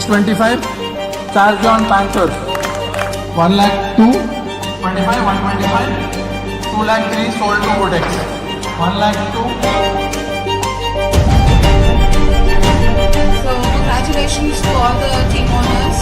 625. Charge on Panthers. 1 lakh 2, 25, 125. 2 lakh 3 sold to Wodex. 1 lakh 2. So congratulations to all the team owners.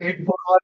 Eight four one.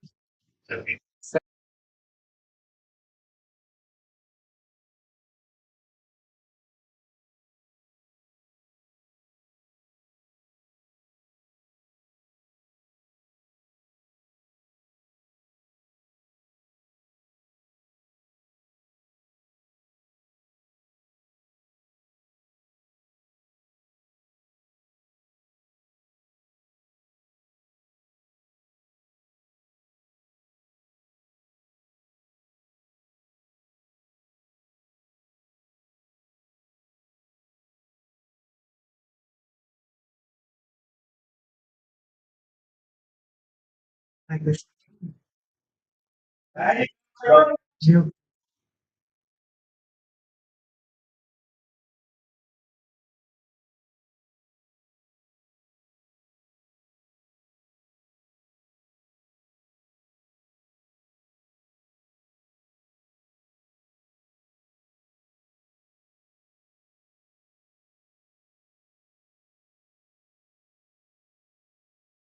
You.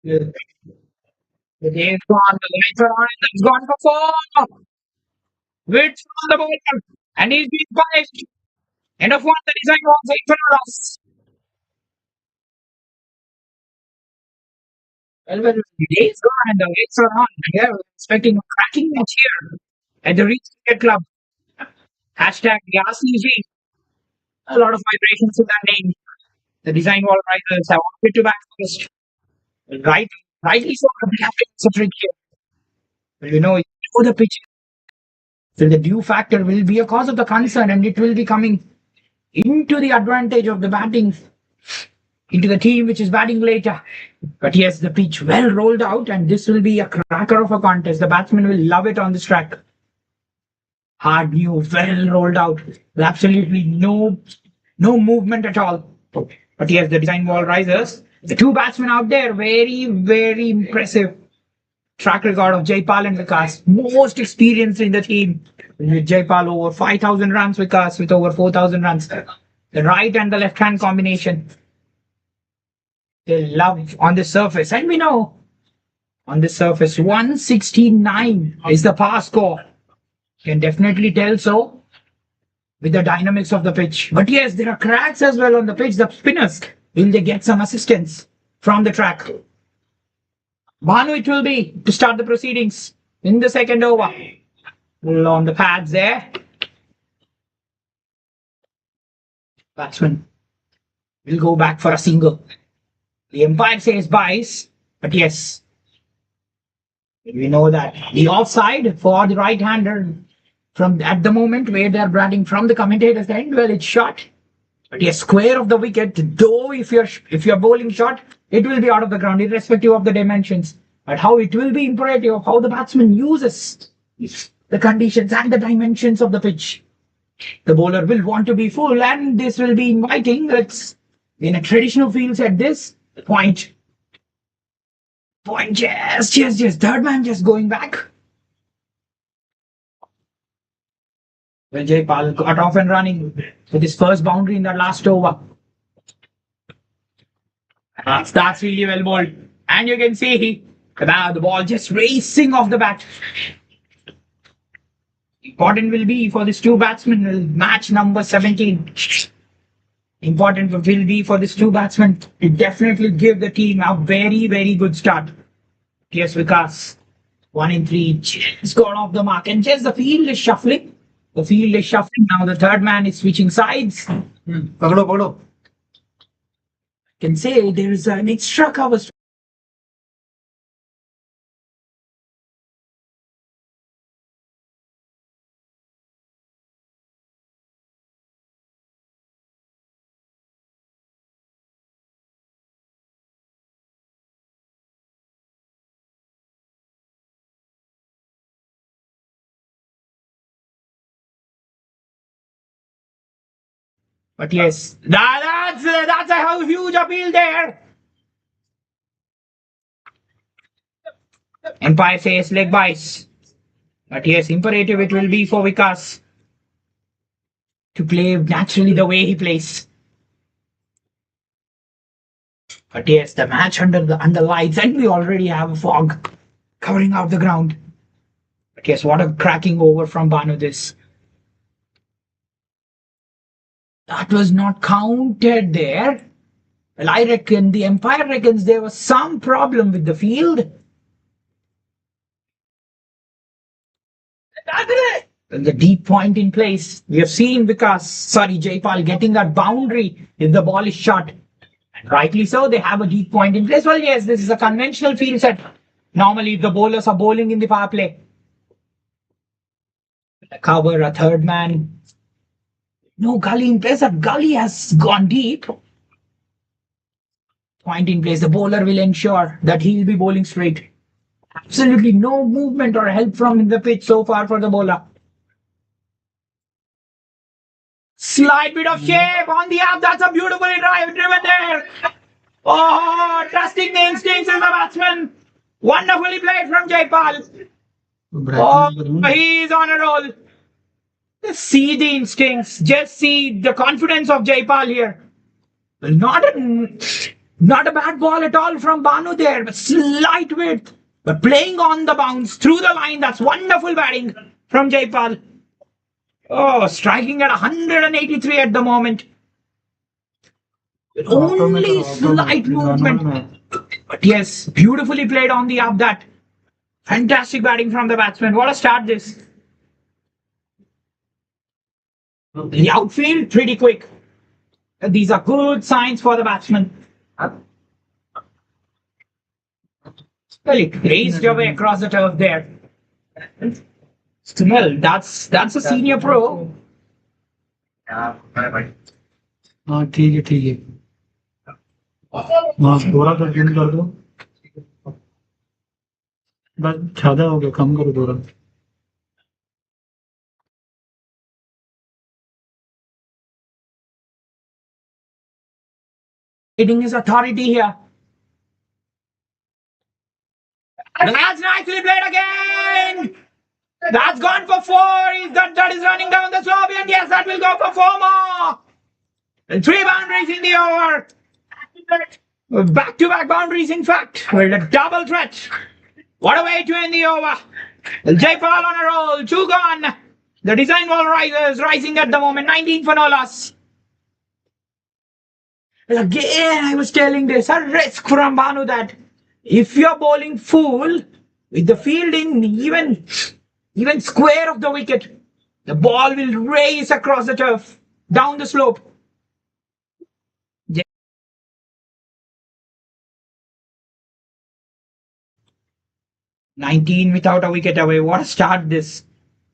Yeah. The day is gone, the lights are on, and it's gone for four. Width on the ball, and he's being punished. End of one, the design was in front of us. Well, the day is gone, and the lights are on. We are expecting a cracking match here at the Reach Cricket Club. Hashtag the RCG. A lot of vibrations in that name. The design wall risers have opted to back first. Right, rightly so, we have to consider it here. But the pitch, so the dew factor will be a cause of the concern, and it will be coming into the advantage of the batting. into the team which is batting later. But yes, the pitch well rolled out, and this will be a cracker of a contest. The batsmen will love it on this track. Hard new, well rolled out. Absolutely no movement at all. But yes, the design ball risers. The two batsmen out there, very, very impressive track record of Jaipal and Vikas. Most experienced in the team. With Jaipal over 5,000 runs, Vikas with over 4,000 runs. The right and the left hand combination. They love on the surface. And we know on the surface, 169 is the par score. Can definitely tell so with the dynamics of the pitch. But yes, there are cracks as well on the pitch. The spinners, will they get some assistance from the track? Bhanu it will be to start the proceedings in the second over. On the pads there. Batsman will go back for a single. The umpire says byes, but yes, we know that the offside for the right-hander from at the moment where they are batting from the commentator's end, well, it's short. But yes, square of the wicket, though if you're bowling short, it will be out of the ground, irrespective of the dimensions. But how it will be imperative of how the batsman uses the conditions and the dimensions of the pitch. The bowler will want to be full, and this will be inviting. It's in a traditional field at this point. Just. Third man just going back. Well, Jaipal got off and running with his first boundary in the last over. That's really well bowled. And you can see now the ball just racing off the bat. Important will be for these two batsmen, match number 17. Important will be for these two batsmen to definitely give the team a very, very good start. Yes, Vikas, 1 in 3, just gone off the mark. And just the field is shuffling. The field is shuffling now. The third man is switching sides. Pagdo. Can say there is an extra cover. But yes, that's a huge appeal there. Empire says leg byes. But yes, imperative it will be for Vikas to play naturally the way he plays. But yes, the match under lights, and we already have a fog covering out the ground. But yes, what a cracking over from Bhanu this. That was not counted there. Well, I reckon the umpire reckons there was some problem with the field. The deep point in place. We have seen Jaipal getting that boundary if the ball is short. And rightly so, they have a deep point in place. Well, yes, this is a conventional field set. Normally, the bowlers are bowling in the power play. A cover, a third man. No gully in place. That gully has gone deep. Point in place. The bowler will ensure that he will be bowling straight. Absolutely no movement or help from the pitch so far for the bowler. Slight bit of shape on the up. That's a beautifully driven there. Oh, trusting the instincts of the batsman. Wonderfully played from Jaipal. Oh, he's on a roll. Just see the instincts. Just see the confidence of Jaipal here. Not a bad ball at all from Bhanu there, but slight width. But playing on the bounce through the line, that's wonderful batting from Jaipal. Oh, striking at 183 at the moment. With only slight movement. But yes, beautifully played on the up that. Fantastic batting from the batsman. What a start this. The outfield, pretty quick. These are good signs for the batsman. Well, it raced away across the turf there. Still, that's a senior pro. हाँ ठीक है हाँ थोड़ा सा gain कर दो बस ज़्यादा हो गया कम करो थोड़ा Hitting his authority here. That's nicely played again. That's gone for four. That is running down the slope, and yes, that will go for four more. And three boundaries in the over. Back-to-back boundaries, in fact. We're a double threat. What a way to end the over. Jaipal on a roll. Two gone. The design ball risers rising at the moment. 19 for no loss. Again, I was telling this a risk from Banu that if you're bowling full with the field in even square of the wicket, the ball will race across the turf down the slope. 19 without a wicket away. What a start this.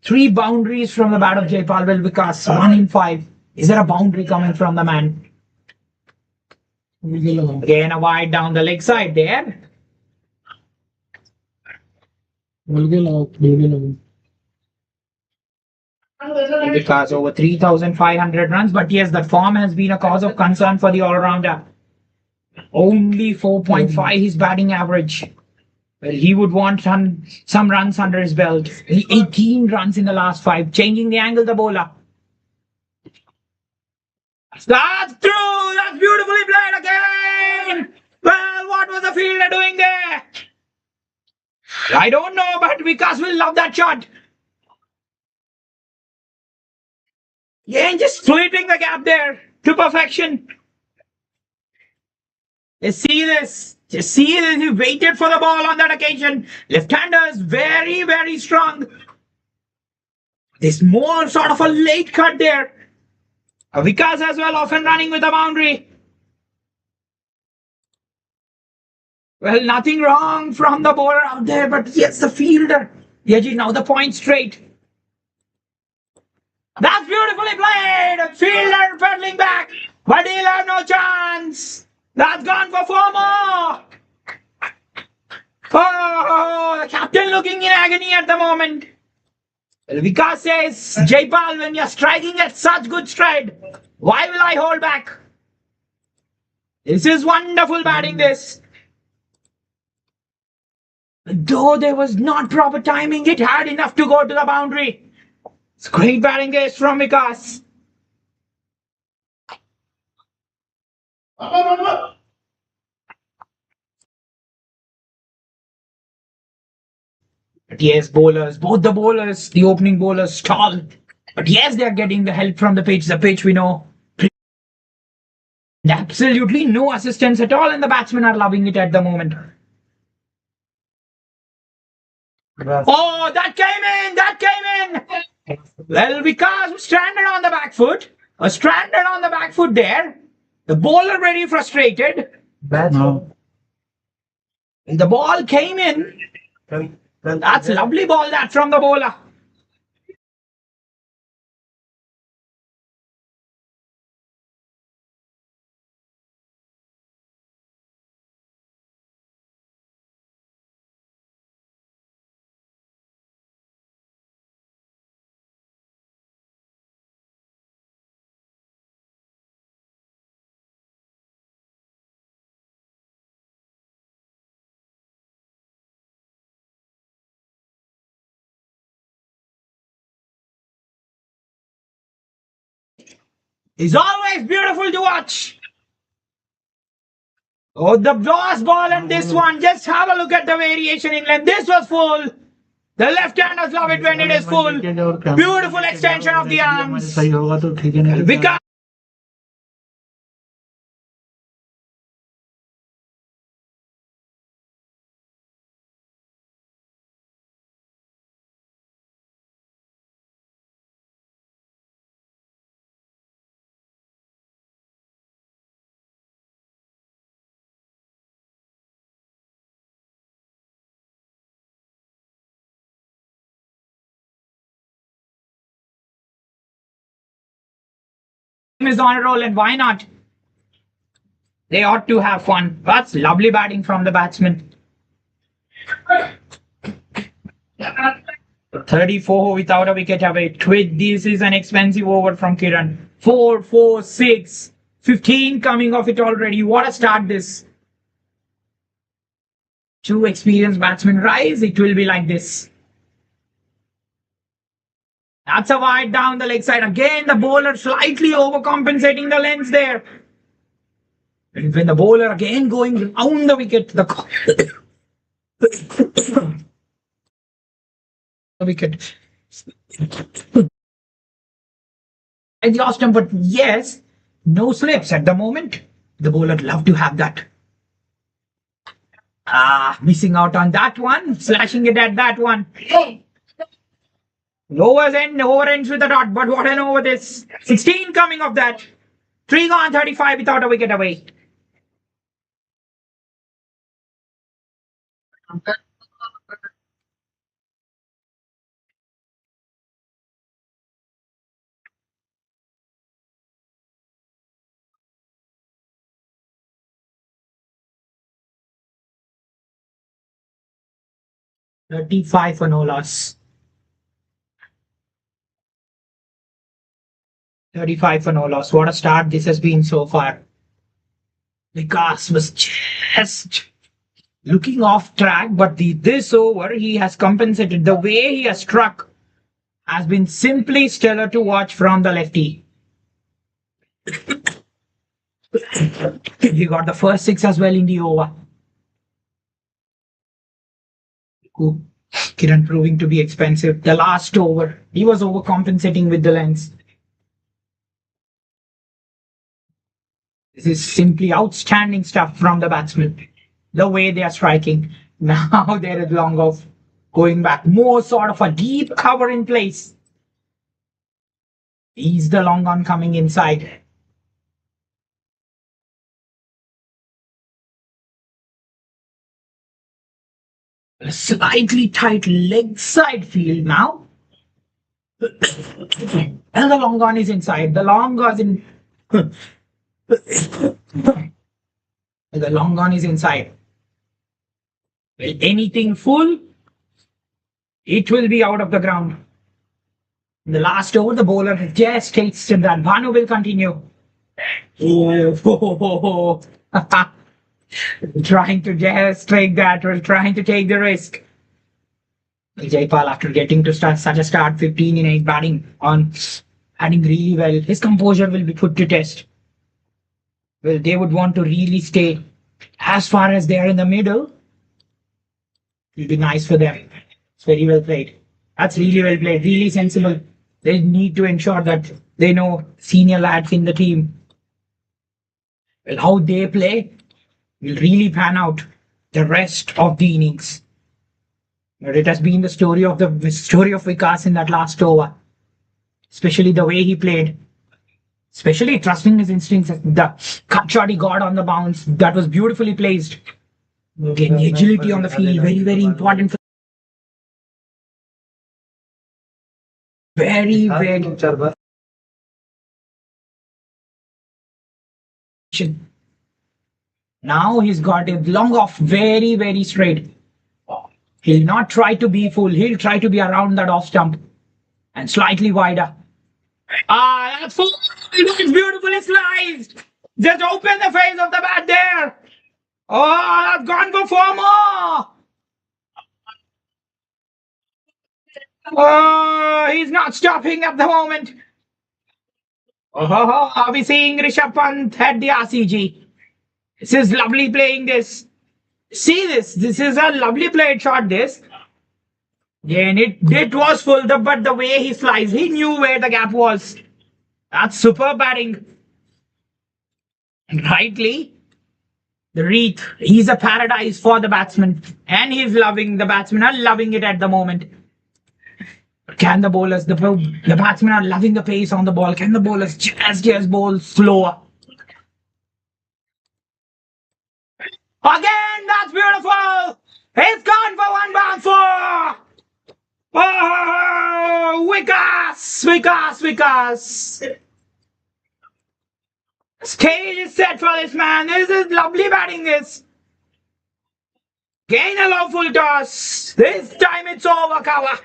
Three boundaries from the bat of Jaipal will because 1 in 5. Is there a boundary coming from the man? Again a wide down the leg side there. Because over 3,500 runs, but yes, that form has been a cause of concern for the all-rounder. Only 4.5 his batting average. Well, he would want some runs under his belt. 18 runs in the last 5, changing the angle the bowler. That's true. That's beautifully played again. Well, what was the fielder doing there? I don't know, but Vikas will love that shot. Yeah, just splitting the gap there to perfection. Just see this. Just see this. He waited for the ball on that occasion. Left-hander is very, very strong. There's more sort of a late cut there. Vikas as well, often running with a boundary. Well, nothing wrong from the bowler out there, but yes, the fielder. Yaji, now the point straight. That's beautifully played. Fielder pedaling back, but he'll have no chance. That's gone for four more. Oh, the captain looking in agony at the moment. Well, Vikas says, Jaipal, when you're striking at such good stride, why will I hold back? This is wonderful batting, this. Though there was not proper timing, it had enough to go to the boundary. It's great batting this from Vikas. But yes, bowlers, both the bowlers, the opening bowlers stalled. But yes, they are getting the help from the pitch. The pitch we know. Absolutely no assistance at all, and the batsmen are loving it at the moment. Oh, that came in! That came in! Well, Vikas was stranded on the back foot. Stranded on the back foot there. The bowler very frustrated. No. The ball came in. That's a lovely ball that from the bowler. It's always beautiful to watch. Oh, the last ball and this one. Just have a look at the variation in length. This was full. The left-handers love it when it is full. Beautiful extension of the arms. Vikas is on a roll, and why not? They ought to have fun. That's lovely batting from the batsman. 34 without a wicket away. This is an expensive over from Kiran. 4, 4, 6, 15 coming off it already. What a start this. Two experienced batsmen rise. It will be like this. That's a wide down the leg side. Again, the bowler slightly overcompensating the lengths there. And when the bowler again going round the wicket, the wicket. I lost him, but yes, no slips at the moment. The bowler love to have that. Missing out on that one, slashing it at that one. Lowers end, over ends with a dot, but what an over this. 16 coming off that. 3 gone, 35 without a wicket away. $35 for no loss. 35 for no loss. What a start this has been so far. Vikas was just looking off track, but this over he has compensated. The way he has struck has been simply stellar to watch from the lefty. He got the first 6 as well in the over. Kiran proving to be expensive. The last over, he was overcompensating with the lengths. This is simply outstanding stuff from the batsmen. The way they are striking. Now there is long off going back. More sort of a deep cover in place. Is the long on coming inside. A slightly tight leg side field now. And the long on is inside. The long on is in. The long on is inside. Well, anything full, it will be out of the ground. In the last over, the bowler has just tasted that. Bhanu will continue. Oh, trying to just take that, or trying to take the risk. Jaipal, after getting to start such a start, 15 in 8 batting on, batting really well, his composure will be put to test. Well, they would want to really stay as far as they are in the middle. It'll be nice for them. It's very well played. That's really well played, really sensible. They need to ensure that they know senior lads in the team. Well, how they play will really pan out the rest of the innings. But it has been the story of Vikas in that last over, especially the way he played, especially trusting his instincts. The cut shot he got on the bounce, that was beautifully placed. Again, the agility on the field, very, very important. Very, very. Now he's got a long off, very, very straight. He'll not try to be full. He'll try to be around that off stump and slightly wider. That's full. It's beautifully sliced. Just open the face of the bat there. Oh, that's gone for 4 more. Oh, he's not stopping at the moment. Oh, are we seeing Rishabh Pant at the RCG? This is lovely playing this. See this. This is a lovely played shot, this. Again, it was full, but the way he sliced, he knew where the gap was. That's super batting. And rightly, the Reith, he's a paradise for the batsman. And the batsmen are loving it at the moment. Can the bowlers, the batsmen are loving the pace on the ball. Can the bowlers just bowl slower? Again, that's beautiful. It's gone for 1 bound 4. Oh, Vikas. Stage is set for this man. This is lovely batting this. Gain a low full toss. This time it's over, Kawa.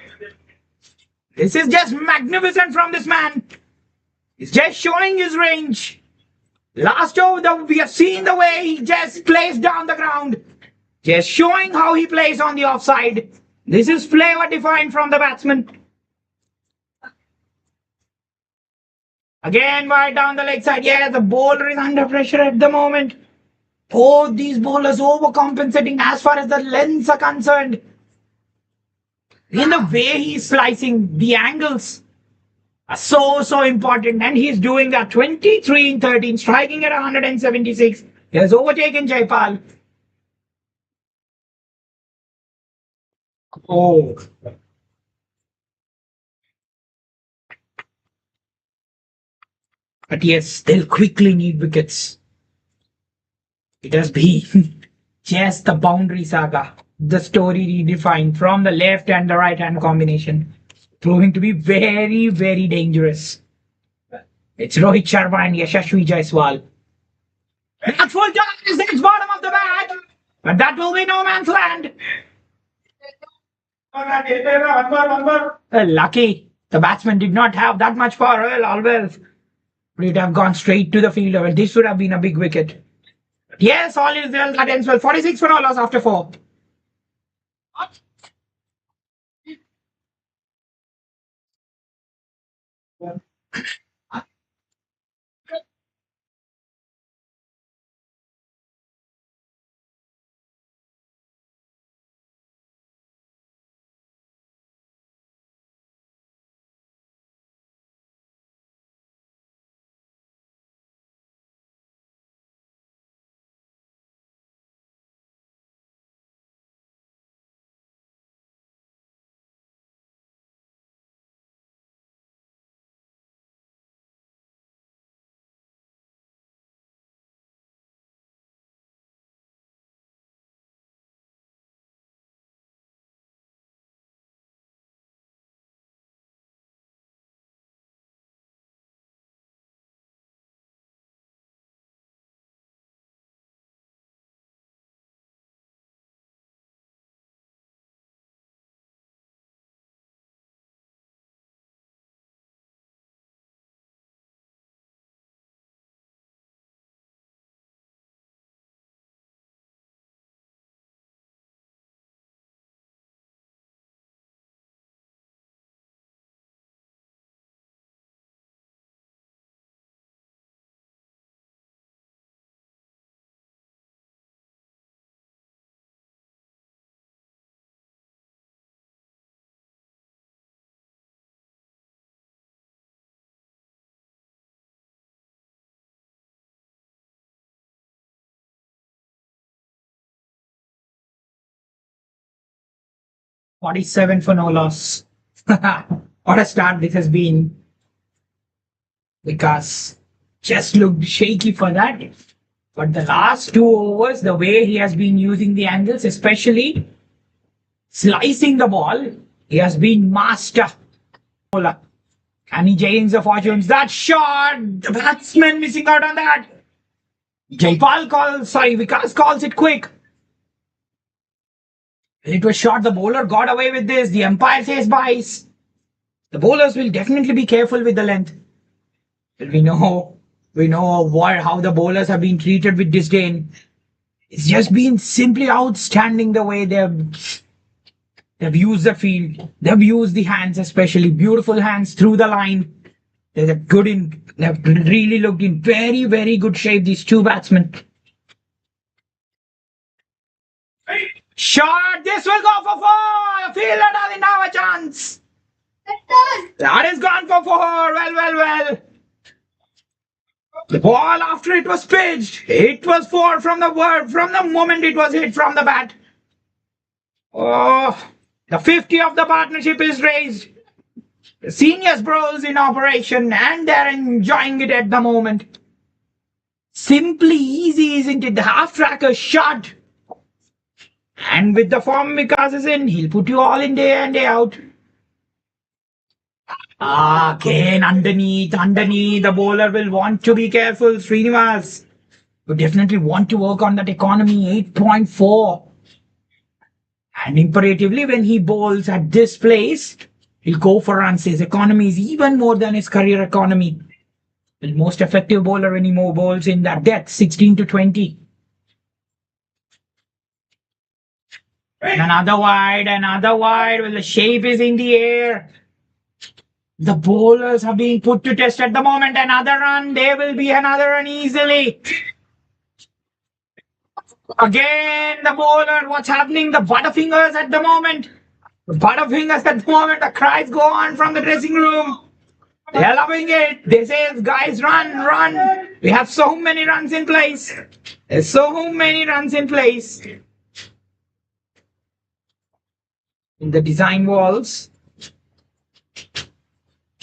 This is just magnificent from this man. He's just showing his range. Last over, we have seen the way he just plays down the ground. Just showing how he plays on the offside. This is flavor defined from the batsman. Again, wide down the leg side. Yeah, the bowler is under pressure at the moment. Both these bowlers overcompensating as far as the lengths are concerned. In the way he's slicing, the angles are so important. And he's doing that 23 in 13, striking at 176. He has overtaken Jaipal. Oh. But yes, they'll quickly need wickets. It has been just the boundary saga. The story redefined from the left and the right hand combination. Proving to be very dangerous. It's Rohit Sharma and Yashasvi Jaiswal. That full toss is its bottom of the bat. But that will be no man's land. Lucky. The batsman did not have that much power. Well, all well. Would have gone straight to the fielder. Well, this would have been a big wicket. Yes, all is well. That ends well. 46 for no loss after 4. What? $47 for no loss. What a start this has been. Because just looked shaky for that. But the last 2 overs, the way he has been using the angles, especially slicing the ball, he has been master. Can he change the fortunes? That shot! The batsman missing out on that. Vikas calls it quick. It was short. The bowler got away with this. The umpire says bias. The bowlers will definitely be careful with the length. But we know how the bowlers have been treated with disdain. It's just been simply outstanding the way they've used the field. They've used the hands, especially beautiful hands through the line. They've really looked in very good shape, these two batsmen. Shot! This will go for 4! The fielder doesn't have a chance. That is gone for 4. Well. The ball after it was pitched, it was 4 from the moment it was hit from the bat. Oh, the 50 of the partnership is raised. The seniors bros in operation and they're enjoying it at the moment. Simply easy, isn't it? The half-tracker shot. And with the form Vikas is in, he'll put you all in day and day out. Again, underneath, the bowler will want to be careful, Srinivas. You definitely want to work on that economy, 8.4. And imperatively, when he bowls at this place, he'll go for runs. His economy is even more than his career economy. The most effective bowler when he bowls in that depth, 16 to 20. And another wide. Well, the shape is in the air. The bowlers are being put to test at the moment. Another run. There will be another run easily. Again, the bowler. What's happening? The butterfingers at the moment. The cries go on from the dressing room. They are loving it. They say, guys, run. We have so many runs in place. There's so many runs in place. In the design walls,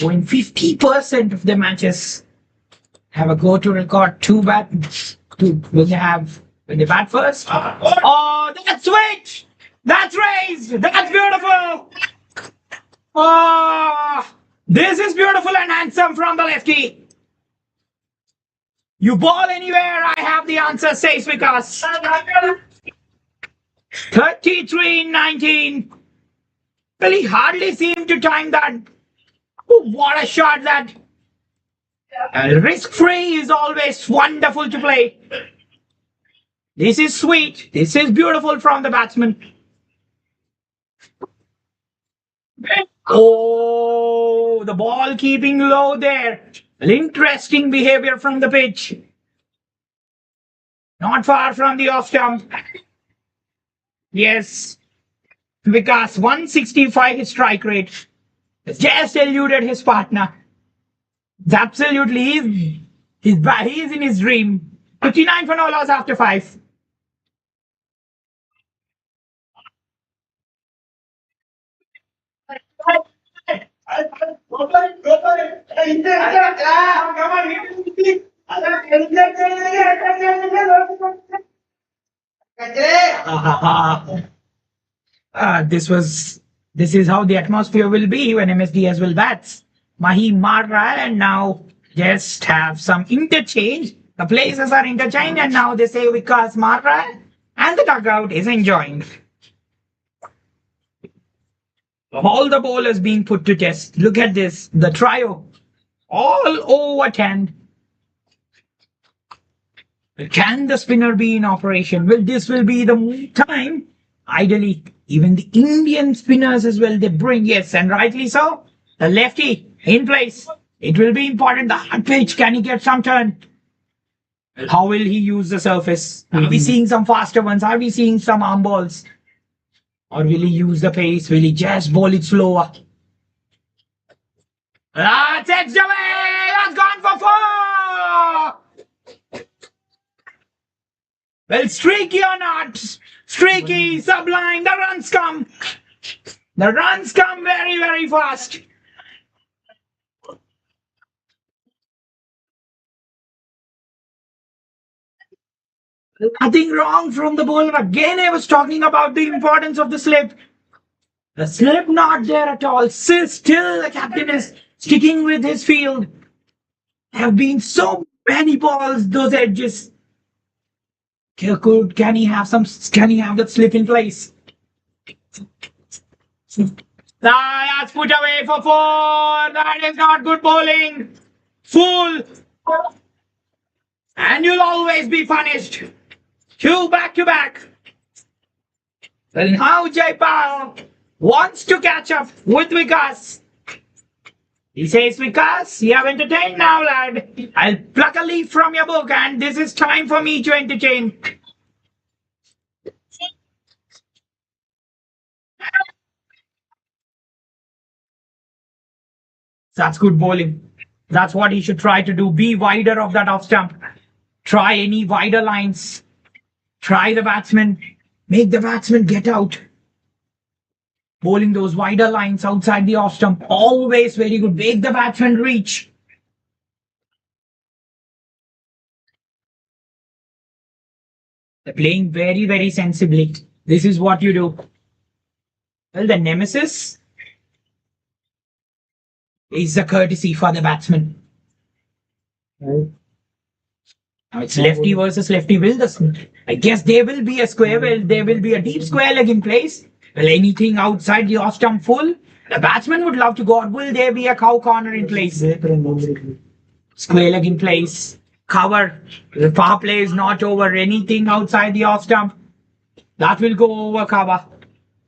when 50% of the matches have a go to record when they bat first. Oh, that's switch! That's raised! That's beautiful! Oh, this is beautiful and handsome from the lefty. You ball anywhere, I have the answer, says Vikas. 33-19. Well, he hardly seemed to time that. Oh, what a shot that. Risk-free is always wonderful to play. This is sweet. This is beautiful from the batsman. Oh, the ball keeping low there. Interesting behavior from the pitch. Not far from the off stump. Yes. Vikas, 165 his strike rate. Just eluded his partner. It's absolutely, he's in his dream. 59 for no loss after 5. This is how the atmosphere will be when MSDS will bats. Mahi Marra, and now just have some interchange. The places are interchanged, and now they say Vikas Marra, and the dugout is enjoying. All the bowlers being put to test. Look at this, the trio, all over 10. Can the spinner be in operation? Well, this will be the time. Ideally, even the Indian spinners as well, they bring, yes, and rightly so. The lefty in place. It will be important. The hard pitch, can he get some turn? How will he use the surface? Are we seeing some faster ones? Are we seeing some arm balls? Or will he use the pace? Will he just bowl it slower? That's edged away! That's gone for 4! Well, streaky or not, streaky, sublime, the runs come. The runs come very, very fast. Nothing wrong from the bowler. Again, I was talking about the importance of the slip. The slip not there at all. Still, the captain is sticking with his field. There have been so many balls, those edges. Can he have that slip in place? That's put away for 4. That is not good bowling. Full. And you'll always be punished. 2 back to back. Well, now Jaipal wants to catch up with Vikas. He says, Vikas, you have entertained now, lad. I'll pluck a leaf from your book, and this is time for me to entertain. That's good bowling. That's what he should try to do. Be wider of that off stump. Try any wider lines. Try the batsman. Make the batsman get out. Bowling those wider lines outside the off stump. Always very good. Make the batsman reach. They're playing very, very sensibly. This is what you do. Well, the nemesis is a courtesy for the batsman. Right. Now it's lefty versus lefty. I guess there will be a square. Well, there will be a deep square leg in place. Well, anything outside the off stump full, the batsman would love to go. Will there be a cow corner in place? Square leg in place. Cover. The power play is not over. Anything outside the off stump, that will go over cover.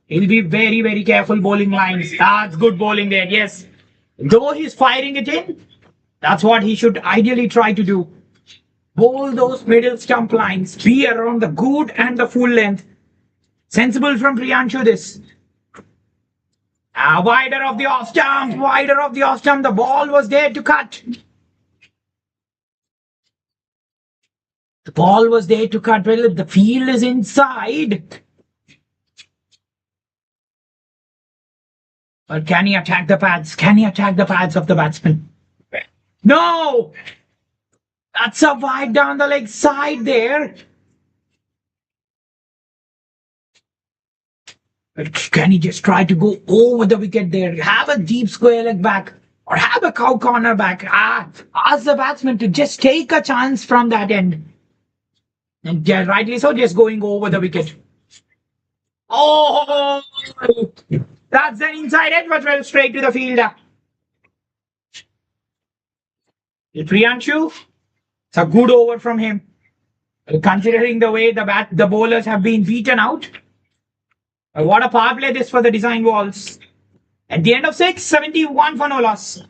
He'll be very, very careful bowling lines. That's good bowling there. Yes. Though he's firing it in, that's what he should ideally try to do. Bowl those middle stump lines. Be around the good and the full length. Sensible from Priyanshu this. Wider of the off stump. Wider of the off stump. The ball was there to cut. The ball was there to cut. Well, the field is inside. But can he attack the pads? Can he attack the pads of the batsman? No! That's a wide down the leg side there. But can he just try to go over the wicket there? Have a deep square leg back or have a cow corner back. Ask the batsman to just take a chance from that end. And rightly so, just going over the wicket. Oh! That's an inside edge, but well straight to the fielder. Priyanshu, it's a good over from him. Considering the way the bowlers have been beaten out. What a power play this for the design walls. At the end of 6, 71 for no loss.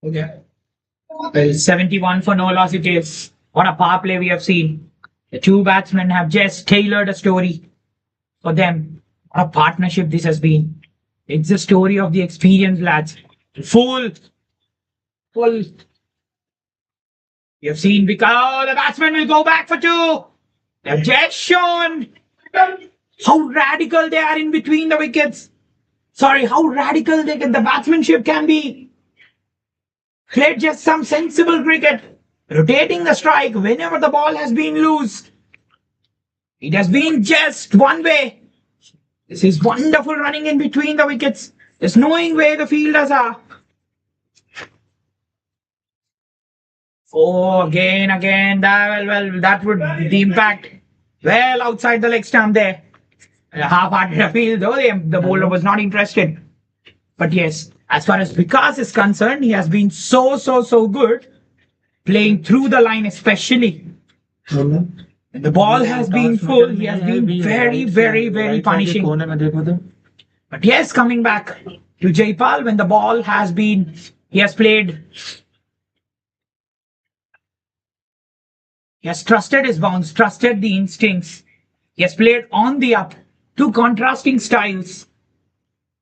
Okay. Well, 71 for no loss it is. What a power play we have seen. The two batsmen have just tailored a story for them. What a partnership this has been. It's the story of the experienced lads. Full. We have seen because the batsman will go back for 2. They have just shown how radical they are in between the wickets. Sorry, how radical the batsmanship can be. Played just some sensible cricket, rotating the strike whenever the ball has been loose. It has been just one way. This is wonderful running in between the wickets, just knowing where the fielders are. Oh, again, that would be the impact. Well, outside the leg stump there. Half-hearted appeal, though the bowler was not interested. But yes, as far as Vikas is concerned, he has been so good playing through the line, especially. When the ball has been full, he has been very punishing. But yes, coming back to Jaipal, when the ball has been, he has trusted his bounce, trusted the instincts. He has played on the up, two contrasting styles.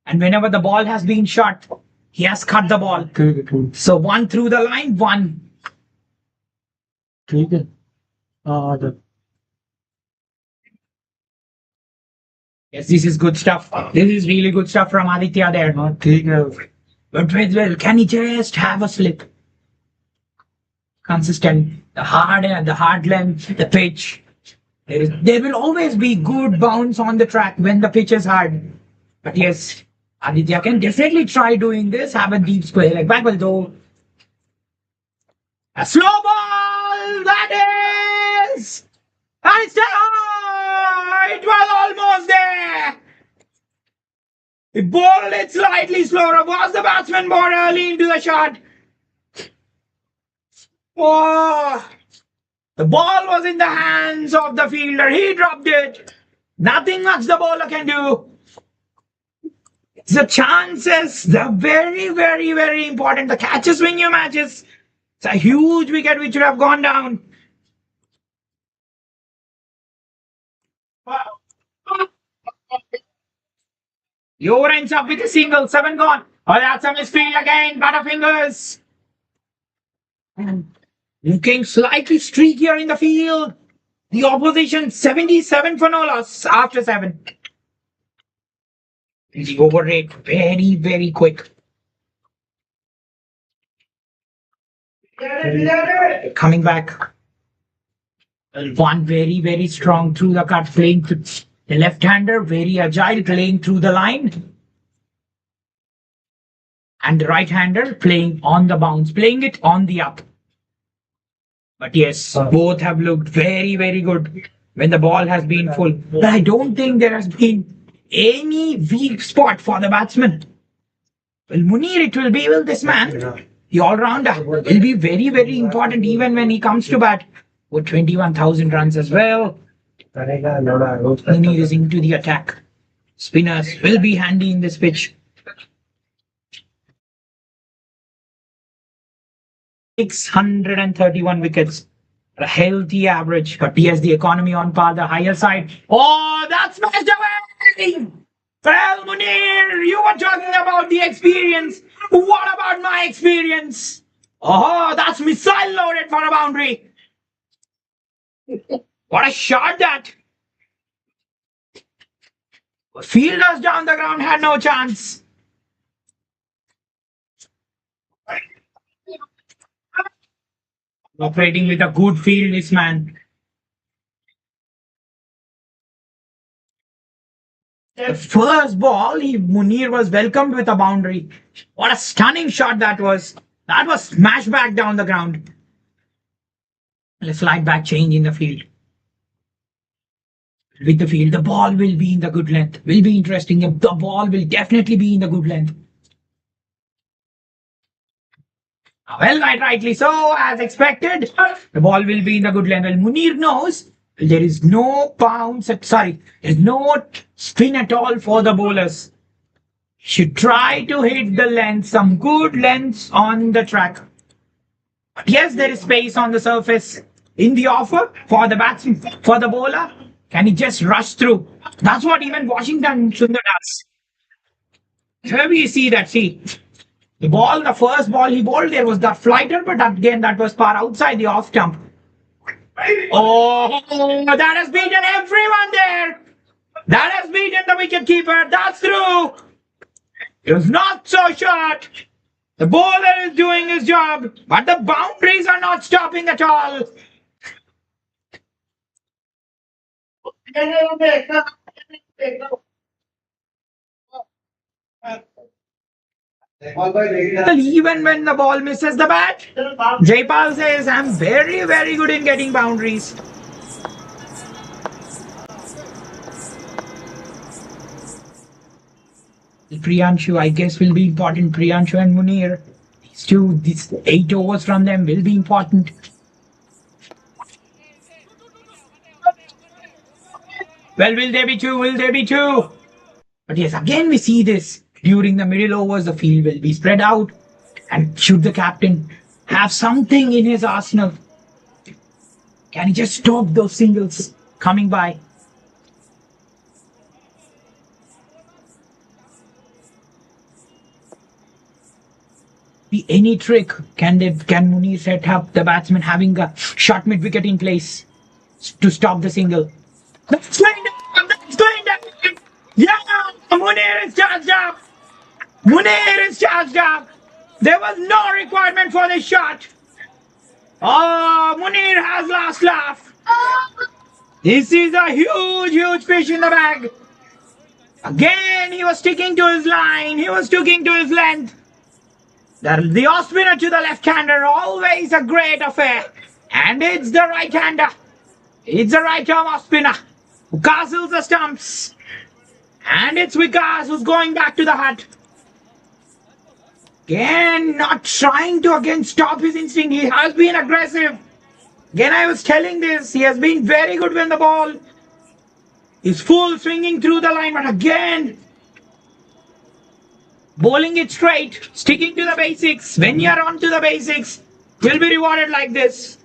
And whenever the ball has been shot, he has cut the ball. So one through the line, one. Yes, this is good stuff. This is really good stuff from Aditya there. But well, can he just have a slip? consistent. The hard length, the pitch. There will always be good bounce on the track when the pitch is hard. But yes, Aditya can definitely try doing this. Have a deep square like backward though. A slow ball. That is. And it's still. Oh, it was almost there. He bowled it slightly slower. Was the batsman more early into the shot? Oh, the ball was in the hands of the fielder. He dropped it. Nothing much the bowler can do. The chances, they're very, very, very important. The catches win you matches. It's a huge wicket which would have gone down. The over ends up with a single, 7 gone. Oh, that's a misfield again, Butterfingers. Looking slightly streakier in the field. The opposition 77 for no loss after 7. The over rate very, very quick. Coming back. One very, very strong through the cut, playing to the left-hander, very agile, playing through the line. And the right-hander playing on the bounce, playing it on the up. But yes, both have looked very, very good when the ball has been full. But I don't think there has been any weak spot for the batsman. Well, Munir, it will be, well, this man, the all-rounder, will be very, very important even when he comes to bat with 21,000 runs as well. Munir is into the attack. Spinners will be handy in this pitch. 631 wickets, a healthy average, but yes, the economy on par, the higher side. Oh, that's smashed away! Well, Munir, you were talking about the experience. What about my experience? Oh, that's missile loaded for a boundary. What a shot that! Fielders down the ground had no chance. Operating with a good field, this man. The first ball, Munir was welcomed with a boundary. What a stunning shot that was. That was smashed back down the ground. A slight back change in the field. With the field, the ball will be in the good length. Will be interesting. The ball will definitely be in the good length. Well, rightly so, as expected. The ball will be in the good length. Well, Munir knows there is no bounce. Sorry, there's no spin at all for the bowlers. Should try to hit the length, some good lengths on the track. But yes, there is space on the surface in the offer for the batsman, for the bowler. Can he just rush through? That's what even Washington Sundar does. Here we see that, see. The ball, the first ball he bowled, there was that flighter, but again, that was far outside the off stump. Oh, that has beaten everyone there. That has beaten the wicket keeper. That's through. It was not so short. The bowler is doing his job, but the boundaries are not stopping at all. Well, even when the ball misses the bat, Jaipal says, I'm very, very good in getting boundaries. Priyanshu, I guess, will be important. Priyanshu and Munir. These 8 overs from them will be important. Well, will there be 2? Will there be 2? But yes, again we see this. During the middle overs, the field will be spread out. And should the captain have something in his arsenal, can he just stop those singles coming by? Be any trick, can Munir set up the batsman having a short mid wicket in place to stop the single? That's going down! That's going down! Yeah! Munir is charged up! Munir is charged up! There was no requirement for this shot! Oh, Munir has last laugh. This is a huge fish in the bag. Again, he was sticking to his line. He was sticking to his length. The off spinner to the left-hander, always a great affair. And it's the right-hander. It's the right-arm off spinner who castles the stumps. And it's Vikas who's going back to the hut. Again, not trying to again stop his instinct. He has been aggressive. Again, I was telling this. He has been very good when the ball is full swinging through the line. But again, bowling it straight, sticking to the basics. When you're on to the basics, you'll be rewarded like this.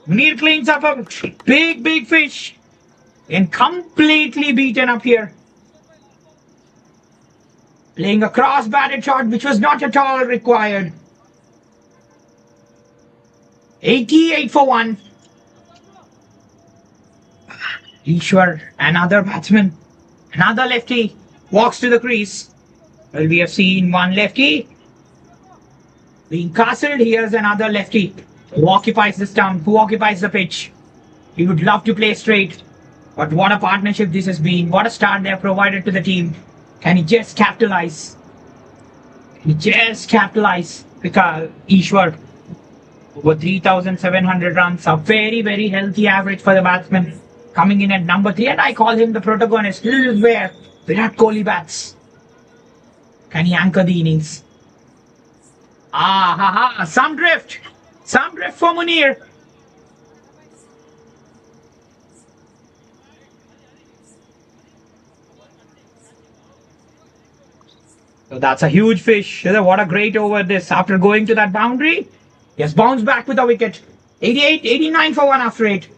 Munir cleans up a big fish and completely beaten up here. Playing a cross-batted shot which was not at all required. 88 for 1. Ishwar, another batsman, another lefty, walks to the crease. Well, we have seen one lefty being castled. Here's another lefty who occupies the stump, who occupies the pitch. He would love to play straight, but what a partnership this has been. What a start they have provided to the team. Can he just capitalize? Can he just capitalize? Because Ishwar, over 3,700 runs, a very healthy average for the batsman. Coming in at number 3, and I call him the protagonist. This is where Virat Kohli bats. Can he anchor the innings? Some drift for Munir. So that's a huge fish. What a great over this. After going to that boundary, he has bounced back with a wicket. 88, 89 for 1 after 8.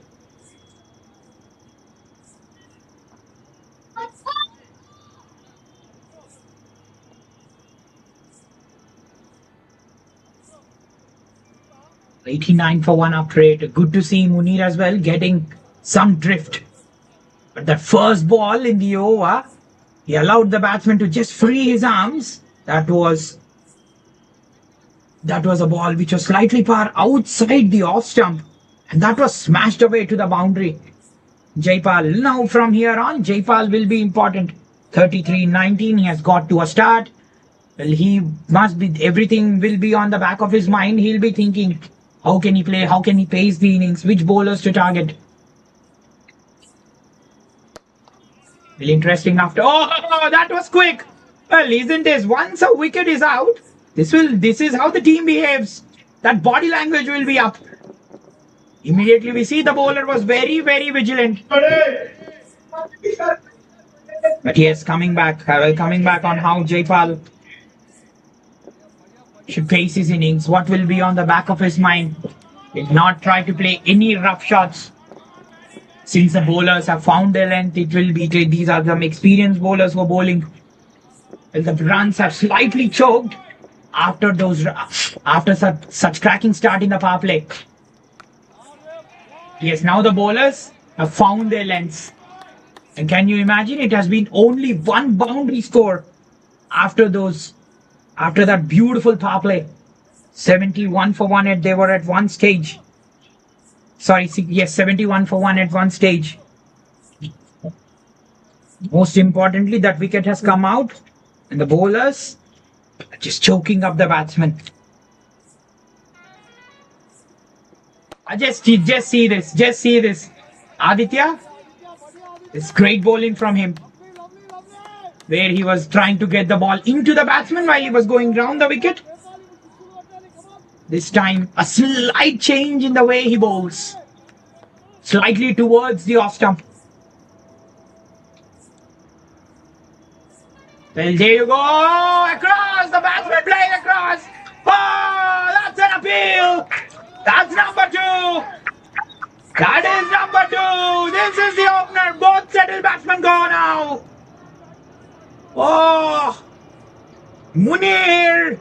$89 for 1 after 8. Good to see Munir as well getting some drift. But that first ball in the over, he allowed the batsman to just free his arms. That was a ball which was slightly far outside the off stump. And that was smashed away to the boundary. Jaipal, now from here on, Jaipal will be important. 33-19, he has got to a start. Well, he must be, everything will be on the back of his mind. He'll be thinking, how can he play? How can he pace the innings? Which bowlers to target? Well, interesting after. Oh, that was quick. Well, isn't this? Once a wicket is out, this is how the team behaves. That body language will be up. Immediately we see the bowler was very vigilant. But yes, coming back on how Jaipal should pace his innings. What will be on the back of his mind? Will not try to play any rough shots. Since the bowlers have found their length, it will be, these are some experienced bowlers who are bowling. Well, the runs have slightly choked after such cracking start in the power play. Yes, now the bowlers have found their lengths. And can you imagine, it has been only one boundary score after that beautiful power play. 71 for 1 they were at one stage. Sorry, yes, 71 for 1 at one stage. Most importantly, that wicket has come out and the bowlers are just choking up the batsman. Just see this. Aditya, it's great bowling from him. Where he was trying to get the ball into the batsman while he was going round the wicket. This time, a slight change in the way he bowls. Slightly towards the off stump. Well, there you go. Across, the batsman playing across. Oh, that's an appeal. That's number 2. That is number 2. This is the opener. Both settled batsmen go now. Oh, Munir,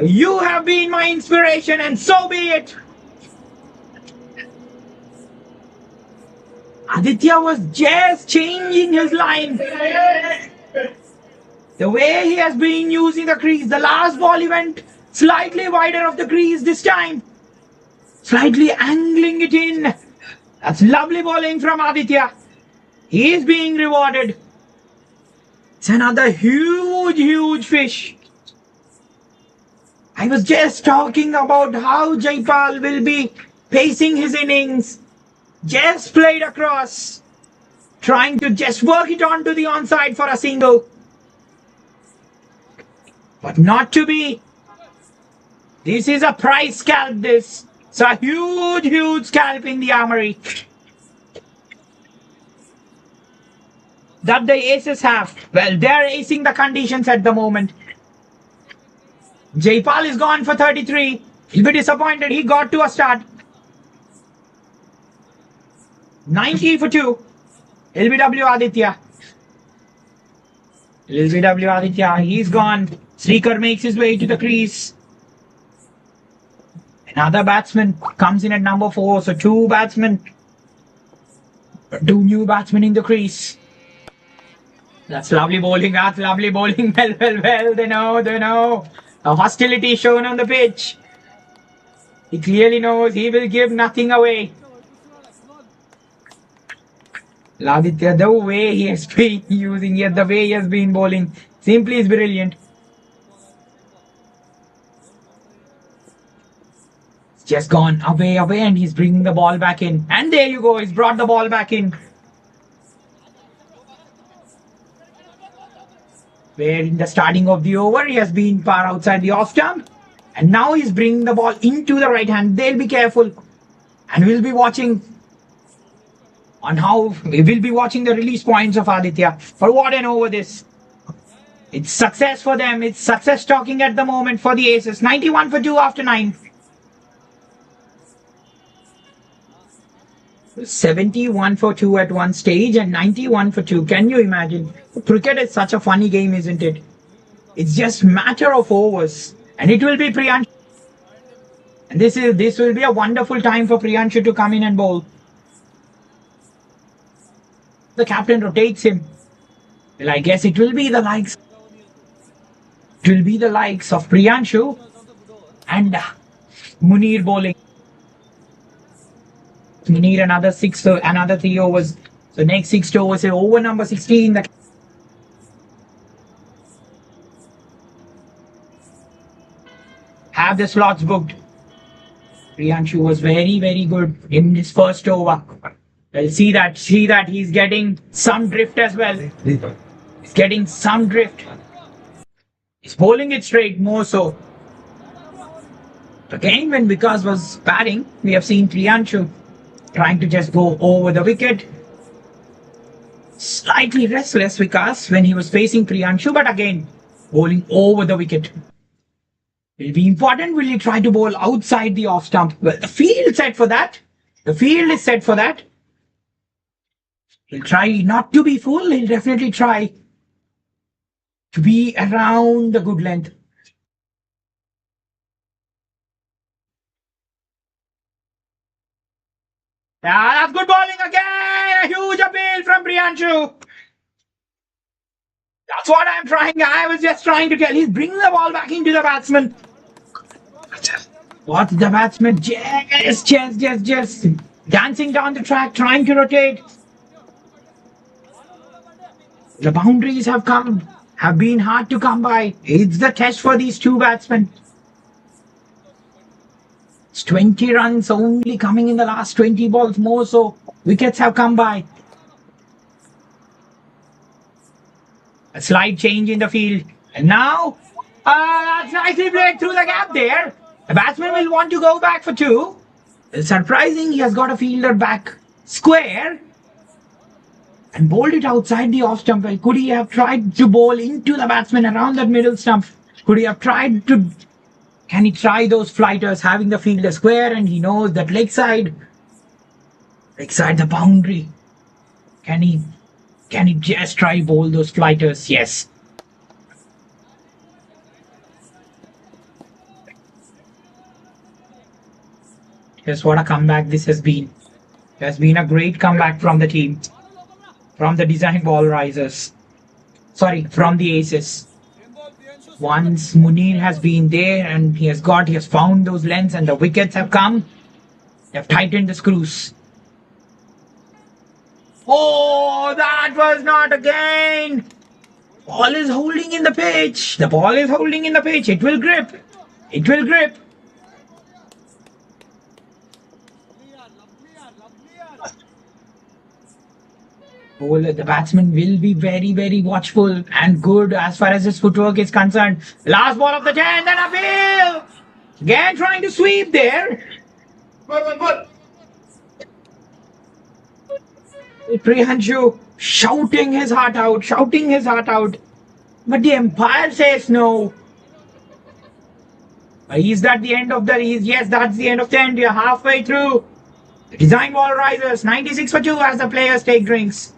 you have been my inspiration, and so be it. Aditya was just changing his line. The way he has been using the crease, the last ball he went slightly wider of the crease this time. Slightly angling it in. That's lovely bowling from Aditya. He is being rewarded. It's another huge fish. I was just talking about how Jaipal will be pacing his innings. Just played across. Trying to just work it onto the onside for a single. But not to be. This is a prize scalp, this. It's a huge scalp in the armory that the aces have. Well, they're acing the conditions at the moment. Jaipal is gone for 33. He'll be disappointed. He got to a start. 90 for 2. LBW Aditya. LBW Aditya, he's gone. Srikar makes his way to the crease. Another batsman comes in at number 4. So 2 batsmen. 2 new batsmen in the crease. That's lovely bowling. That's lovely bowling. Well. They know. A hostility shown on the pitch. He clearly knows he will give nothing away. Aditya, the way he has been using it, the way he has been bowling, simply is brilliant. It's just gone away, and he's bringing the ball back in. And there you go, he's brought the ball back in. Where in the starting of the over, he has been far outside the off stump. And now he's bringing the ball into the right hand. They'll be careful. And we'll be watching on how we will be watching the release points of Aditya. For what an over this. It's success for them. It's success talking at the moment for the aces. 91 for 2 after 9. 71 for 2 at one stage and 91 for 2. Can you imagine? Cricket is such a funny game, isn't it? It's just matter of overs. And it will be Priyanshu. And this will be a wonderful time for Priyanshu to come in and bowl. The captain rotates him. Well, I guess it will be the likes. It will be the likes of Priyanshu and Munir bowling. Munir another 3 overs. So next 6 overs, over number 16. Have the slots booked. Priyanshu was very good in his first over. Well, see that he's getting some drift as well. He's getting some drift. He's bowling it straight more so. Again, when Vikas was batting, we have seen Priyanshu trying to just go over the wicket. Slightly restless Vikas when he was facing Priyanshu, but again, bowling over the wicket. Will be important. Will he try to bowl outside the off stump? Well, the field is set for that. The field is set for that. He'll try not to be full. He'll definitely try to be around the good length. Yeah, that's good bowling again. A huge appeal from Priyanshu. That's what I'm trying. I was just trying to tell. He's bringing the ball back into the batsman. What's the batsman? Just dancing down the track, trying to rotate. The boundaries have been hard to come by. It's the test for these 2 batsmen. It's 20 runs only coming in the last 20 balls more, so wickets have come by. A slight change in the field. And now, that's nicely played through the gap there. The batsman will want to go back for 2. It's surprising he has got a fielder back square and bowled it outside the off stump. Could he have tried to bowl into the batsman around that middle stump? Could he have tried to... Can he try those flighters having the fielder square, and he knows that leg side the boundary? Can he just try bowl those flighters? Yes. Here's what a comeback this has been. It has been a great comeback from the team, from the design ball risers. Sorry, from the ACES. Once Munir has been there and he has found those lengths and the wickets have come, they have tightened the screws. Oh, that was not again. Ball is holding in the pitch. The ball is holding in the pitch. It will grip. It will grip. Bowler, the batsman will be very, very watchful and good as far as his footwork is concerned. Last ball of the 10, then appeal. Again trying to sweep there. Priyanshu shouting his heart out, shouting his heart out. But the umpire says no. Is that the end of the? Yes, that's the end of the end. You're halfway through. The design ball rises 96 for 2 as the players take drinks.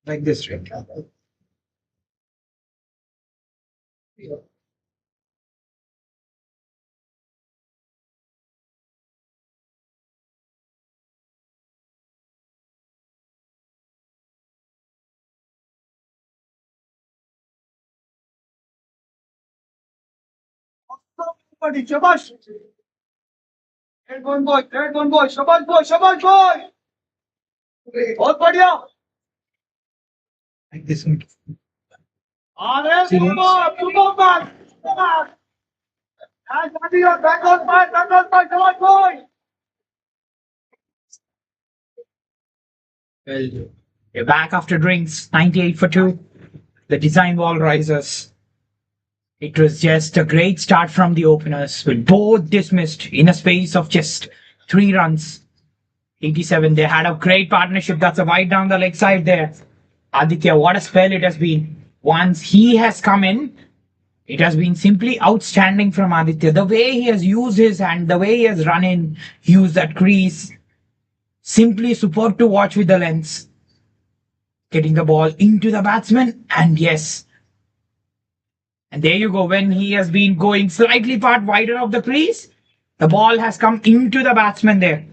Like this, right? Buddy, shabash. Great one boy, shabash boy. बहुत बढ़िया. Like this one. अरे superman. And Daddy, your back on fire, shabash boy. Well, we're back after drinks. 98 for 2. The design wall risers. It was just a great start from the openers, with both dismissed in a space of just 3 runs. 87. They had a great partnership. That's a wide down the leg side there. Aditya, what a spell it has been. Once he has come in, it has been simply outstanding from Aditya. The way he has used his hand, the way he has run in, used that crease. Simply superb to watch with the lens. Getting the ball into the batsman, and yes. And there you go. When he has been going slightly part wider of the crease, the ball has come into the batsman there.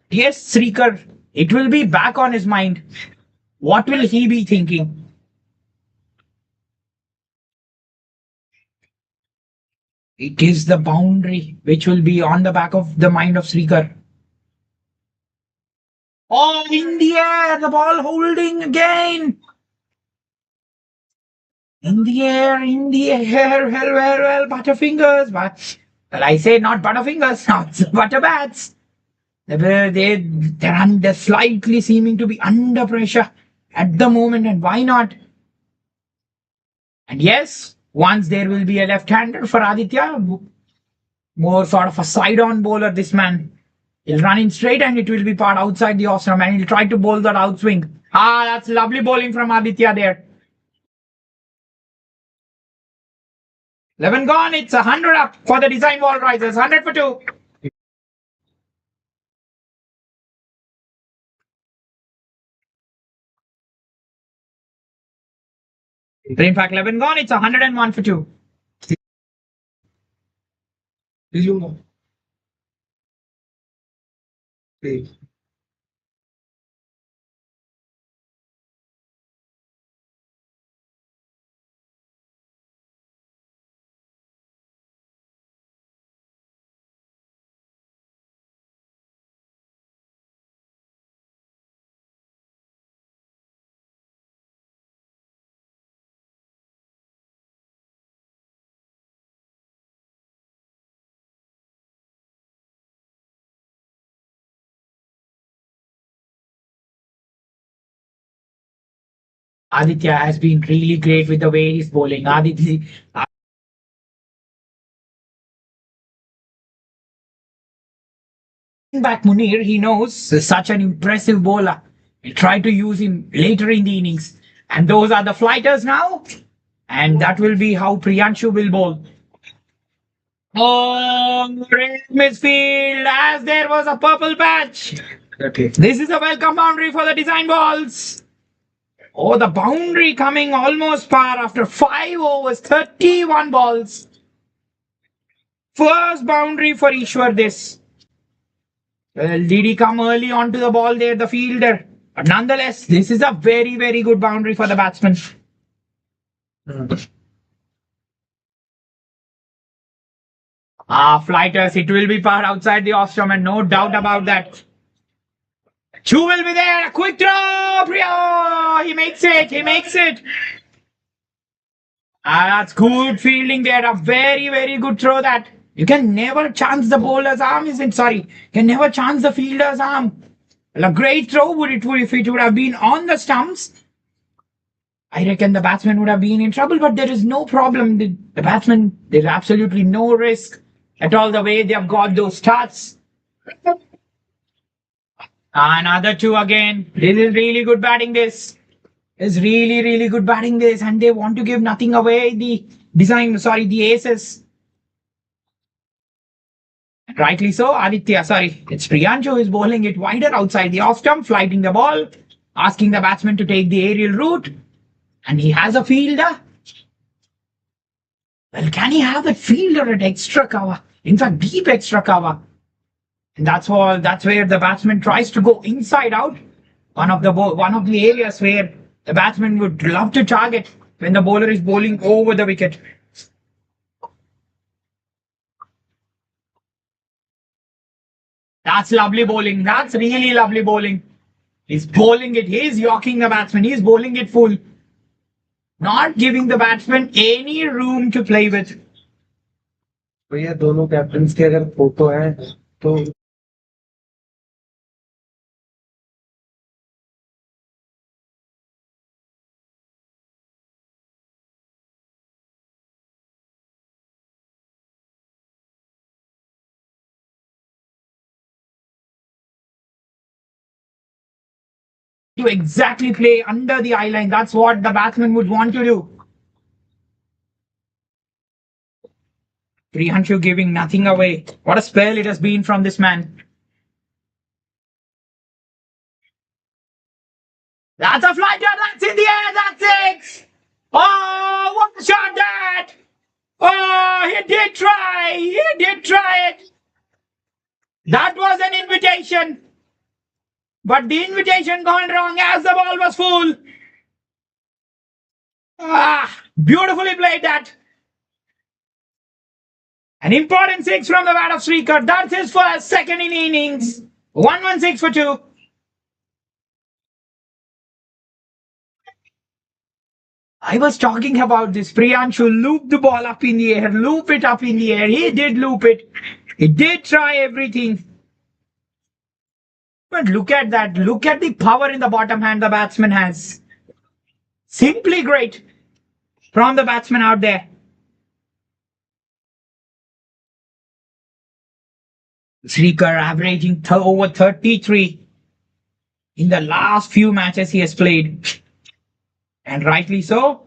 Yes, Srikar, it will be back on his mind. What will he be thinking? It is the boundary which will be on the back of the mind of Srikar. Oh, in the air, the ball holding again. In the air, well, Butterfingers. But, well, I say not Butterfingers, not Butterbats. They're slightly seeming to be under pressure at the moment, and why not? And yes, once there will be a left-hander for Aditya, more sort of a side-on bowler, this man. He'll run in straight and it will be part outside the off-stump, and he'll try to bowl that outswing. Ah, that's lovely bowling from Aditya there. 11 gone, it's 100 up for the design wall risers, 100 for 2. In fact, 11 gone, it's 101 for 2. Aditya has been really great with the way he's bowling. Aditya, back Munir, he knows such an impressive bowler. He'll try to use him later in the innings. And those are the flighters now. And that will be how Priyanshu will bowl. Oh, red midfield, as there was a purple patch. Okay. This is a welcome boundary for the design balls. Oh, the boundary coming almost par after 5 overs, 31 balls. First boundary for Ishwar this. Well, did he come early onto the ball there, the fielder? But nonetheless, this is a very, very good boundary for the batsman. Flighters, it will be par outside the off-stump, and no doubt about that. Chu will be there. A quick throw. Priya. He makes it. That's good fielding there. A very, very good throw that. You can never chance the bowler's arm, isn't sorry. You can never chance the fielder's arm. Well, a great throw if it would have been on the stumps. I reckon the batsman would have been in trouble, but there is no problem. The batsman, there's absolutely no risk at all the way they have got those starts. Another 2 again. This is really good batting this. Is really, really good batting this. And they want to give nothing away. The aces. Rightly so, Aditya, it's Priyanshu who is bowling it wider outside the off-stump, flighting the ball, asking the batsman to take the aerial route. And he has a fielder. Well, can he have that fielder at extra cover? In fact, deep extra cover. And that's all. That's where the batsman tries to go inside out. One of the areas where the batsman would love to target when the bowler is bowling over the wicket. That's lovely bowling. That's really lovely bowling. He's bowling it. He's yorking the batsman. He's bowling it full. Not giving the batsman any room to play with. भैया दोनों captains की अगर photo है तो To exactly play under the eye line. That's what the batsman would want to do. Priyanshu giving nothing away. What a spell it has been from this man. That's a flighter. That's in the air. That's it. Oh, what a shot that. Oh, he did try. He did try it. That was an invitation. But the invitation gone wrong as the ball was full. Ah, beautifully played that. An important six from the bat of Srikar. That's his first, second in innings. 116 for 2. I was talking about this. Priyanshu loop the ball up in the air, loop it up in the air. He did loop it. He did try everything. But look at that. Look at the power in the bottom hand the batsman has. Simply great from the batsman out there. Srikar averaging over 33 in the last few matches he has played. And rightly so.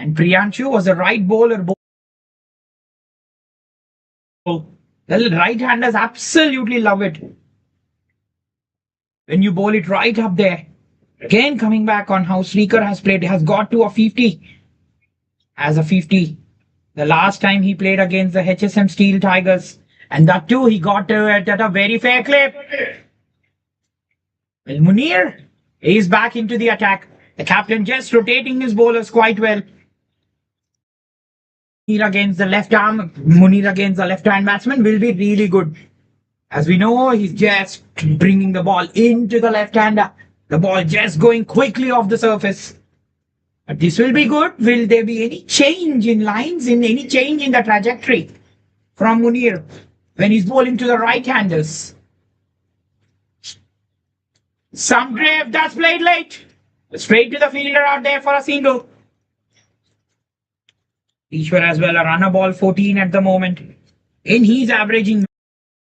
And Priyanshu was a right bowler. The right-handers absolutely love it. When you bowl it right up there. Again, coming back on how Srikar has played, has got to a 50. As a 50. The last time he played against the HSM Steel Tigers. And that too, he got it at a very fair clip. Well, Munir is back into the attack. The captain just rotating his bowlers quite well. Munir against the left arm, Munir against the left-hand batsman will be really good. As we know, he's just bringing the ball into the left-hander. The ball just going quickly off the surface. But this will be good. Will there be any change in lines, any change in the trajectory from Munir when he's bowling to the right-handers? Some drift, that's played late. Straight to the fielder out there for a single. Ishwar as well, a runner ball 14 at the moment. And he's averaging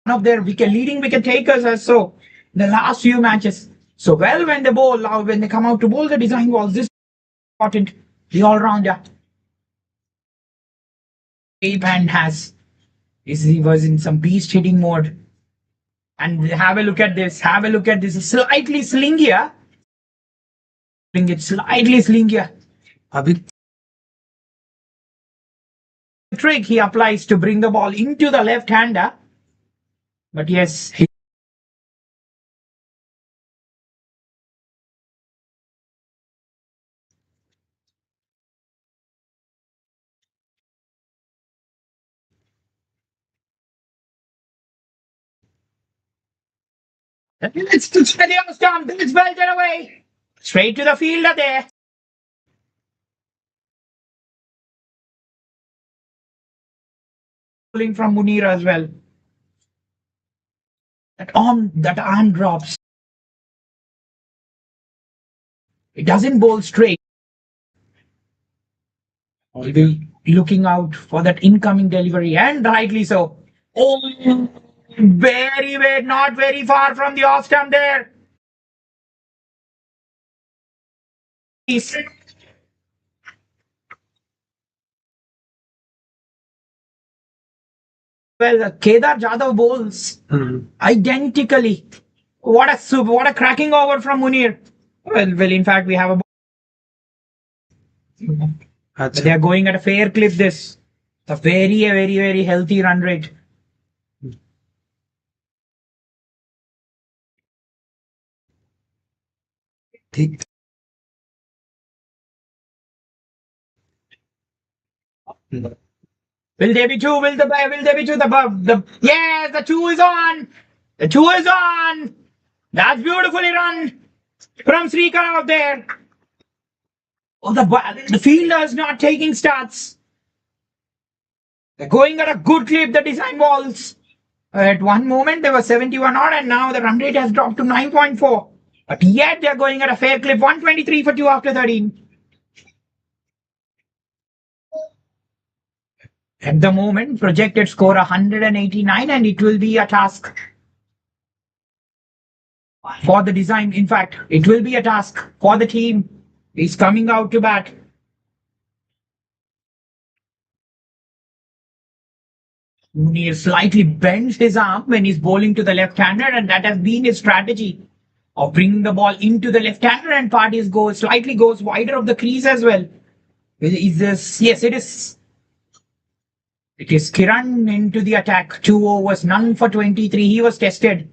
one of their leading wicket takers or so in the last few matches. So well when they bowl, when they come out to bowl the design balls, this is important. The all-rounder. Ape and he was in some beast hitting mode. And have a look at this. Have a look at this. Slightly slingier. It's slightly slingier. A bit trick he applies to bring the ball into the left-hander. But yes, it's to steady on stump. It's belted away. Straight to the fielder there. Pulling from Munir as well. That arm drops. It doesn't bowl straight. He'll be looking out for that incoming delivery, and rightly so. Oh, not very far from the off stump there. Well, Kedar Jadhav bowls identically. What a cracking over from Munir. Well, in fact, we have a. They are going at a fair clip. This, a very healthy run rate. Will they be two? Will they be two? Yes, the two is on. The two is on. That's beautifully run from Srikar out there. Oh, the fielder is not taking starts. They're going at a good clip, the design balls. At one moment, they were 71 odd, and now the run rate has dropped to 9.4. But yet, they're going at a fair clip, 123 for 2 after 13. At the moment, projected score 189, and it will be a task for the design. In fact, it will be a task for the team. He's coming out to bat. Munir slightly bends his arm when he's bowling to the left-hander, and that has been his strategy of bringing the ball into the left-hander, and Parties slightly goes wider of the crease as well. Is this? Yes, it is. It is Kiran into the attack. 2 overs, none for 23. He was tested.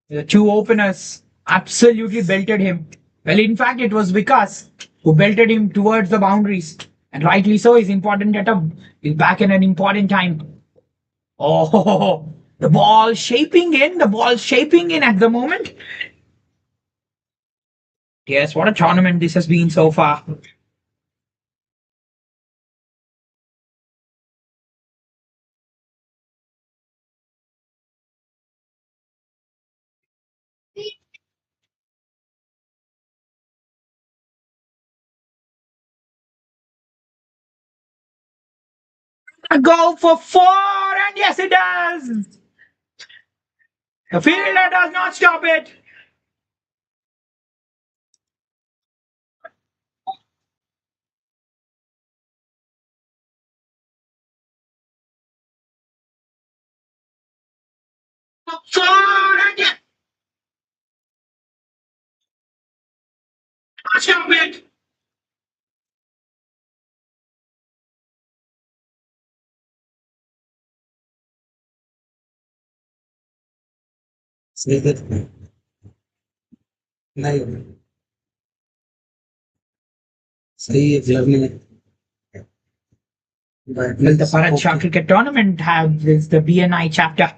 The two openers absolutely belted him. Well, in fact, it was Vikas who belted him towards the boundaries. And rightly so, his important setup is back in an important time. Oh, the ball shaping in at the moment. Yes, what a tournament this has been so far. A go for 4, and yes, it does. The fielder does not stop it. Four, and yes. Stop it. नहीं सही है journey में Well, the Bharat Shah Cricket Tournament is the BNI chapter.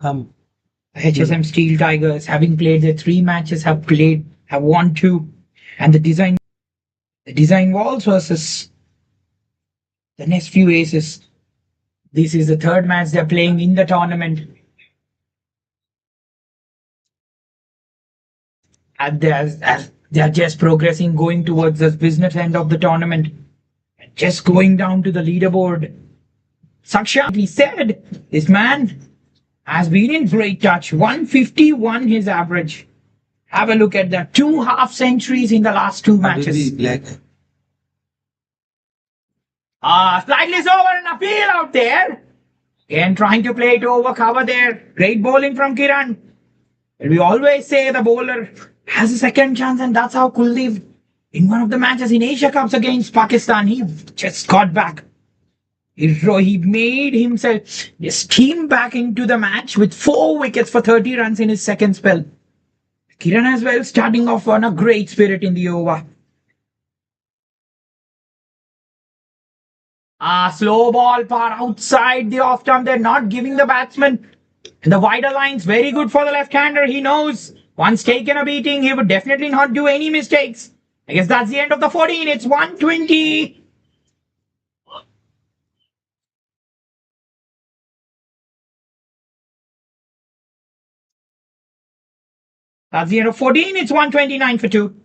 HSM Steel Tigers, having played their 3 matches, have won 2, and the design walls versus the next few aces. This is the 3rd match they're playing in the tournament. And they're just progressing, going towards the business end of the tournament, just going down to the leaderboard. Saksha, he said, this man has been in great touch. 151 his average. Have a look at that. 2 half centuries in the last 2 matches. Slightly over and appeal out there. Again, trying to play it over cover there. Great bowling from Kiran. We always say the bowler has a second chance, and that's how Kuldeep, in one of the matches in Asia Cups against Pakistan, he just got back. He made himself just team back into the match with 4 wickets for 30 runs in his second spell. Kiran as well starting off on a great spirit in the over. Slow ball par outside the off stump. They're not giving the batsman the wider lines. Very good for the left-hander. He knows once taken a beating, he would definitely not do any mistakes. I guess that's the end of the 14. It's 120. That's the end of 14. It's 129 for 2.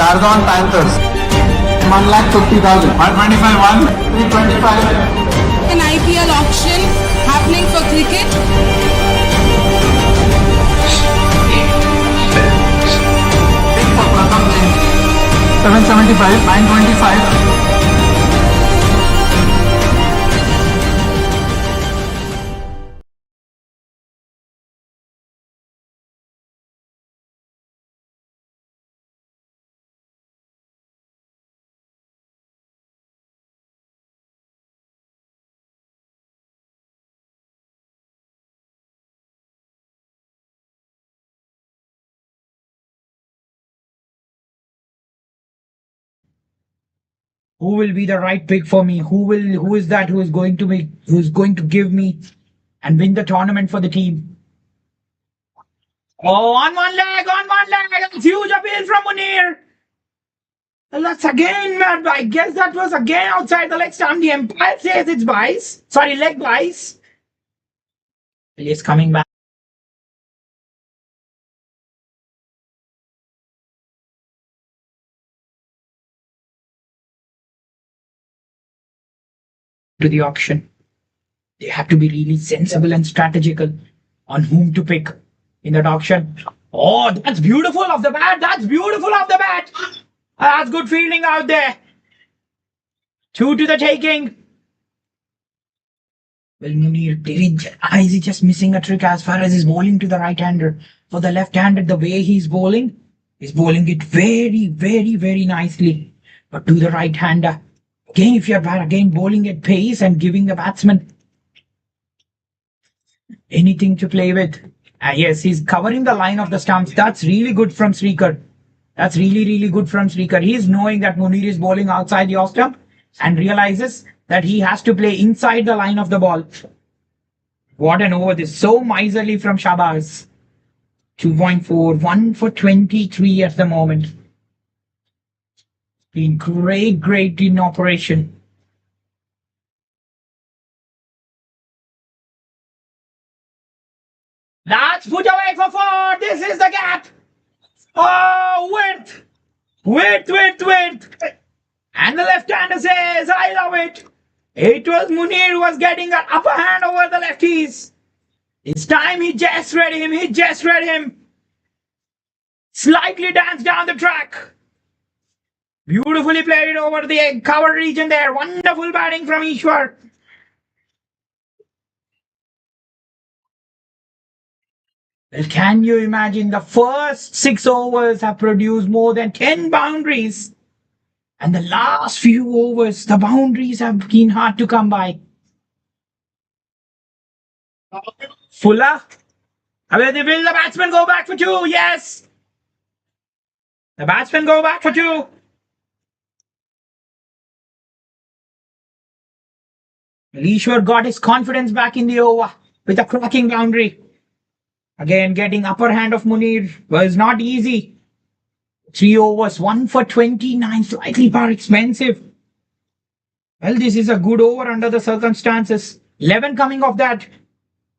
Charzon Panthers 1,50,000 125 325 An IPL auction happening for cricket. 775, 925. Who will be the right pick for me? Who is that who is going to make who's going to give me and win the tournament for the team? Oh, on one leg, it's huge appeal from Munir. Well, that's again, I guess that was again outside the leg stump. The umpire says it's bias. Sorry, leg bias. He's coming back to the auction. They have to be really sensible and strategical on whom to pick in that auction. Oh, that's beautiful of the bat. That's beautiful of the bat. That's good fielding out there. Two to the taking. Well, Munir, is he just missing a trick as far as his bowling to the right-hander? For the left-hander, the way he's bowling it very, very, very nicely. But to the right-hander, again, if you're again bowling at pace and giving the batsman anything to play with. Yes, he's covering the line of the stumps. That's really good from Srikar. That's really, really good from Srikar. He's knowing that Munir is bowling outside the off stump and realizes that he has to play inside the line of the ball. What an over this. So miserly from Shabazz. 2.4, 1 for 23 at the moment. Been great in operation. That's put away for 4. This is the gap. Oh, width. And the left-hander says, I love it. It was Munir who was getting an upper hand over the lefties. This time he just read him. Slightly danced down the track. Beautifully played over the cover region there. Wonderful batting from Ishwar. Well, can you imagine the first 6 overs have produced more than 10 boundaries? And the last few overs, the boundaries have been hard to come by. Fuller. Will the batsmen go back for 2? Yes. The batsmen go back for 2. Ishwar got his confidence back in the over with a cracking boundary. Again, getting upper hand of Munir was not easy. 3 overs, 1 for 29, slightly more expensive. Well, this is a good over under the circumstances. 11 coming off that.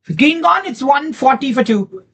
15 gone, it's 140 for 2.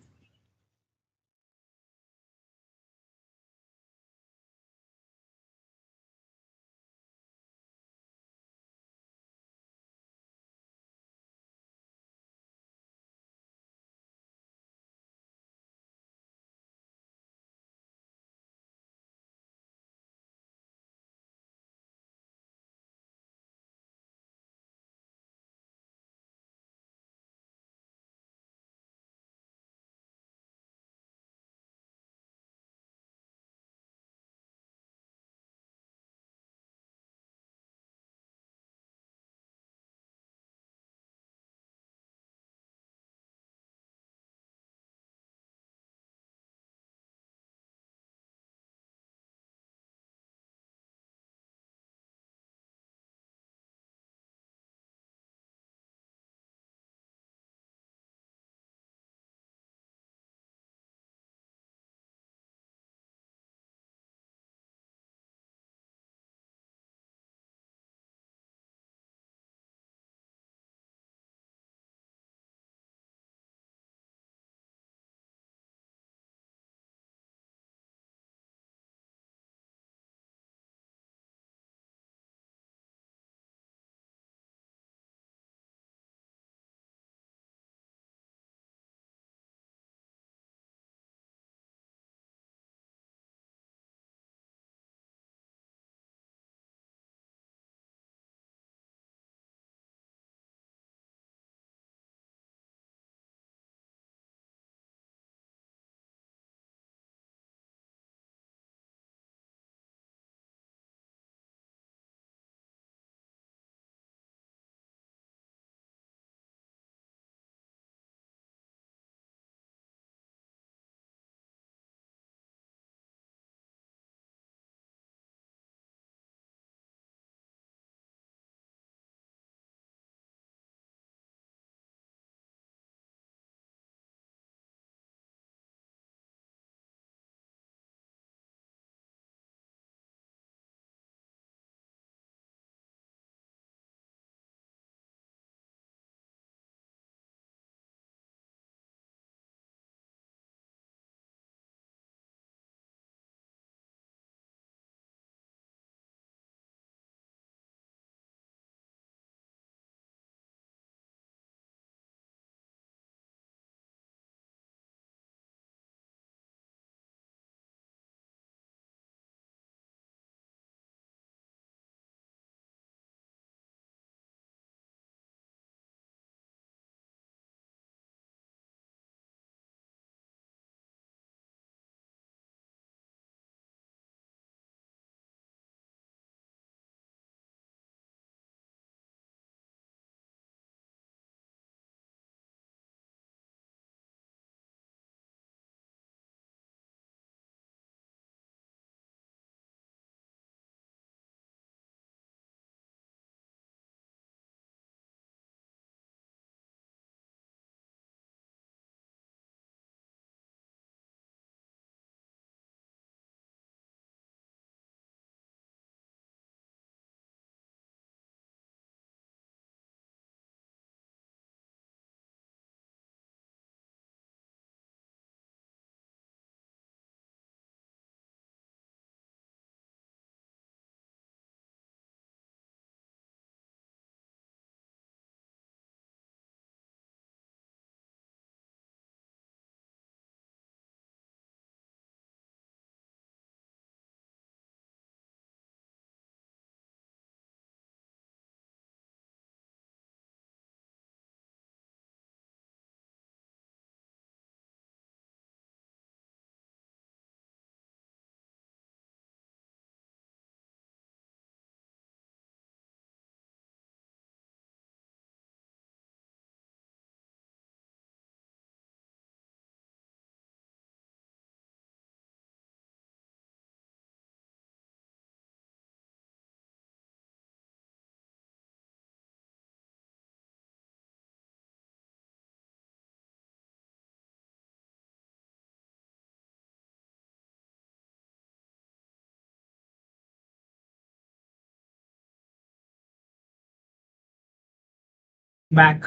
back.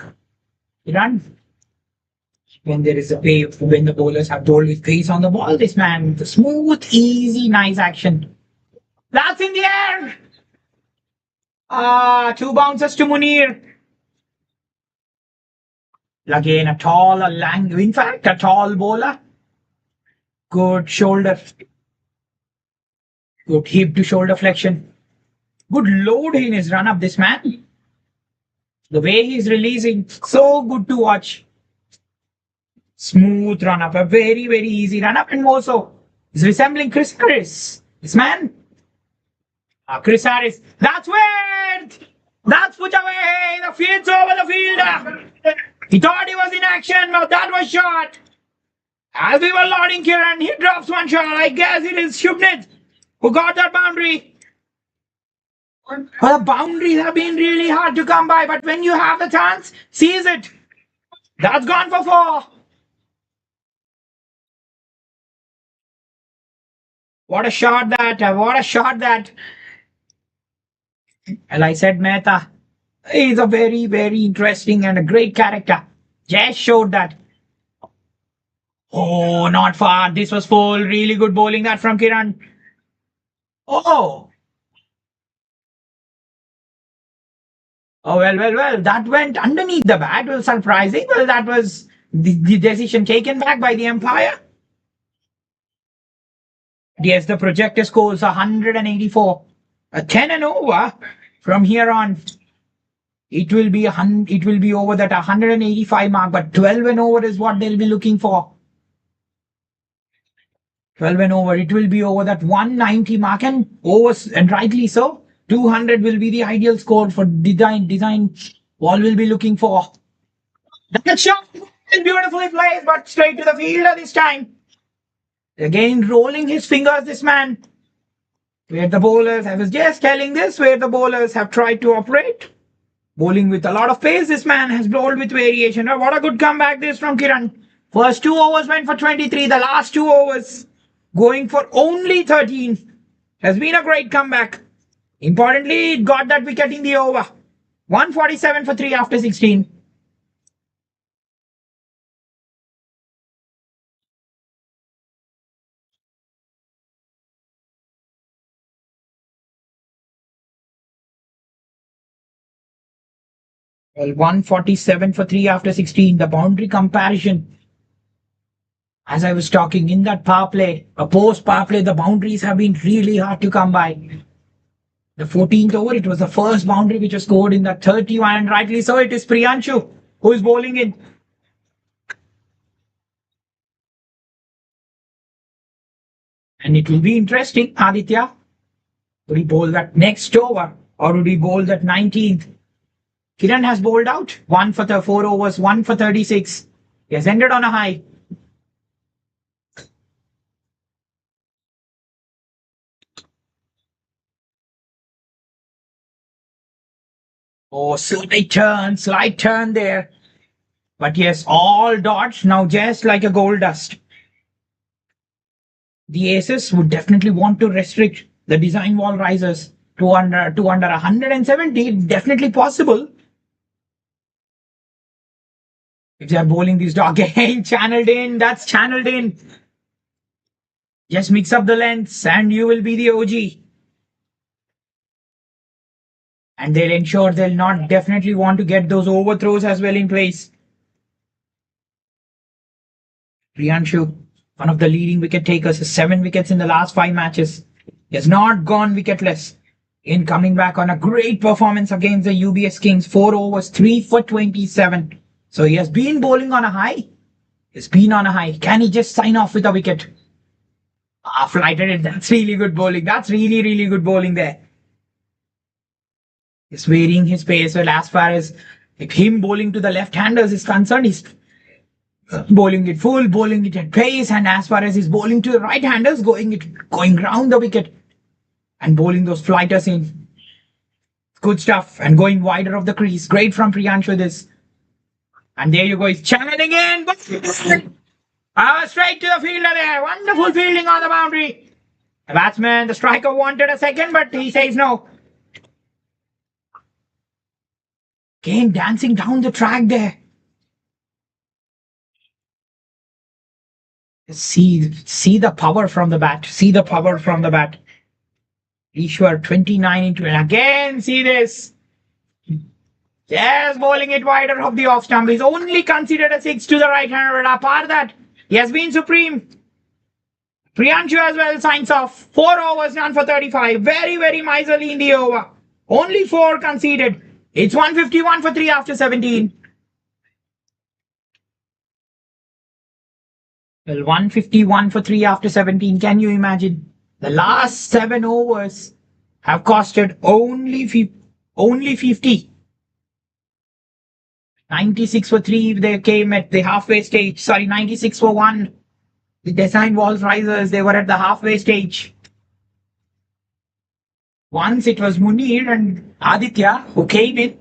Run. When there is a play, when the bowlers have bowled with pace on the ball, this man, the smooth, easy, nice action. That's in the air. Two bounces to Munir. Again, a tall, in fact, a tall bowler. Good shoulder. Good hip to shoulder flexion. Good load in his run up, this man. The way he's releasing, so good to watch. Smooth run up, a very, very easy run up, and more so. He's resembling Chris Harris. This man. Chris Harris. That's weird. That's put away. The field's over the fielder. He thought he was in action, but that was shot. As we were loading Kiran, he drops one shot. I guess it is Shubnit who got that boundary. Well, the boundaries have been really hard to come by, but when you have the chance, seize it. That's gone for 4. What a shot that. What a shot that. Well, I said Mehta. He's a very, very interesting and a great character. Just showed that. Oh, not far. This was full. Really good bowling that from Kiran. Oh. Oh, well. That went underneath the bat. Well, surprising. Well, that was the decision taken back by the umpire. Yes, the projector scores 184. A 10 and over from here on. It will be over that 185 mark, but 12 and over is what they'll be looking for. 12 and over, it will be over that 190 mark, and rightly so. 200 will be the ideal score for design. All will be looking for. That shot is beautifully placed, but straight to the fielder this time. Again, rolling his fingers, this man. Where the bowlers, I was just telling this, where the bowlers have tried to operate. Bowling with a lot of pace, this man has bowled with variation. Oh, what a good comeback this from Kiran. First 2 overs went for 23. The last 2 overs going for only 13. Has been a great comeback. Importantly, it got that wicket in the over. 147 for 3 after 16. Well, 147 for 3 after 16. The boundary comparison. As I was talking, in that power play, a post power play, the boundaries have been really hard to come by. The 14th over, it was the first boundary which was scored in the 31, and rightly so, it is Priyanshu who is bowling in. And it will be interesting, Aditya. Would he bowl that next over, or would he bowl that 19th? Kiran has bowled out 1 for the 4 overs, 1 for 36. He has ended on a high. Oh, slight turn there. But yes, all dots now just like a gold dust. The Aces would definitely want to restrict the design wall risers to under 170. Definitely possible. If they are bowling these dogs again, channeled in, that's channeled in. Just mix up the lengths and you will be the OG. And they'll ensure they'll not definitely want to get those overthrows as well in place. Priyanshu, one of the leading wicket takers, has 7 wickets in the last 5 matches. He has not gone wicketless in coming back on a great performance against the UBS Kings. 4 overs, 3 for 27. So he has been bowling on a high. He's been on a high. Can he just sign off with a wicket? Flighted it. That's really good bowling. That's really, really good bowling there. He's varying his pace. Well, as far as him bowling to the left-handers is concerned, he's bowling it full, bowling it at pace. And as far as his bowling to the right-handers, going round the wicket and bowling those flighters in. Good stuff. And going wider of the crease. Great from Priyanshu this. And there you go, he's channeling in. Straight to the fielder there. Wonderful fielding on the boundary. The batsman, the striker wanted a second, but he says no. Came dancing down the track there. See the power from the bat. See the power from the bat. Ishwar 29 into it. Again, see this. Just bowling it wider of the off stump. He's only considered a 6 to the right hander. Apart that, he has been supreme. Priyanshu as well signs off. 4 overs, none for 35. Very, very miserly in the over. Only 4 conceded. It's 151 for 3 after 17. Well, 151 for 3 after 17. Can you imagine? The last 7 overs have costed only 50. 96 for 3 they came at the halfway stage. Sorry, 96 for 1. The design walls risers, they were at the halfway stage. Once it was Munir and Aditya who came in.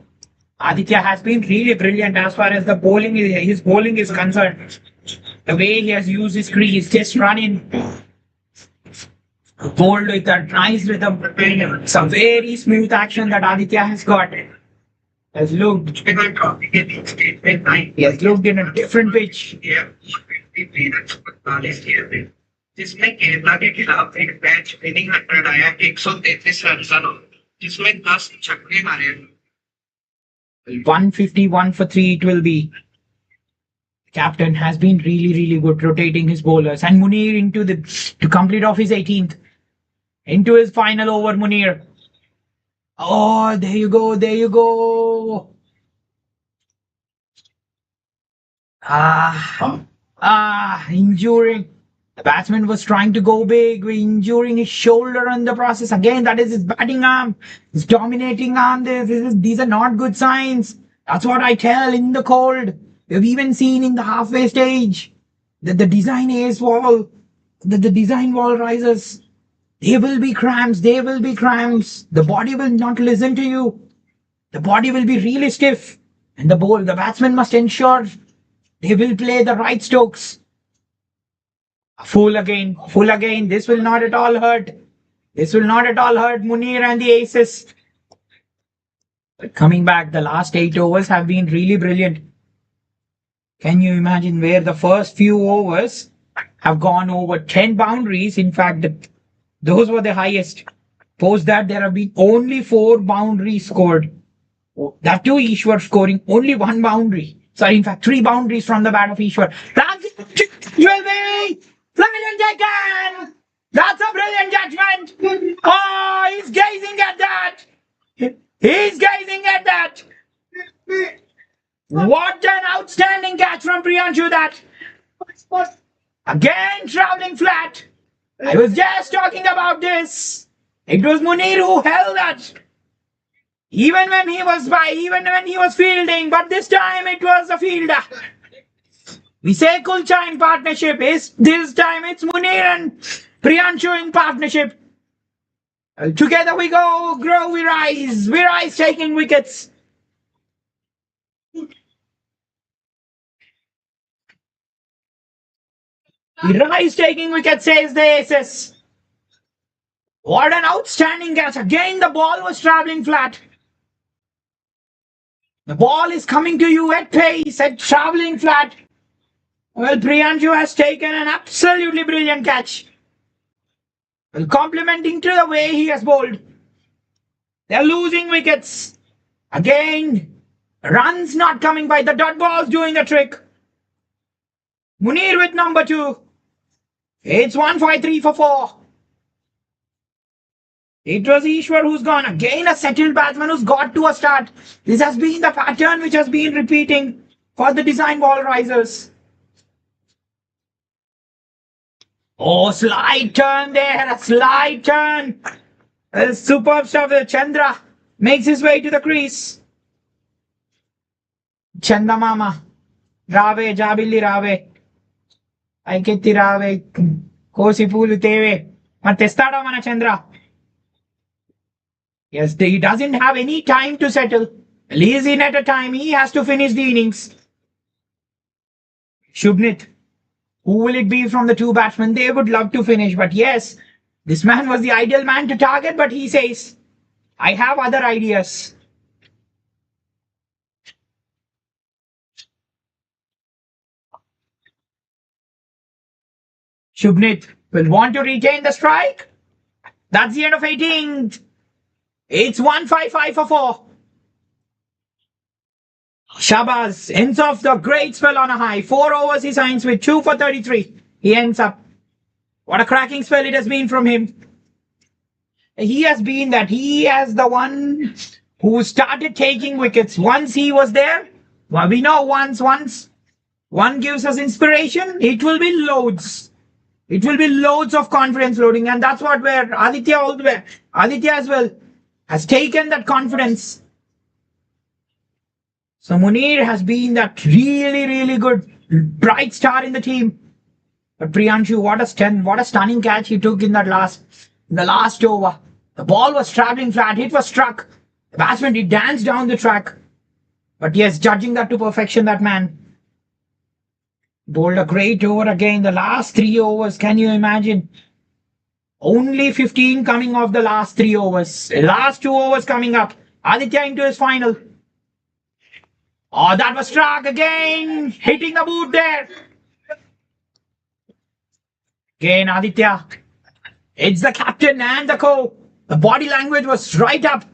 Aditya has been really brilliant as far as his bowling is concerned. The way he has used his crease, just running, bowled with a nice rhythm. Some very smooth action that Aditya has got. Has looked. He has looked in a different pitch. जिसमें केरला के खिलाफ एक match winning 100 आया 133 run जिसमें 10 छक्के मारे 151 for 3 it will be. Captain has been really good rotating his bowlers, and Munir to complete off his 18th into his final over. Munir, oh, there you go. Injuring. The batsman was trying to go big, injuring his shoulder in the process. Again, that is his batting arm, his dominating arm. These are not good signs. That's what I tell in the cold. We've even seen in the halfway stage that the design wall risers, there will be cramps. The body will not listen to you. The body will be really stiff. And the batsman must ensure they will play the right strokes. Full again. This will not at all hurt. Munir and the aces. But coming back, the last 8 overs have been really brilliant. Can you imagine where the first few overs have gone over 10 boundaries? In fact, those were the highest. Post that, there have been only 4 boundaries scored. That too, Ishwar scoring only 1 boundary. Sorry, in fact, 3 boundaries from the bat of Ishwar. That's brilliant taken! That's a brilliant judgment! Oh, he's gazing at that! What an outstanding catch from Priyanshu that! Again travelling flat. I was just talking about this. It was Munir who held that. Even when he was fielding, but this time it was a fielder. We say Kulcha in partnership. This time it's Munir and Priyanshu in partnership. Together we go, grow, we rise. We rise taking wickets. We rise taking wickets, says the aces. What an outstanding catch. Again the ball was travelling flat. The ball is coming to you at pace, at travelling flat. Well, Priyanshu has taken an absolutely brilliant catch. Well, complimenting to the way he has bowled. They're losing wickets. Again, runs not coming by. The dot balls doing the trick. Munir with number 2. It's 153 for 4. It was Ishwar who's gone. Again, a settled batsman who's got to a start. This has been the pattern which has been repeating for the design wall risers. Oh, slide turn there. A slide turn. Superb stuff. Chandra makes his way to the crease. Chanda Mama. Rave, Jabilli Rave. Aiketti Rave. Kosi Pulu Teve. Matestada Mana Chandra. Yes, he doesn't have any time to settle. He is in at a time. He has to finish the innings. Shubnit. Who will it be from the 2 batsmen? They would love to finish. But yes, this man was the ideal man to target. But he says, I have other ideas. Shubnit will want to retain the strike. That's the end of 18th. It's 155 for 4. Shabazz ends off the great spell on a high. 4 overs he signs with 2 for 33. He ends up. What a cracking spell it has been from him. He has the one who started taking wickets. Once he was there, well, we know once one gives us inspiration, it will be loads. It will be loads of confidence loading, and that's what where Aditya as well has taken that confidence. So Munir has been that really, really good, bright star in the team. But Priyanshu, what a stunning catch he took in the last over. The ball was travelling flat, it was struck. The batsman did dance down the track. But yes, judging that to perfection, that man bowled a great over again. The last 3 overs, can you imagine? Only 15 coming off the last 3 overs. The last 2 overs coming up. Aditya into his final. Oh, that was struck again. Hitting the boot there. Again, Aditya. It's the captain and the co. The body language was right up.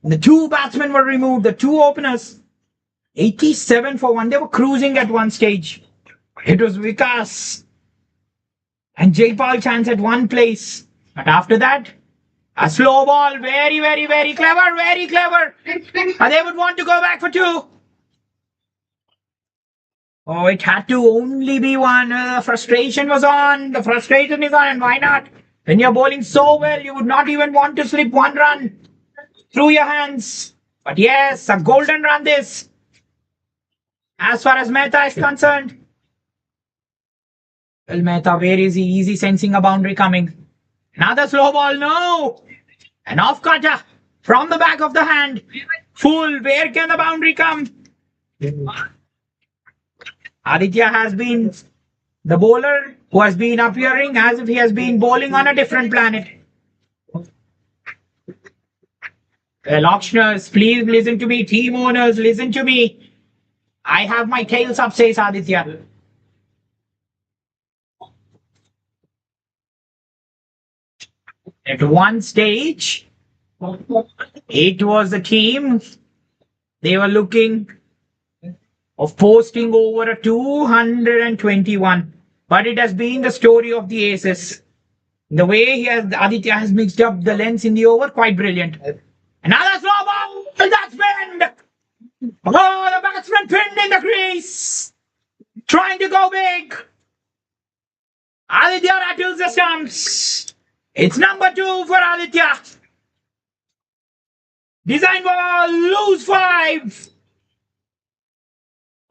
The 2 batsmen were removed. The 2 openers. 87 for 1. They were cruising at one stage. It was Vikas and Jaipal chance at one place. But after that, a slow ball. Very, very, very clever. Very clever. And they would want to go back for 2. Oh, it had to only be 1. The frustration was on. The frustration is on. And why not? When you're bowling so well, you would not even want to slip 1 run through your hands. But yes, a golden run this. As far as Mehta is concerned. Well, Mehta, where is he? Easy sensing a boundary coming. Another slow ball. No. An off cutter from the back of the hand. Full. Where can the boundary come? Aditya has been the bowler who has been appearing as if he has been bowling on a different planet. Well, auctioneers, please listen to me. Team owners, listen to me. I have my tails up, says Aditya. At one stage, it was the team. They were looking of posting over a 221. But it has been the story of the aces. The way Aditya has mixed up the lengths in the over, quite brilliant. Another slow ball. That's pinned. Oh, the batsman pinned in the crease. Trying to go big. Aditya rattles the stumps. It's number 2 for Aditya. Design ball, lose 5.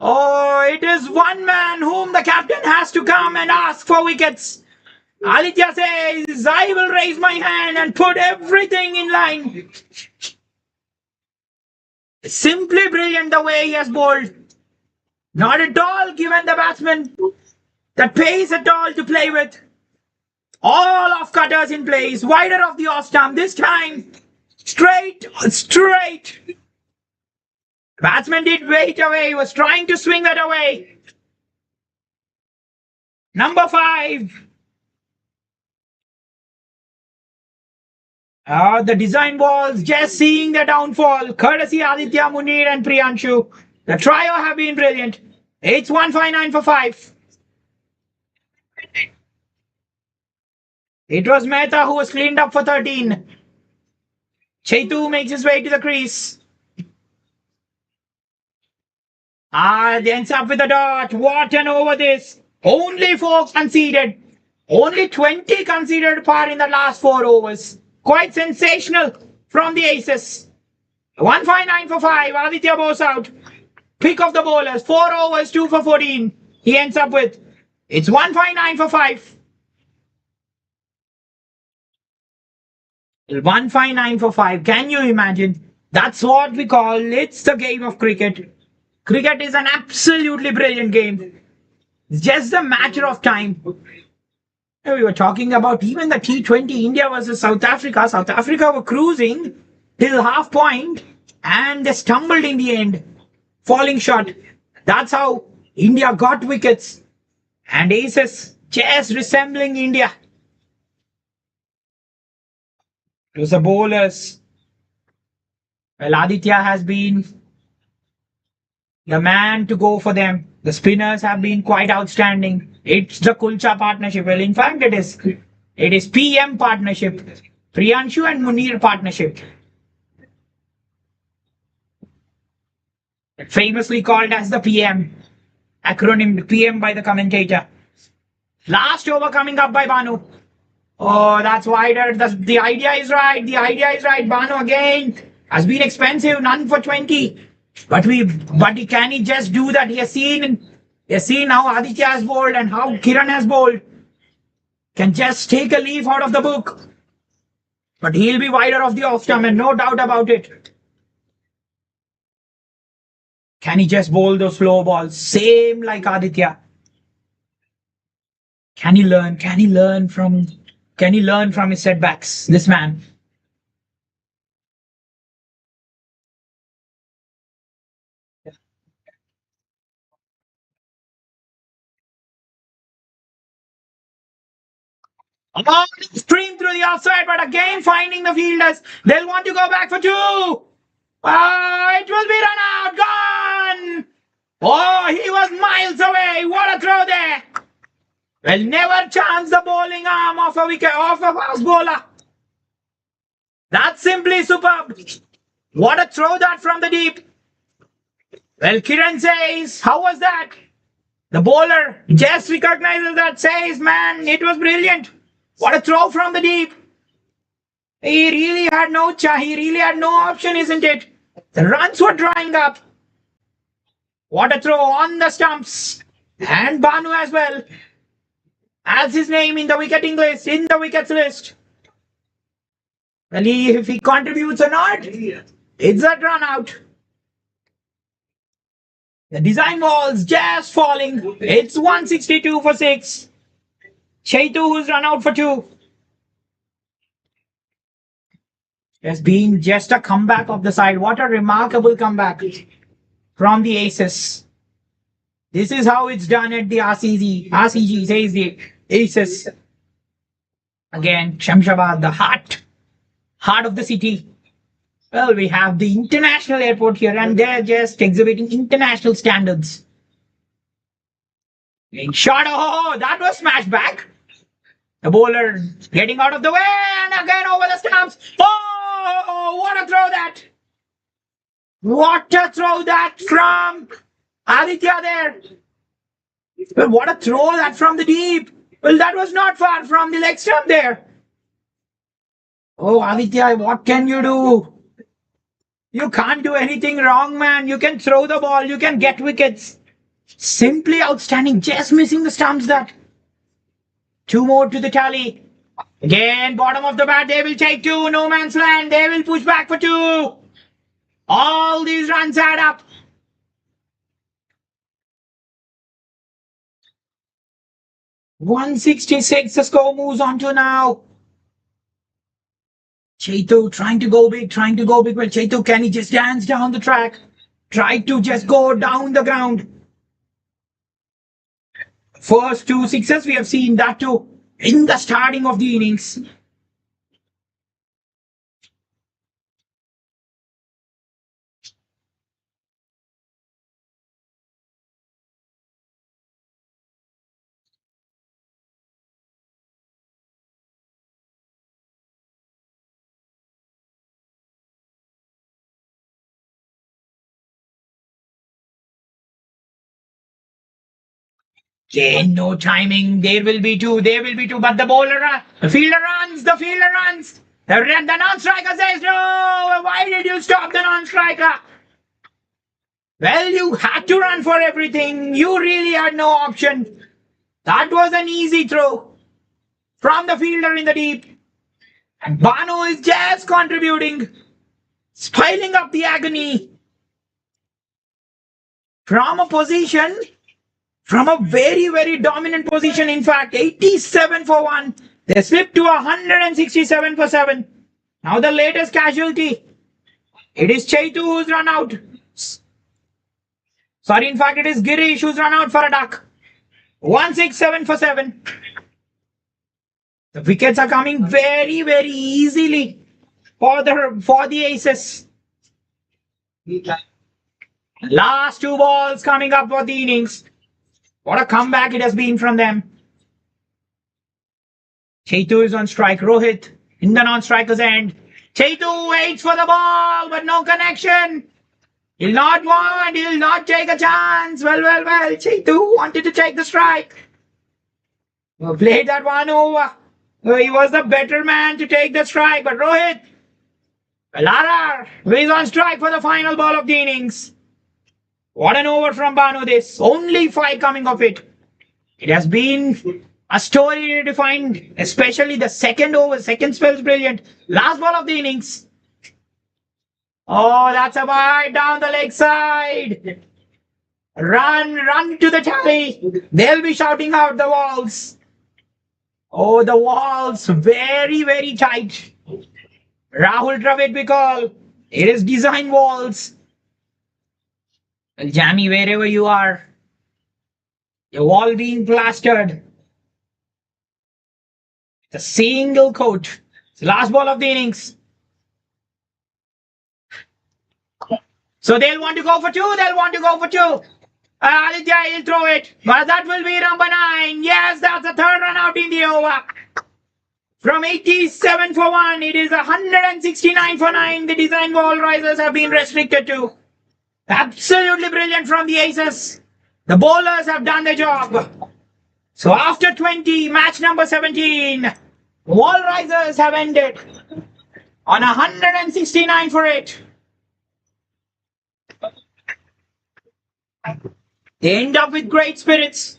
Oh, it is one man whom the captain has to come and ask for wickets. Aditya says, I will raise my hand and put everything in line. Simply brilliant the way he has bowled. Not at all given the batsman that pace at all to play with. All off cutters in place, wider of the off stump. This time, straight. Batsman did wait away. He was trying to swing that away. Number 5. The design balls just seeing the downfall. Courtesy Aditya, Munir and Priyanshu. The trio have been brilliant. It's 159 for 5. It was Mehta who was cleaned up for 13. Chetu makes his way to the crease. Ends up with a dot. What an over this. Only 4 conceded. Only 20 conceded par in the last 4 overs. Quite sensational from the aces. 159 for 5. Aditya bows out. Pick of the bowlers. 4 overs, 2 for 14. He ends up with. It's 159 for 5. 159 for 5. Can you imagine? That's what we call it's the game of cricket. Cricket is an absolutely brilliant game. It's just a matter of time. We were talking about even the T20 India versus South Africa. South Africa were cruising till half point and they stumbled in the end, falling short. That's how India got wickets. And aces just resembling India. It was the bowlers. Well, Aditya has been the man to go for them. The spinners have been quite outstanding. It's the Kulcha partnership. Well, in fact, it is. It is PM partnership. Priyanshu and Munir partnership. Famously called as the PM. Acronym PM by the commentator. Last over coming up by Banu. Oh, that's wider. The idea is right. The idea is right. Banu again has been expensive. None for 20. But can he just do that? He has seen how Aditya has bowled and how Kiran has bowled. Can just take a leaf out of the book. But he'll be wider of the off stump, and no doubt about it. Can he just bowl those slow balls? Same like Aditya. Can he learn? Can he learn from his setbacks? This man. Oh, stream through the outside, but again finding the fielders. They'll want to go back for 2. It will be run out. Gone. Oh, he was miles away. What a throw there. Well, never chance the bowling arm off a wicket, off a fast bowler. That's simply superb. What a throw that from the deep. Well, Kiran says, how was that? The bowler just recognizes that, says, man, it was brilliant. What a throw from the deep. He really had no option, isn't it? The runs were drying up. What a throw on the stumps. And Banu as well. As his name in the wickets list. Well, if he contributes or not, it's a run out. The design balls just falling. It's 162 for 6. Chaitu who's run out for 2. There's been just a comeback of the side. What a remarkable comeback from the ACES. This is how it's done at the RCG says the ACES. Again, Shamshabad, the heart of the city. Well, we have the international airport here, and they're just exhibiting international standards. Being shot, oh, that was smashed back. The bowler getting out of the way, and again over the stumps. Oh, what a throw that! What a throw that from Aditya there. Well, what a throw that from the deep. Well, that was not far from the leg stump there. Oh, Aditya, what can you do? You can't do anything wrong, man. You can throw the ball. You can get wickets. Simply outstanding. Just missing the stumps that. 2 more to the tally. Again, bottom of the bat. They will take 2. No man's land. They will push back for 2. All these runs add up. .166. The score moves on to now. Chaitu trying to go big. Well, Chaitu, can he just dance down the track? Try to just go down the ground. First 2 sixes, we have seen that too in the starting of the innings. Again, no timing. There will be 2. But the fielder runs. The non-striker says no. Why did you stop the non-striker? Well, you had to run for everything. You really had no option. That was an easy throw from the fielder in the deep. And Banu is just contributing, spiling up the agony from a position. From a very, very dominant position, in fact, 87 for 1. They slipped to 167 for 7. Now the latest casualty. It is Chaitu who's run out. Sorry, in fact, it is Girish who's run out for a duck. 167 for 7. The wickets are coming very, very easily for the Aces. Last 2 balls coming up for the innings. What a comeback it has been from them. Chetu is on strike. Rohit in the non-striker's end. Chetu waits for the ball, but no connection. He'll not want. He'll not take a chance. Well. Chetu wanted to take the strike. Played that one over. He was the better man to take the strike, but Rohit Lara is on strike for the final ball of the innings. What an over from Banu this. Only 5 coming of it. It has been a story defined, especially the second over. Second spell's brilliant. Last ball of the innings. Oh, that's a wide down the leg side. Run to the tally. They'll be shouting out the walls. Oh, the walls very, very tight. Rahul Dravid we call. It is design walls. Well, Jamie, wherever you are, your wall being plastered. It's a single coat. It's the last ball of the innings. So they'll want to go for 2. Aditya, he'll throw it. But that will be number 9. Yes, that's the third run out in the over. From 87 for 1, it is 169 for 9. The design wall risers have been restricted to. Absolutely brilliant from the Aces. The bowlers have done their job. So after 20, match number 17, wall risers have ended on 169 for 8. They end up with great spirits.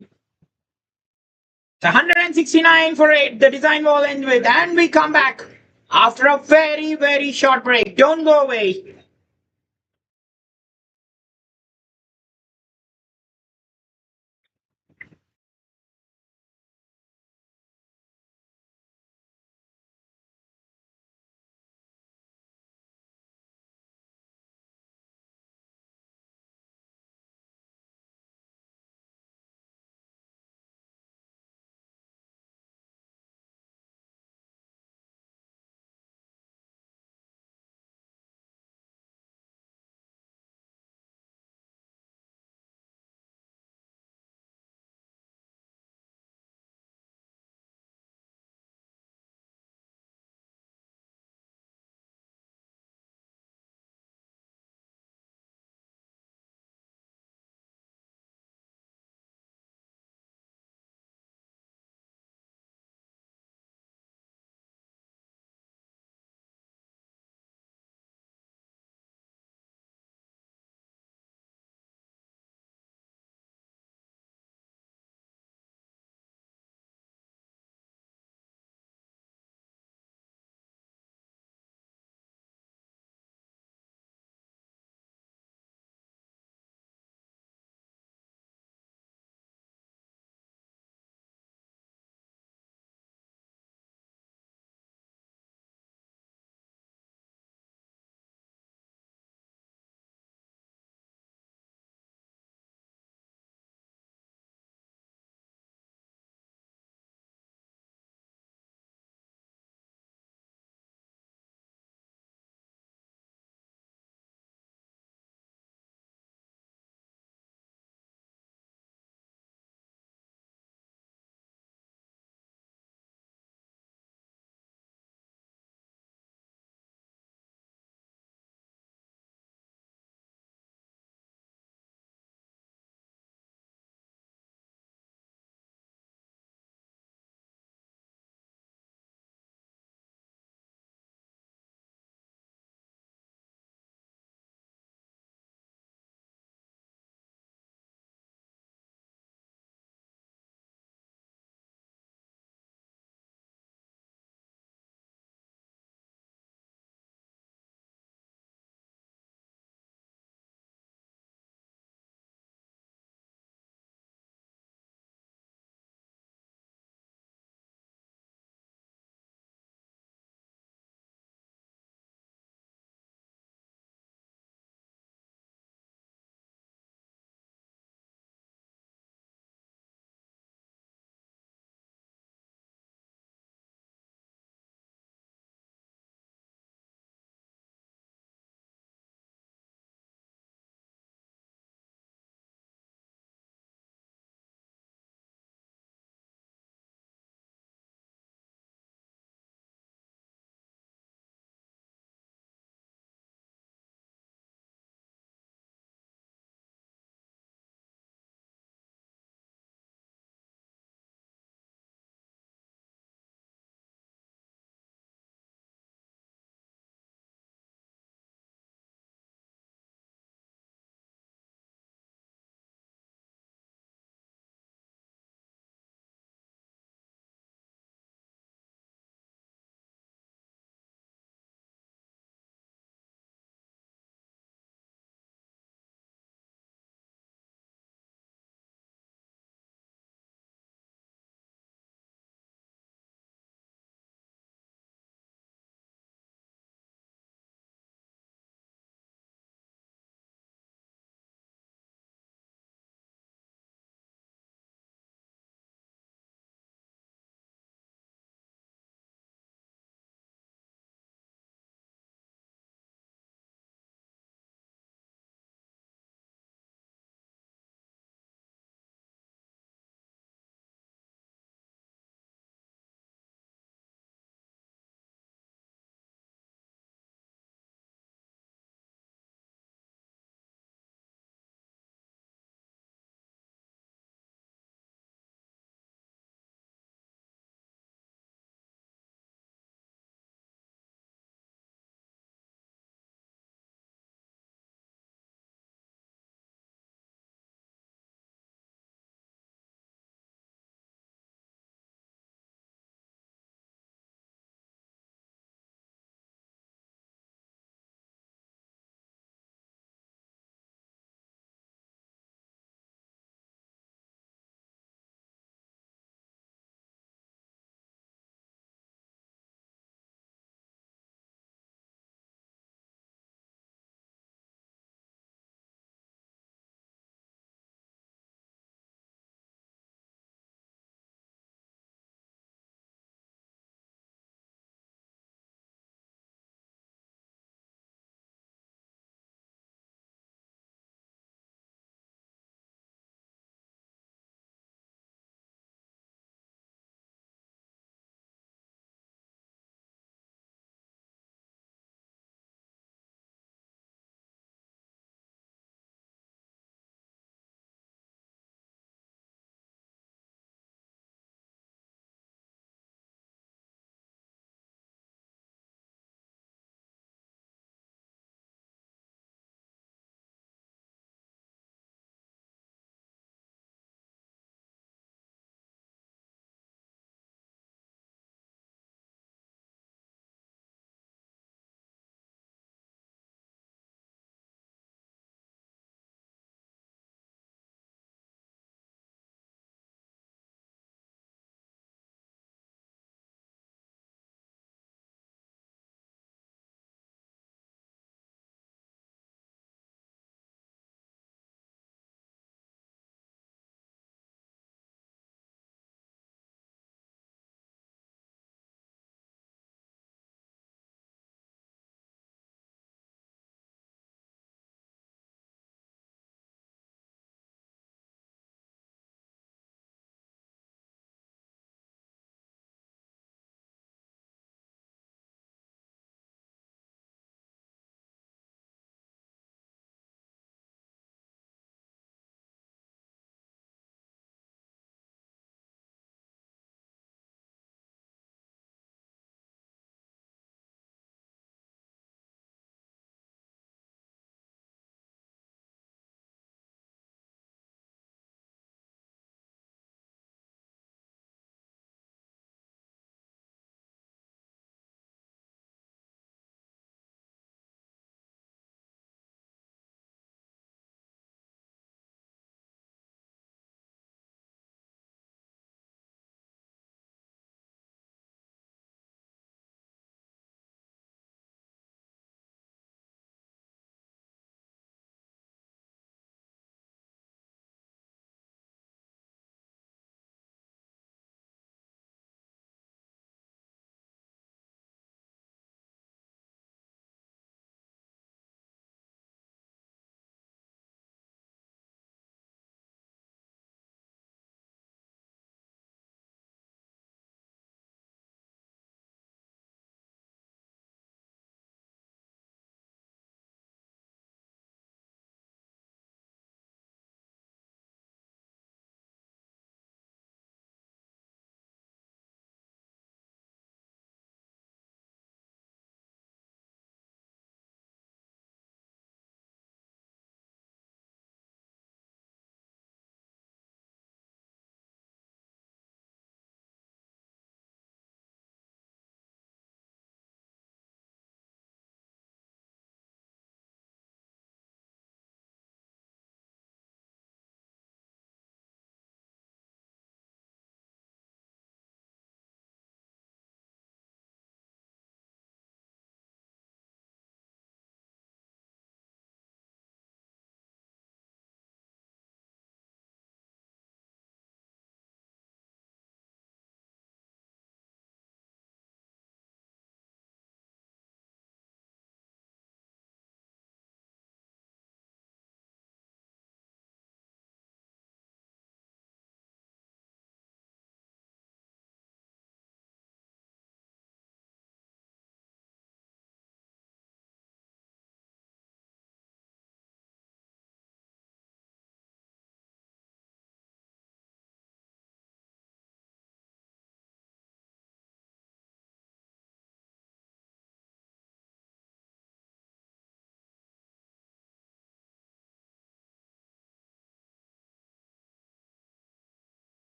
It's 169 for 8. The design wall ends with, and we come back after a very, very short break. Don't go away.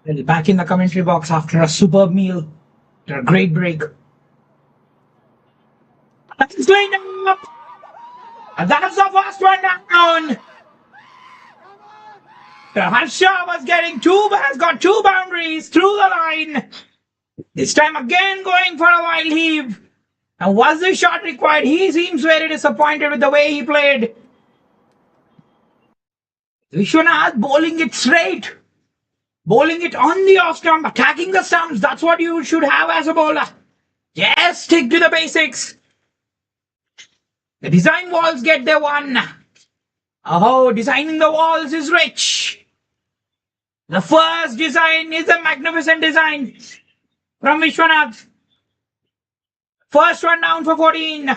Well, back in the commentary box after a superb meal, after a great break. That's going up! And that's the first one down! Harsha was getting has got two boundaries through the line. This time again going for a wild heave. And was the shot required? He seems very disappointed with the way he played. Vishwanath bowling it straight. Bowling it on the off stump, attacking the stumps. That's what you should have as a bowler. Yes, stick to the basics. The design walls get their one. Oh, designing the walls is rich. The first design is a magnificent design from Vishwanath. First one down for 14.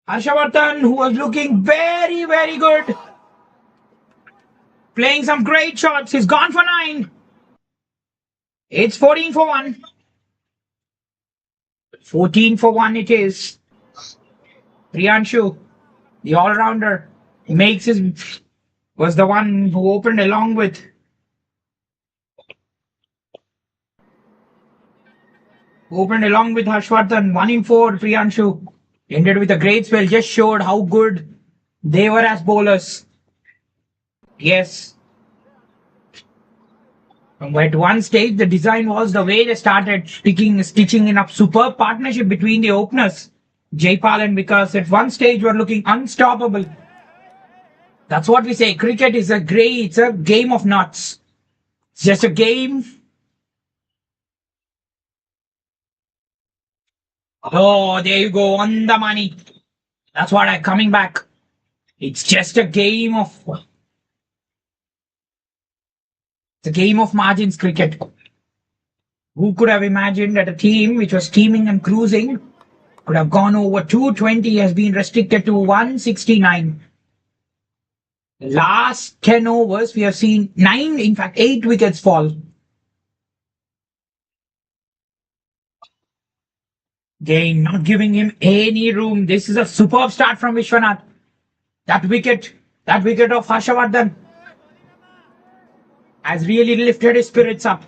Harshavardhan, who was looking very, very good. Playing some great shots. He's gone for 9. It's 14 for 1. 14 for 1 it is. Priyanshu, the all-rounder, was the one who opened along with Harshvardhan. 1 in 4. Priyanshu ended with a great spell. Just showed how good they were as bowlers. Yes. At one stage, the design was the way they started stitching in a superb partnership between the openers, Jaipal and Vikas. At one stage, were looking unstoppable. That's what we say. Cricket is it's a game of nuts. It's just a game. Oh, there you go, on the money. That's what I'm coming back. It's just a game of... It's a game of margins, cricket. Who could have imagined that a team which was steaming and cruising could have gone over 220, has been restricted to 169. The last 10 overs, we have seen 8 wickets fall. Again, not giving him any room. This is a superb start from Vishwanath. That wicket of Harshavardhan has really lifted his spirits up.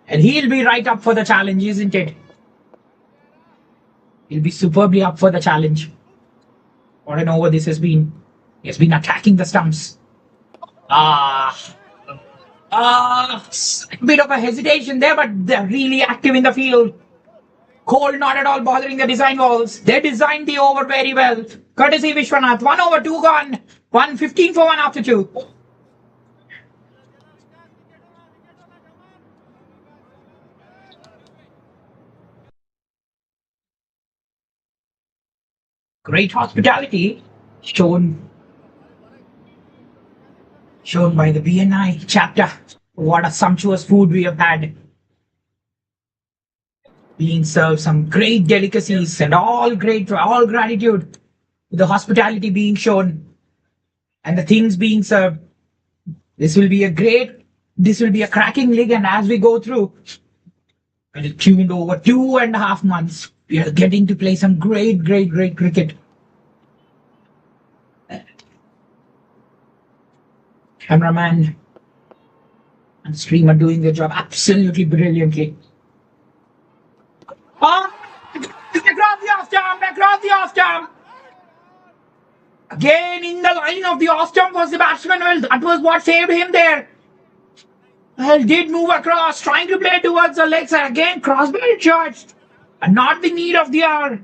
And he'll be right up for the challenge, isn't it? He'll be superbly up for the challenge. What an over this has been. He has been attacking the stumps. A bit of a hesitation there, but they're really active in the field. Cole not at all bothering the design walls. They designed the over very well. Courtesy Vishwanath. 1 over, 2 gone. 115 for 1 after 2. Great hospitality shown by the BNI chapter. What a sumptuous food we have had. Being served some great delicacies and all gratitude. The hospitality being shown and the things being served. This will be a cracking league, and as we go through, and tuned over 2.5 months, we are getting to play some great cricket. Cameraman and streamer doing their job absolutely brilliantly. Across the off stump. Again in the line of the off stump was the batsman. Well, that was what saved him there. Well, did move across, trying to play towards the legs, and again crossbar shot. and not the need of the hour.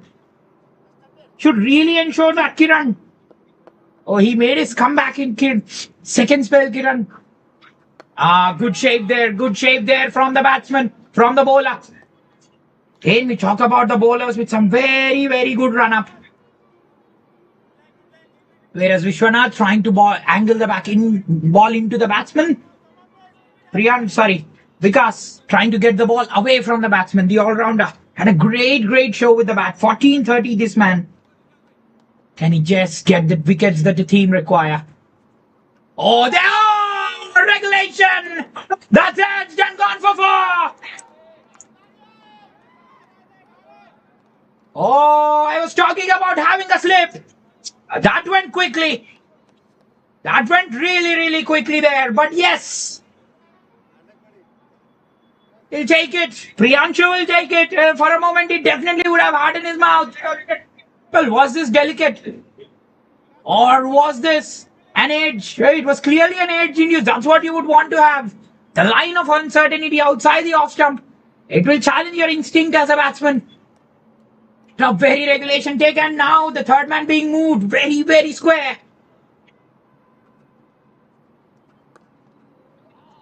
Should really ensure that Kiran. Oh, he made his comeback in second spell, Kiran. Good shape there. Good shape there from the batsman, from the bowler. Again, we talk about the bowlers with some very, very good run-up. Whereas Vishwanath trying to angle the ball into the batsman. Vikas trying to get the ball away from the batsman, the all-rounder. Had a great show with the bat. 14-30 this man. Can he just get the wickets that the team require? Oh, regulation! That's edged and gone for 4! Oh, I was talking about having a slip. That went quickly. That went really quickly there. But yes, he'll take it. Priyanshu will take it. For a moment, he definitely would have heart in his mouth. Well, was this delicate? Or was this an edge? It was clearly an edge in you. That's what you would want to have. The line of uncertainty outside the off stump. It will challenge your instinct as a batsman. Now, very regulation taken. Now, the third man being moved. Very square.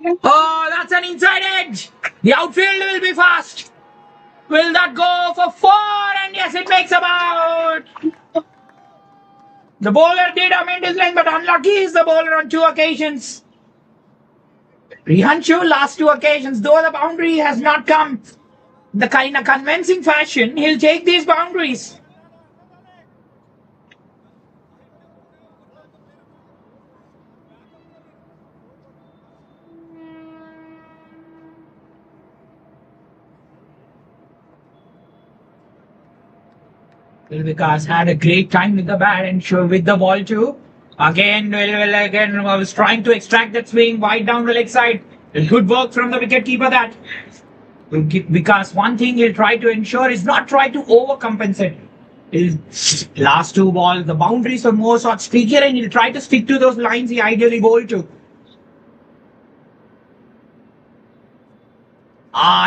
Oh, that's an inside edge. The outfield will be fast. Will that go for 4? And yes, it makes about. The bowler did amend his length, but unlucky is the bowler on 2 occasions. Priyanshu, last 2 occasions, though the boundary has not come the kind of convincing fashion, he'll take these boundaries. Vikas had a great time with the bat and with the ball too. Again, was trying to extract that swing wide down the leg side. Good work from the wicketkeeper that. Because one thing he'll try to ensure is not try to overcompensate. His last 2 balls, the boundaries were more sort streakier, and he'll try to stick to those lines he ideally bowled to.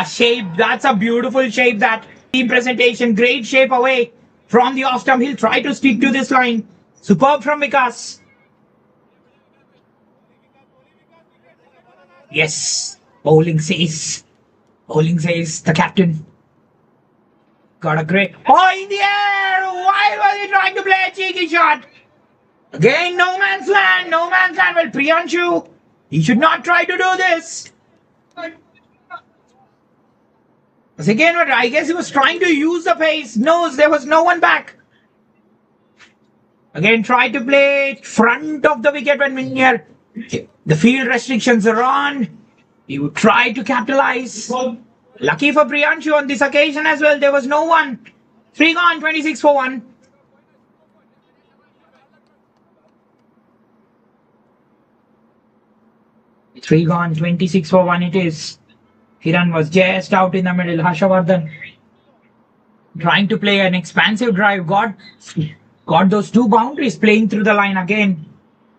Shape. That's a beautiful shape. That team presentation. Great shape away from the off stump. He'll try to stick to this line. Superb from Vikas. Yes. Bowling says the captain. Got a great. Oh, in the air! Why was he trying to play a cheeky shot? Again, no man's land. Well, Priyanshu, he should not try to do this. Again, I guess he was trying to use the pace. No, there was no one back. Again, tried to play front of the wicket when the field restrictions are on. He would try to capitalize. Lucky for Priyanshu on this occasion as well. There was no one. 3 gone, 26 for 1. Three gone, 26 for 1 it is. Kiran was just out in the middle. Harshavardhan trying to play an expansive drive. Got those 2 boundaries playing through the line again.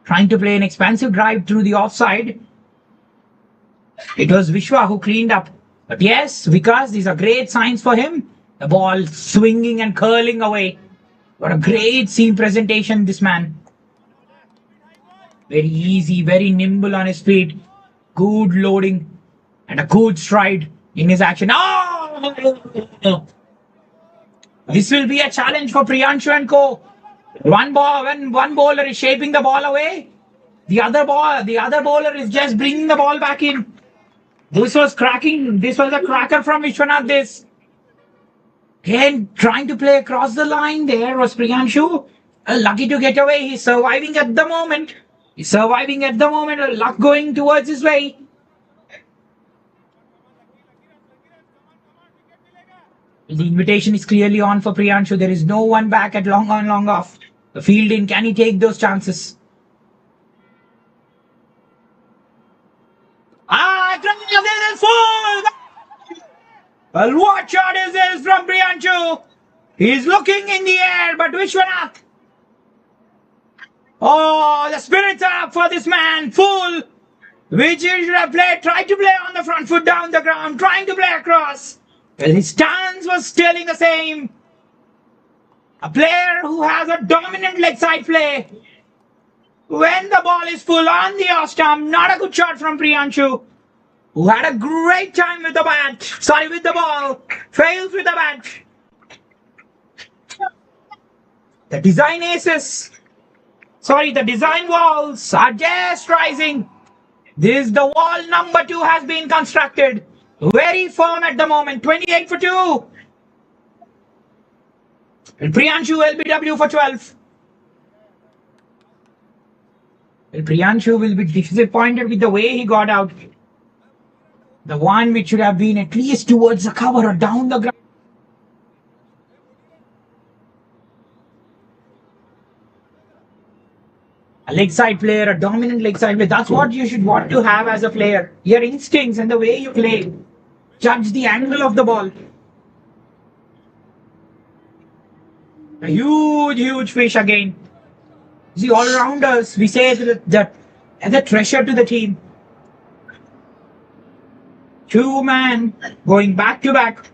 Trying to play an expansive drive through the offside. It was Vishwa who cleaned up. But yes, Vikas, these are great signs for him. The ball swinging and curling away. What a great seam presentation, this man. Very easy, very nimble on his feet. Good loading. And a good stride in his action. Oh! This will be a challenge for Priyanshu and co. When one bowler is shaping the ball away, the other bowler is just bringing the ball back in. This was cracking. This was a cracker from Vishwanath. This. Again, trying to play across the line. There was Priyanshu. Lucky to get away. He's surviving at the moment. Luck going towards his way. The invitation is clearly on for Priyanshu. There is no one back at long on, long off. The field in. Can he take those chances? This is full! Well, what shot is this from Priyanshu? He's looking in the air, but Vishwanath. Oh, the spirits are up for this man. Full. Which he should have played. Tried to play on the front foot down the ground. Trying to play across. Well, his stance was telling the same. A player who has a dominant leg side play. When the ball is full on the off stump, not a good shot from Priyanshu, who had a great time with the bat. Sorry, with the ball. Fails with the bat. The design aces. Sorry, the design walls are just rising. This the wall number 2 has been constructed. Very firm at the moment. 28 for 2. And Priyanshu LBW for 12. Well, Priyanshu will be disappointed with the way he got out. The one which should have been at least towards the cover or down the ground. A leg side player, a dominant leg side player. That's what you should want to have as a player. Your instincts and the way you play. Judge the angle of the ball. A huge fish again. The all-rounders, we say that as a treasure to the team. 2-man going back to back.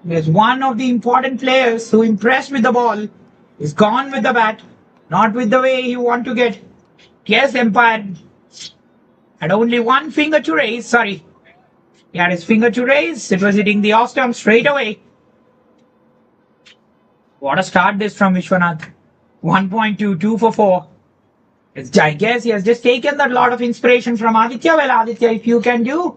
There's one of the important players who impressed with the ball is gone with the bat, not with the way he want to get. Yes, Empire had only one finger to raise. Sorry, he had his finger to raise. It was hitting the off stump straight away. What a start this from Vishwanath. 1.2, 2 for 4. I guess he has just taken that lot of inspiration from Aditya. Well, Aditya, if you can do,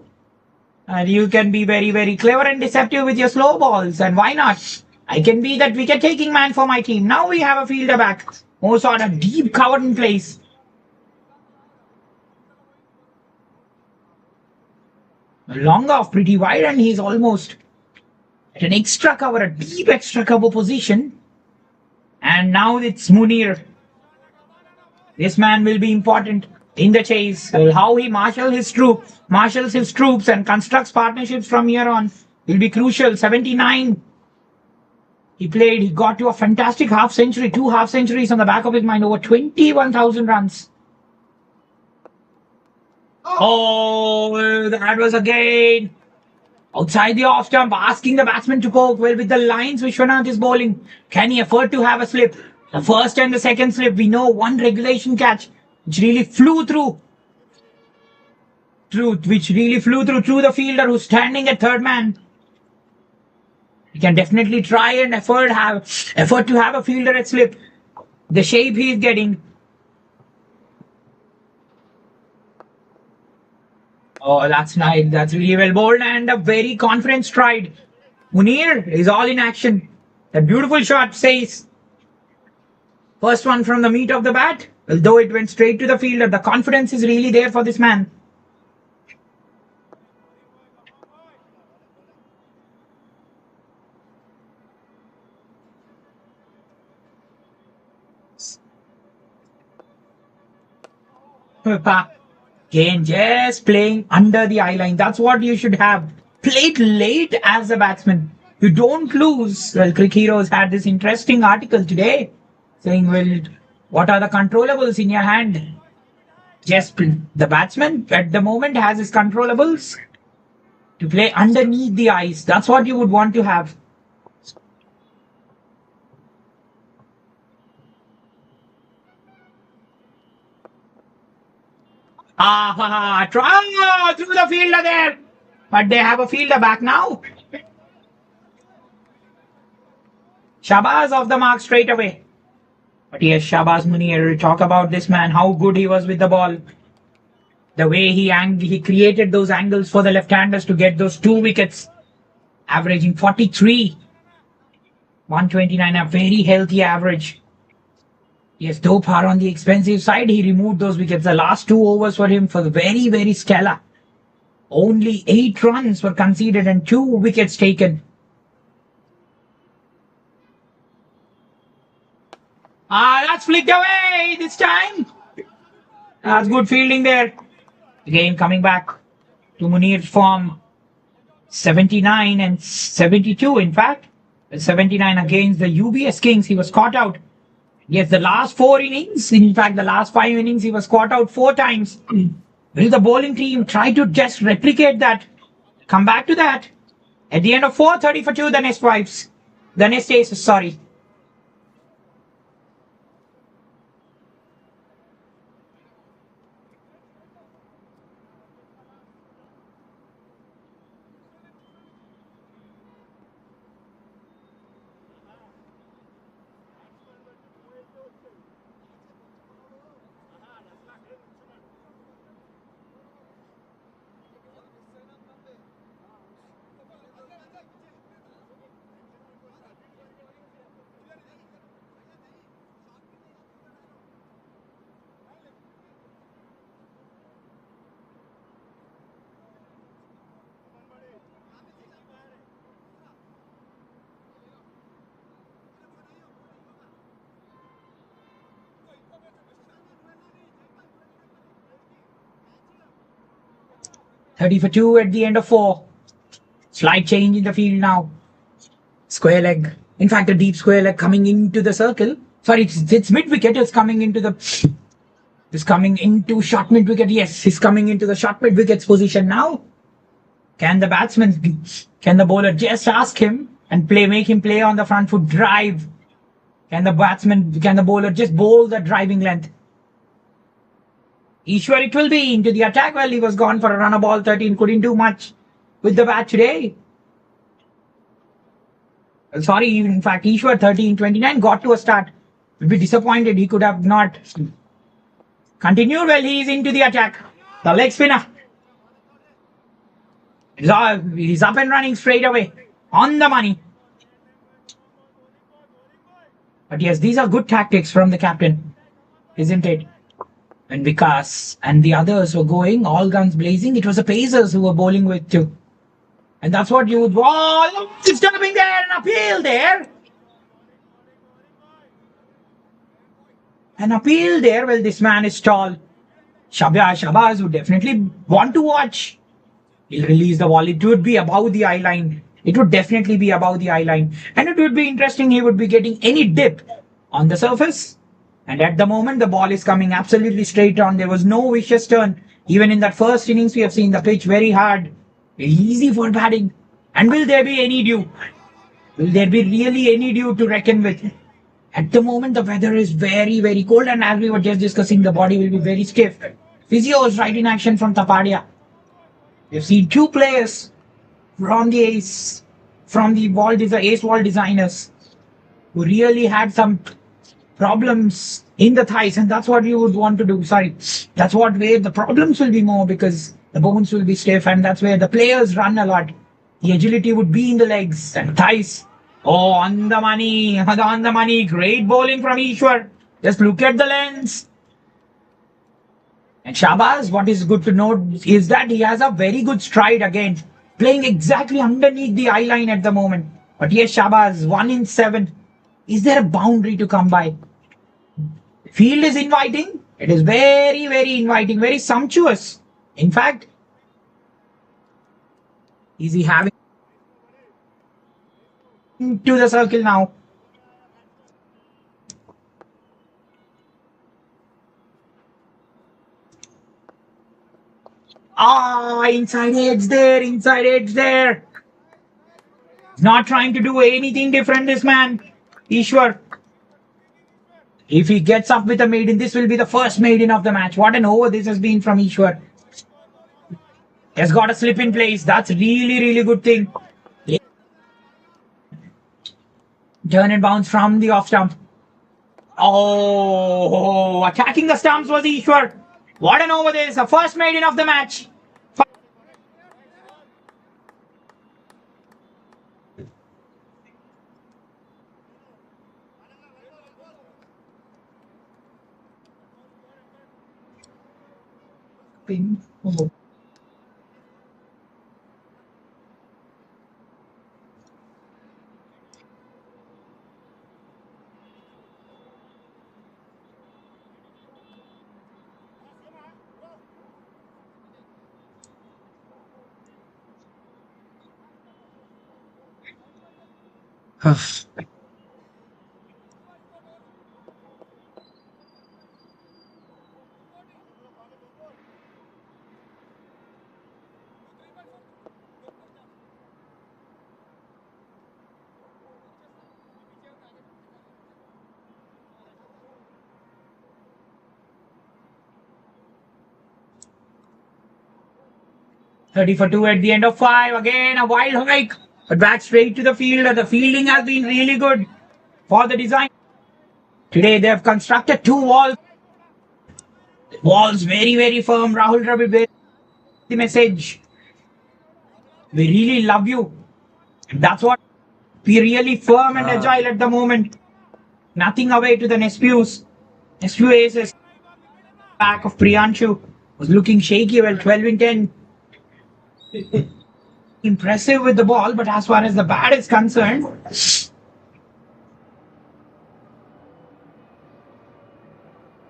you can be very clever and deceptive with your slow balls. And why not? I can be that wicket-taking man for my team. Now we have a fielder back. More sort of deep cover in place. Long off pretty wide and he's almost at an extra cover, a deep extra cover position. And now it's Munir. This man will be important in the chase. How he marshals his troops and constructs partnerships from here on will be crucial. 79. He got to a fantastic half century, 2 half centuries on the back of his mind, over 21,000 runs. Oh, that was again outside the off stump, asking the batsman to poke. Well, with the lines Vishwanath is bowling, can he afford to have a slip? The first and the second slip, we know one regulation catch, which really flew through the fielder who's standing at third man. He can definitely try and effort to have a fielder at slip. The shape he is getting. Oh, that's nice. That's really well bowled and a very confident stride. Munir is all in action. That beautiful shot says. First one from the meat of the bat. Although it went straight to the fielder, the confidence is really there for this man. Again, just playing under the eye line. That's what you should have. Play it late as a batsman. You don't lose. Well, Crick Heroes had this interesting article today saying, well, what are the controllables in your hand? Just the batsman at the moment has his controllables to play underneath the eyes. That's what you would want to have. Try through the fielder there. But they have a fielder back now. Shabazz off the mark straight away. But yes, Shabazz Munir, talk about this man, how good he was with the ball. The way he created those angles for the left-handers to get those 2 wickets. Averaging 43. 129, a very healthy average. Yes, though par on the expensive side, he removed those wickets. The last 2 overs for him for very stellar. Only 8 runs were conceded and 2 wickets taken. That's flicked away this time. That's good fielding there. Again, coming back to Munir's form. 79 and 72, in fact. 79 against the UBS Kings. He was caught out. Yes, the last 4 innings, in fact, the last 5 innings, he was caught out 4 times. Will the bowling team try to just replicate that? Come back to that. At the end of 4, 30 for 2, the next wives. The next aces, sorry. Thirty for 2 at the end of 4. Slight change in the field now. Square leg. In fact, a deep square leg coming into the circle. Sorry, it's mid wicket. It's coming into the. It's coming into short mid wicket. Yes, he's coming into the short mid wicket's position now. Can the batsman, can the bowler just ask him and make him play on the front foot drive? Can the bowler just bowl the driving length? Ishwar, it will be into the attack. Well, he was gone for a run of ball 13. Couldn't do much with the bat today. Sorry, in fact, Ishwar 13-29 got to a start. Would be disappointed. He could have not continued. Well, he is into the attack. The leg spinner. He's up and running straight away. On the money. But yes, these are good tactics from the captain, isn't it? And Vikas and the others were going all guns blazing. It was the Pacers who were bowling with too. And that's what you would. Oh, disturbing there, an appeal there. An appeal there. Well, this man is tall. Shabazz would definitely want to watch. He'll release the ball. It would be above the eye line. It would definitely be above the eye line. And it would be interesting. He would be getting any dip on the surface. And at the moment, the ball is coming absolutely straight on. There was no vicious turn. Even in that first innings, we have seen the pitch very hard. Easy for batting. And will there be any dew? Will there be really any dew to reckon with? At the moment, the weather is very, very cold. And as we were just discussing, the body will be very stiff. Physio is right in action from Tapadia. We've seen 2 players from the ace wall designers who really had some problems in the thighs, and that's what you would want to do. Sorry, that's where the problems will be more, because the bones will be stiff, and that's where the players run a lot. The agility would be in the legs and thighs. Oh, on the money, on the money. Great bowling from Ishwar. Just look at the lens. And Shabazz, what is good to note is that he has a very good stride again, playing exactly underneath the eye line at the moment. But yes, Shabazz, 1 in 7. Is there a boundary to come by? Field is inviting. It is very, very inviting, very sumptuous. In fact, is he having to the circle now? Inside edge there, inside edge there. Not trying to do anything different, this man, Ishwar. If he gets up with a maiden, this will be the first maiden of the match. What an over this has been from Ishwar. He has got a slip in place. That's really, really good thing. Turn and bounce from the off stump. Oh, attacking the stumps was Ishwar. What an over this. The first maiden of the match. Oh. 30 for 2 at the end of 5. Again, a wild hike. But back straight to the field. The fielding has been really good for the design. Today they have constructed 2 walls. Walls very, very firm. Rahul Dravid, the message. We really love you. And that's what we really firm and agile at the moment. Nothing away to the Nespews. Nespew Aces. Back of Priyanshu was looking shaky. Well, 12 in 10. Impressive with the ball, but as far as the bat is concerned,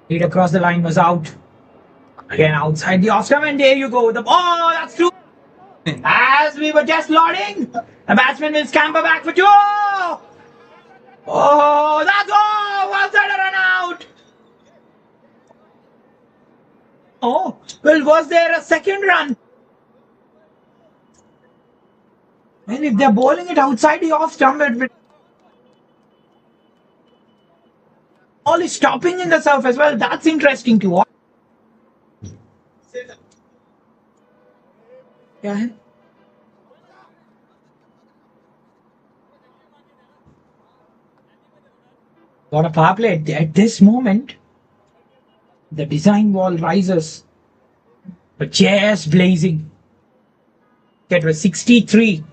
lead across the line was out. Again, outside the off stump, and there you go. The ball, that's through. As we were just loading, the batsman will scamper back for 2. Oh, that's all. One side run out. Oh, well, was there a second run? Well, if they're bowling it outside the off stump, ball is stopping in the surface. Well, that's interesting to watch. Yeah. Got a power play at this moment. The design wall rises, but just blazing. It was 63.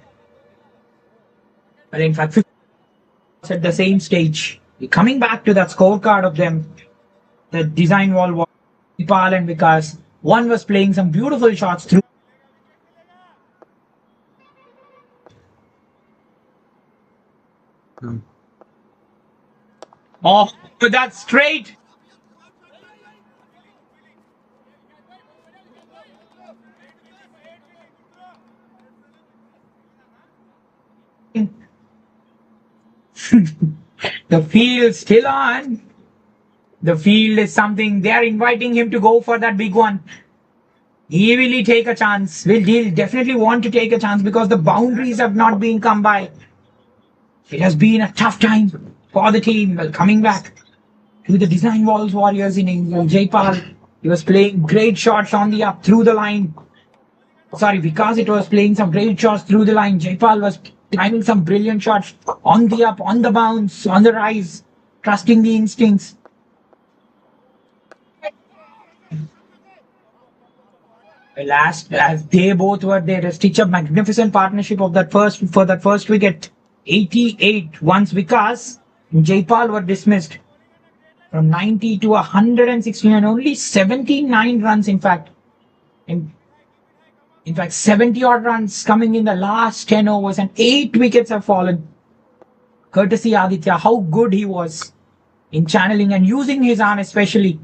But in fact, 50 at the same stage. We're coming back to that scorecard of them. The design wall was Nepal and Vikas. One was playing some beautiful shots through. Oh, that's straight. The field still on. The field is something they are inviting him to go for that big one. He will take a chance. He'll definitely want to take a chance because the boundaries have not been come by. It has been a tough time for the team. Well, coming back to the design walls warriors in England, Jaipal, he was playing great shots on the up through the line. Sorry, because it was playing some great shots through the line. Jaipal was timing some brilliant shots on the up, on the bounce, on the rise, trusting the instincts. Last, as they both were there, to stitch a magnificent partnership of that first wicket. 88 once Vikas and Jaipal were dismissed from 90 to 169, only 79 runs in fact. In fact, 70 odd runs coming in the last 10 overs and 8 wickets have fallen. Courtesy Aditya, how good he was in channeling and using his arm especially.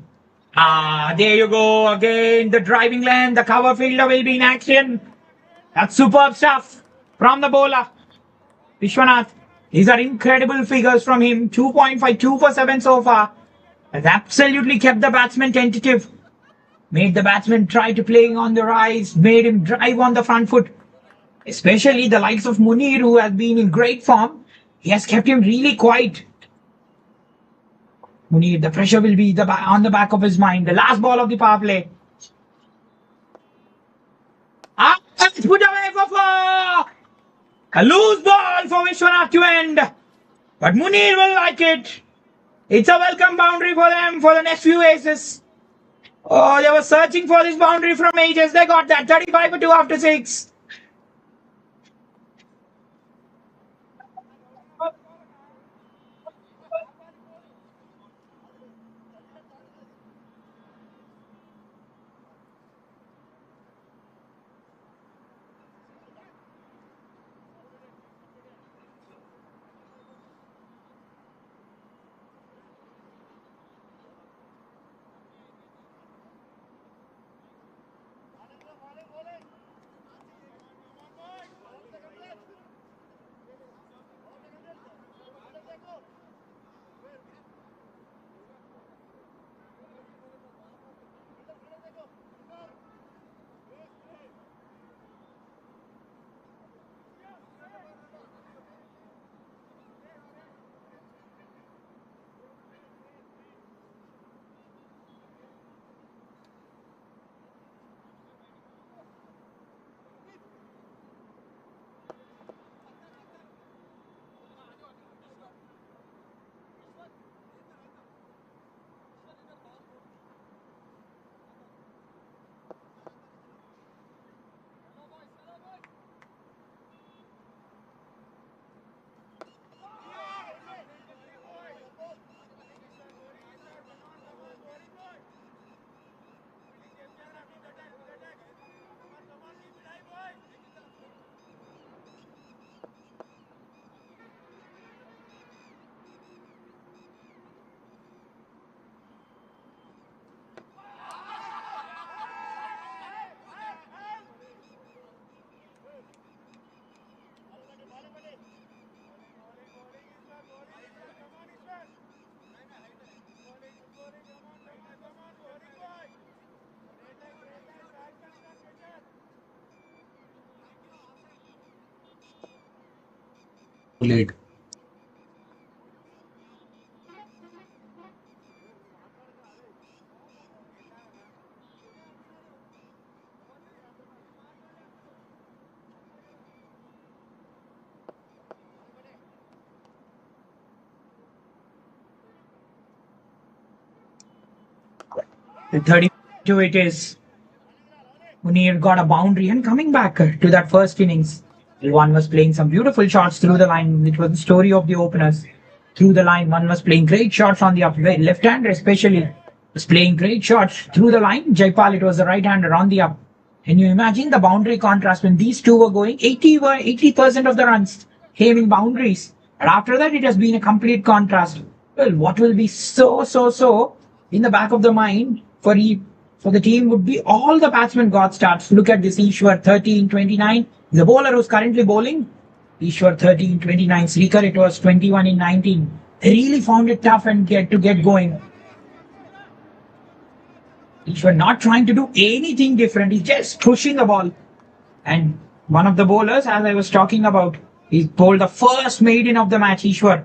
There you go again. The driving lane, the cover fielder will be in action. That's superb stuff from the bowler. Vishwanath. These are incredible figures from him. 2.5, 2 for 7 so far. Has absolutely kept the batsman tentative. Made the batsman try to playing on the rise. Made him drive on the front foot. Especially the likes of Munir, who has been in great form. He has kept him really quiet. Munir, the pressure will be on the back of his mind. The last ball of the power play. It's put away for 4. A loose ball for Vishwanath to end. But Munir will like it. It's a welcome boundary for them for the next few aces. Oh, they were searching for this boundary from ages. They got that. 35 for 2 after 6. late. The 32 it is. Munir got a boundary and coming back to that first innings. One was playing some beautiful shots through the line, which was the story of the openers. Through the line, one was playing great shots on the up, left-hander especially was playing great shots through the line. Jaipal, it was the right-hander on the up. Can you imagine the boundary contrast when these two were going? 80% of the runs came in boundaries. And after that, it has been a complete contrast. Well, what will be so in the back of the mind for the team would be all the batsmen got starts. Look at this Ishwar 13-29. The bowler who's currently bowling. Ishwar 13-29. Srikar, it was 21 in 19. They really found it tough and get going. Ishwar not trying to do anything different. He's just pushing the ball. And one of the bowlers, as I was talking about, he bowled the first maiden of the match, Ishwar.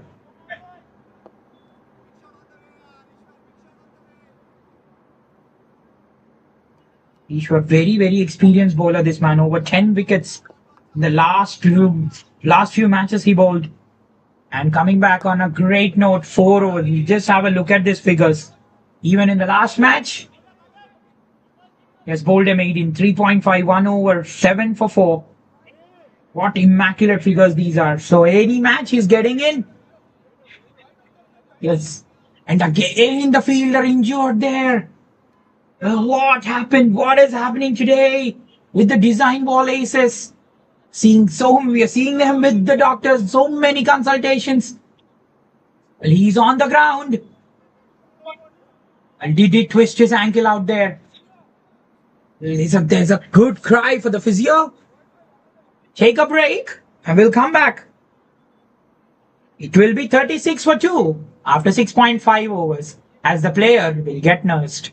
Ishwar, very experienced bowler, this man. Over 10 wickets in the last few matches he bowled. And coming back on a great note, 4 overs. You just have a look at these figures. Even in the last match, he has bowled a maiden, 3.51 over, 7 for 4. What immaculate figures these are. So any match he's getting in. Yes. And again the fielder injured there. What happened? What is happening today with the design ball aces? We are seeing them with the doctors, so many consultations. Well, he's on the ground. And did he twist his ankle out there? There's a good cry for the physio. Take a break and we'll come back. It will be 36 for 2 after 6.5 overs as the player will get nursed.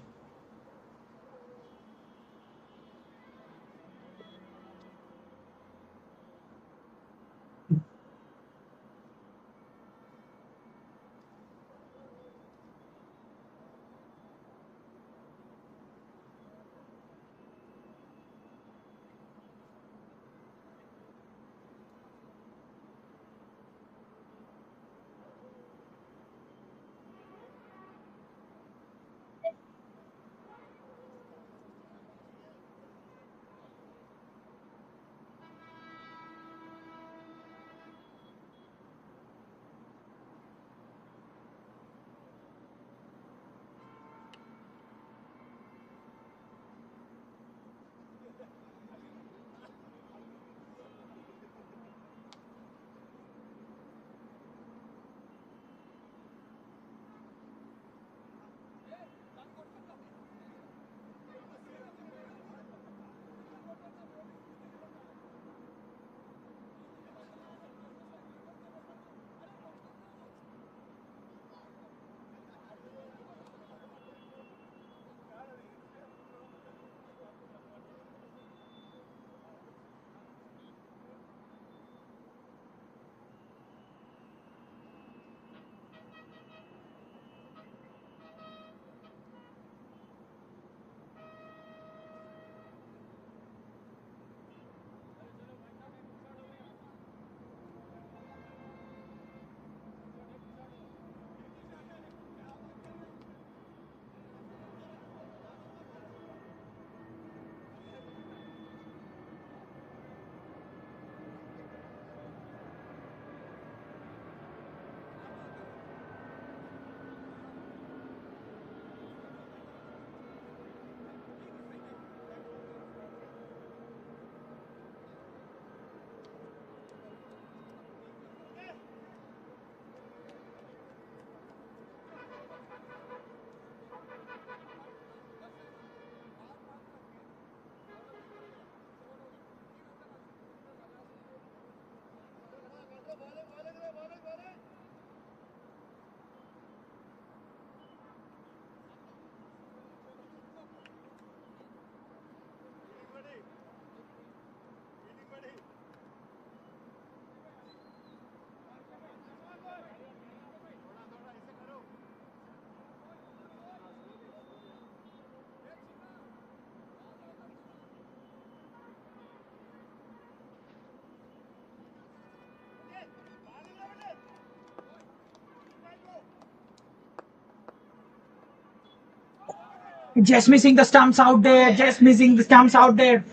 Just missing the stumps out there. Just missing the stumps out there.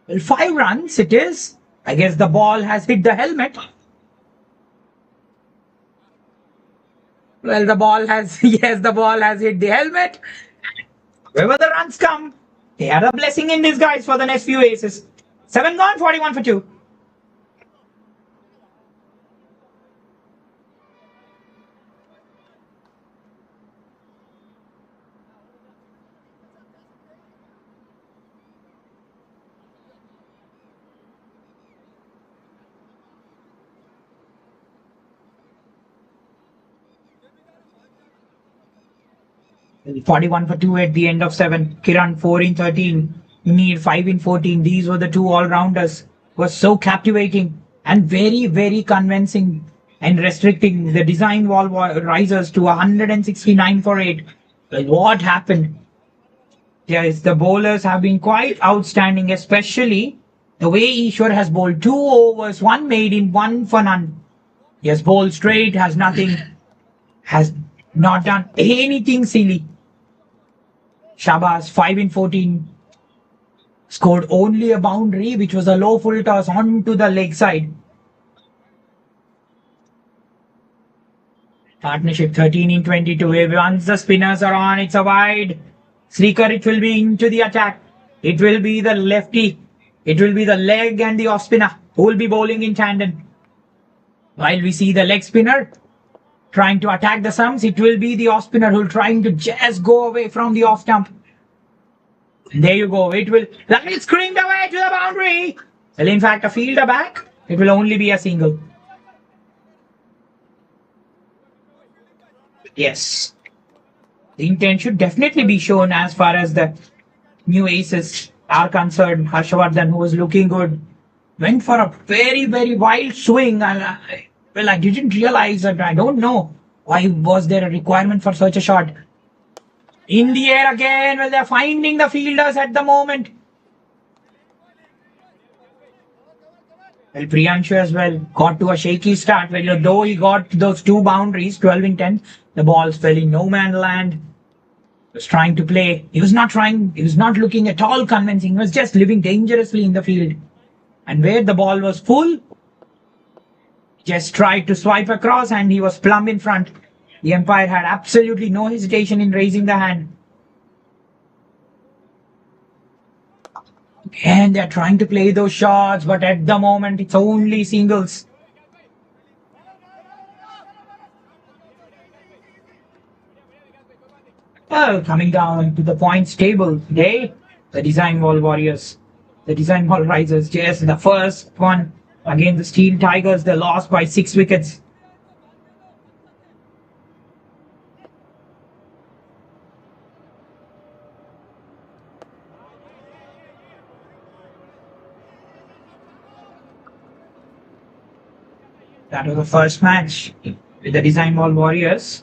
Well, 5 runs it is. I guess the ball has hit the helmet. Well, the ball has, yes, the ball has hit the helmet. Wherever the runs come, they are a blessing in disguise for the next few aces. 7 gone, 41 for 2. Well, 41 for 2 at the end of 7. Kiran 4 in 13. Need 5 in 14. These were the two all-rounders. Was so captivating and very, very convincing and restricting the design wall risers to 169 for 8. Well, what happened? Yes, the bowlers have been quite outstanding, especially the way Ishwar has bowled 2 overs, 1 made in, 1 for none. He has bowled straight, has nothing, has not done anything silly. Shabazz 5 in 14. Scored only a boundary, which was a low full toss onto the leg side. Partnership 13 in 22. Once the spinners are on, it's a wide. Sneaker, it will be into the attack. It will be the lefty. It will be the leg and the off spinner who will be bowling in tandem. While we see the leg spinner trying to attack the stumps, it will be the off spinner who will trying to just go away from the off stump. There you go. It will. It's screamed away to the boundary. Well, in fact, a fielder back. It will only be a single. Yes. The intent should definitely be shown as far as the new aces are concerned. Harshavardhan, who was looking good, went for a very, very wild swing. I didn't realize that. I don't know why was there a requirement for such a shot. In the air again. Well, they're finding the fielders at the moment. Well, Priyanshu as well got to a shaky start. Well, though he got those 2 boundaries, 12 in 10, the balls fell in no man's land. He was trying to play. He was not looking at all convincing. He was just living dangerously in the field. And where the ball was full, just tried to swipe across and he was plumb in front. The umpire had absolutely no hesitation in raising the hand. And they're trying to play those shots, but at the moment it's only singles. Well, coming down to the points table today, the design wall warriors, the design wall risers, just the first one against the Steel Tigers, they lost by 6 wickets. That was the first match with the Design Wall Warriors.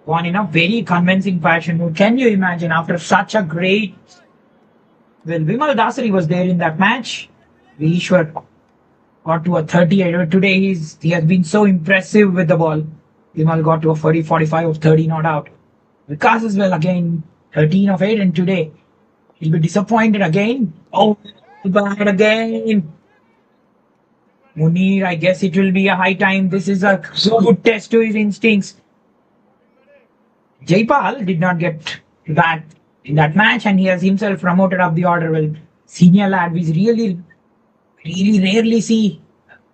Won in a very convincing fashion. Can you imagine after such a great... Well, Vimal Dasari was there in that match. Ishwar got to a 30. Today he has been so impressive with the ball. Vimal got to a 40, 45 of 30 not out. Vikas as well again 13 of 8, and today he'll be disappointed again. Oh, bad again. Munir, I guess it will be a high time. This is a good test to his instincts. Jaipal did not get that in that match, and he has himself promoted up the order. Well, senior lad, we really rarely see.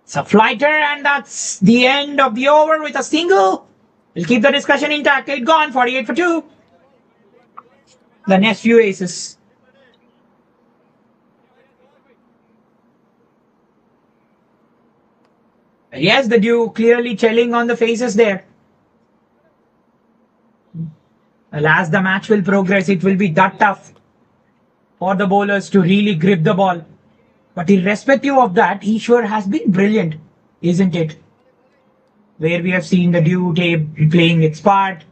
It's a flighter, and that's the end of the over with a single. We'll keep the discussion intact. 8 gone, 48 for 2. The next few aces. Yes, the dew clearly chilling on the faces there. Well, as the match will progress, it will be that tough for the bowlers to really grip the ball. But irrespective of that, Ishwar has been brilliant, isn't it? Where we have seen the dew tape playing its part.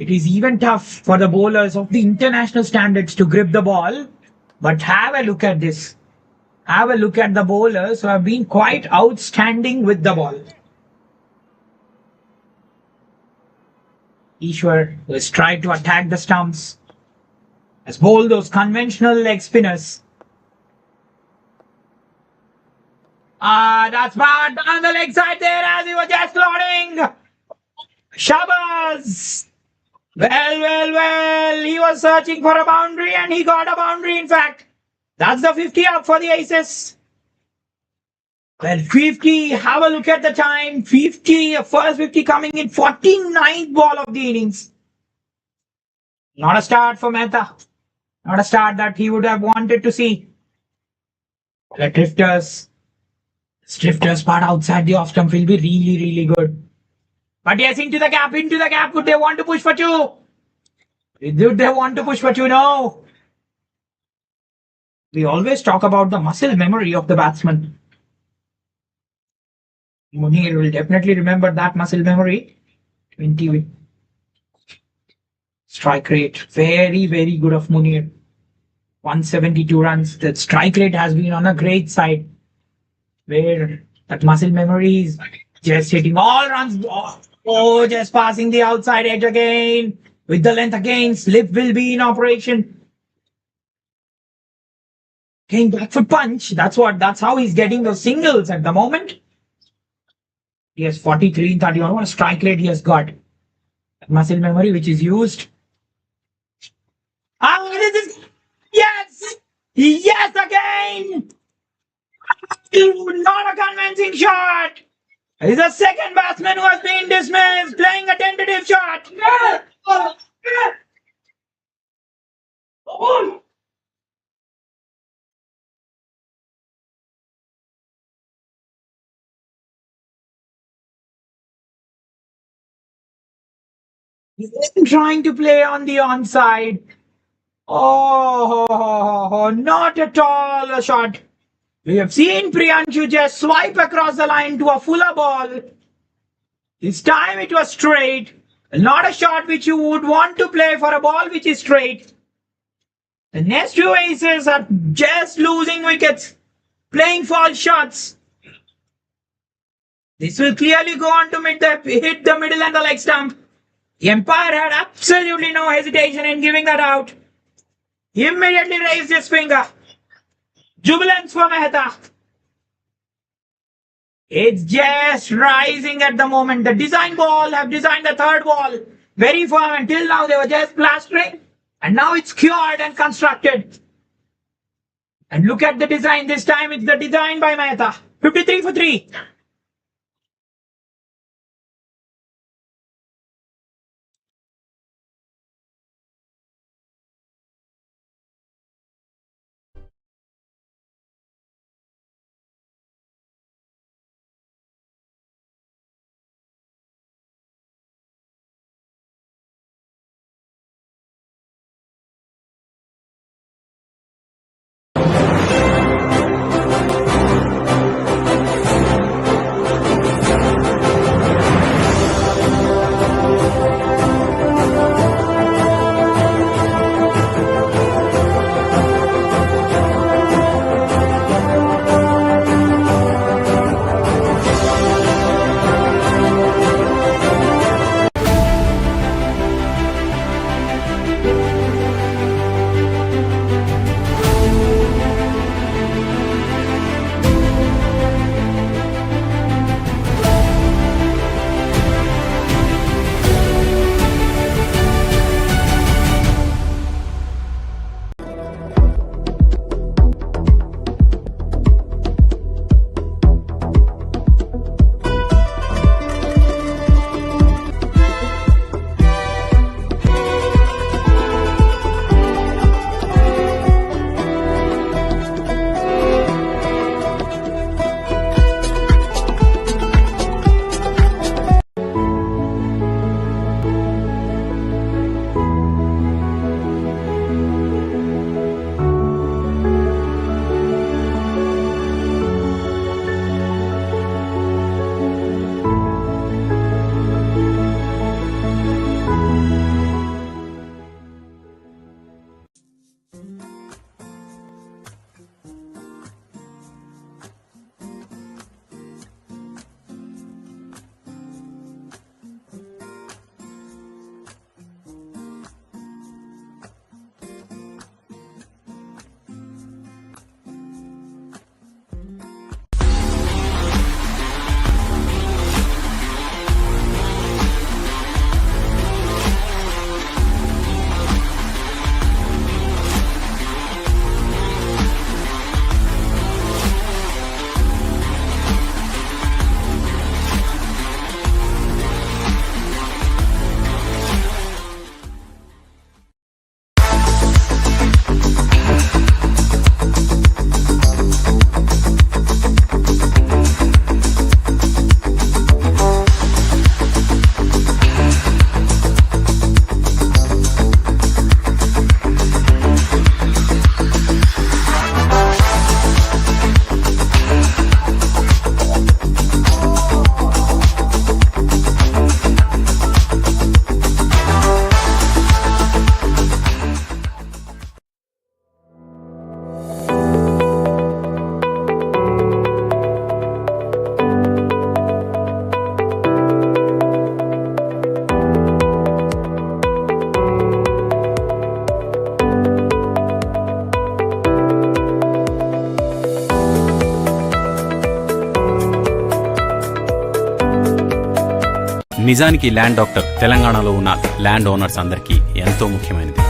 It is even tough for the bowlers of the international standards to grip the ball. But have a look at this. Have a look at the bowlers who have been quite outstanding with the ball. Ishwar, who has tried to attack the stumps, has bowled those conventional leg spinners. That's bad on the leg side there as he was just loading. Shabazz. Well, he was searching for a boundary and he got a boundary in fact. That's the 50 up for the Aces. Well, 50, have a look at the time. 50, first 50 coming in 49th ball of the innings. Not a start for Mehta. Not a start that he would have wanted to see. The drifters part outside the off stump will be really good. But yes, into the gap. Would they want to push for two? Would they want to push for two? No. We always talk about the muscle memory of the batsman. Munir will definitely remember that muscle memory. 20 strike rate. Very good of Munir. 172 runs. The strike rate has been on a great side. Where that muscle memory is just hitting all runs. Oh, just passing the outside edge again. With the length again. Slip will be in operation. Again, back foot punch. That's how he's getting those singles at the moment. He has 43 in 31. What a strike rate he has got. Muscle memory which is used. Yes! Yes again! Not a convincing shot! He's the second batsman who has been dismissed, playing a tentative shot. He's trying to play on the onside. Oh, not at all a shot. We have seen Priyanshu just swipe across the line to a fuller ball. This time it was straight. Not a shot which you would want to play for a ball which is straight. The next two aces are just losing wickets, playing false shots. This will clearly go on to hit the middle and the leg stump. The umpire had absolutely no hesitation in giving that out. He immediately raised his finger. Jubilance for Mehta. It's just rising at the moment. The design ball have designed the third ball very firm. Until now they were just plastering. And now it's cured and constructed. And look at the design. This time it's the design by Mehta. 53 for 3. నిజానికి land doctor తెలంగాణలో ఉన్న land owners అందరికీ ఎంతో ముఖ్యమైనది.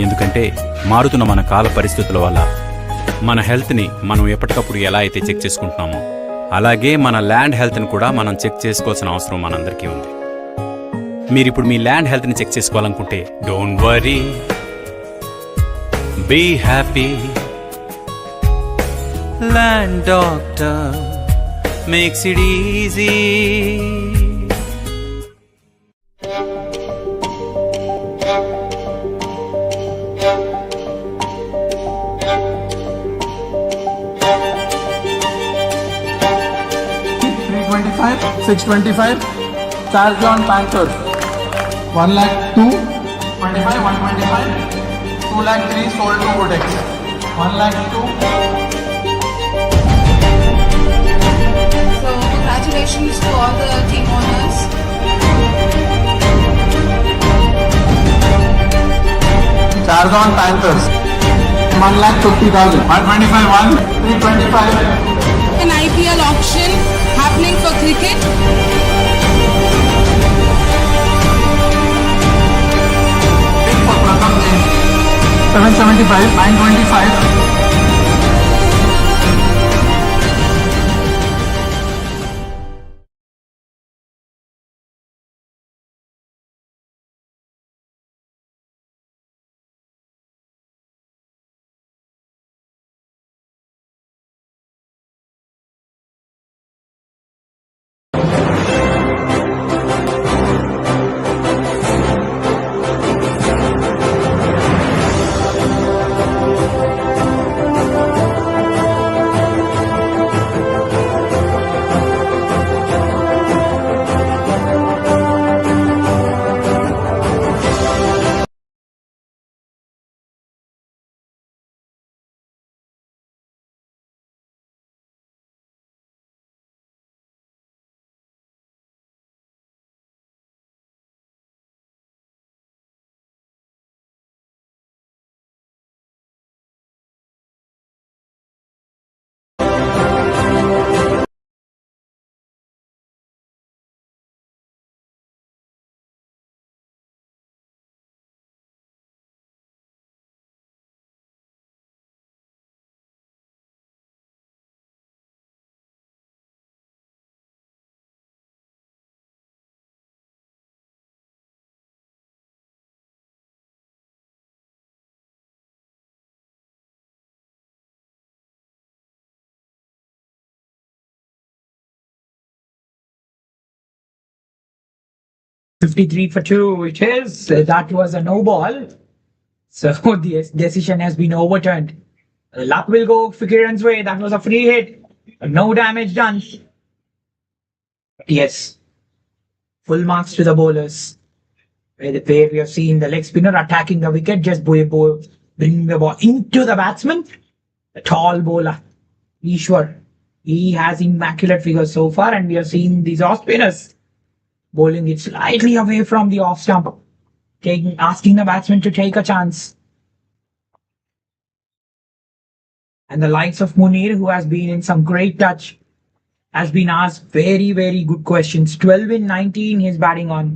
ఎందుకంటే మారుతున్న మన కాల పరిస్థితుల వల్ల మన హెల్త్ని మనం ఎప్పటికప్పుడు ఎలా అయితే చెక్ చేసుకుంటున్నామో అలాగే మన ల్యాండ్ హెల్త్ని కూడా మనం చెక్ చేసుకోవాల్సిన అవసరం మనందరికీ ఉంది. మీరిప్పుడు మీ ల్యాండ్ హెల్త్ని చెక్ చేసుకోవాలనుకుంటే don't worry, be happy. Land doctor makes it easy. $325, $625. Charge on Panthers. 1 lakh 2, 25, 125. 2 lakh 3 sold to Wodex. 1 lakh 2. So congratulations to all the team owners. Charge on Panthers. 1 lakh 50,000. 125, 1, 325. An IPL auction happening for cricket. Bid for Pratham Jain. 775, 925. $53 for 2, it is. That was a no ball. So the decision has been overturned. Luck will go Fikiran's way. That was a free hit. No damage done. Yes. Full marks to the bowlers. Where we have seen the leg spinner attacking the wicket, just bringing the ball into the batsman. The tall bowler, Ishwar. He has immaculate figures so far, and we have seen these off spinners bowling it slightly away from the off stump, asking the batsman to take a chance. And the likes of Munir, who has been in some great touch, has been asked very, very good questions. 12 in 19 he's batting on.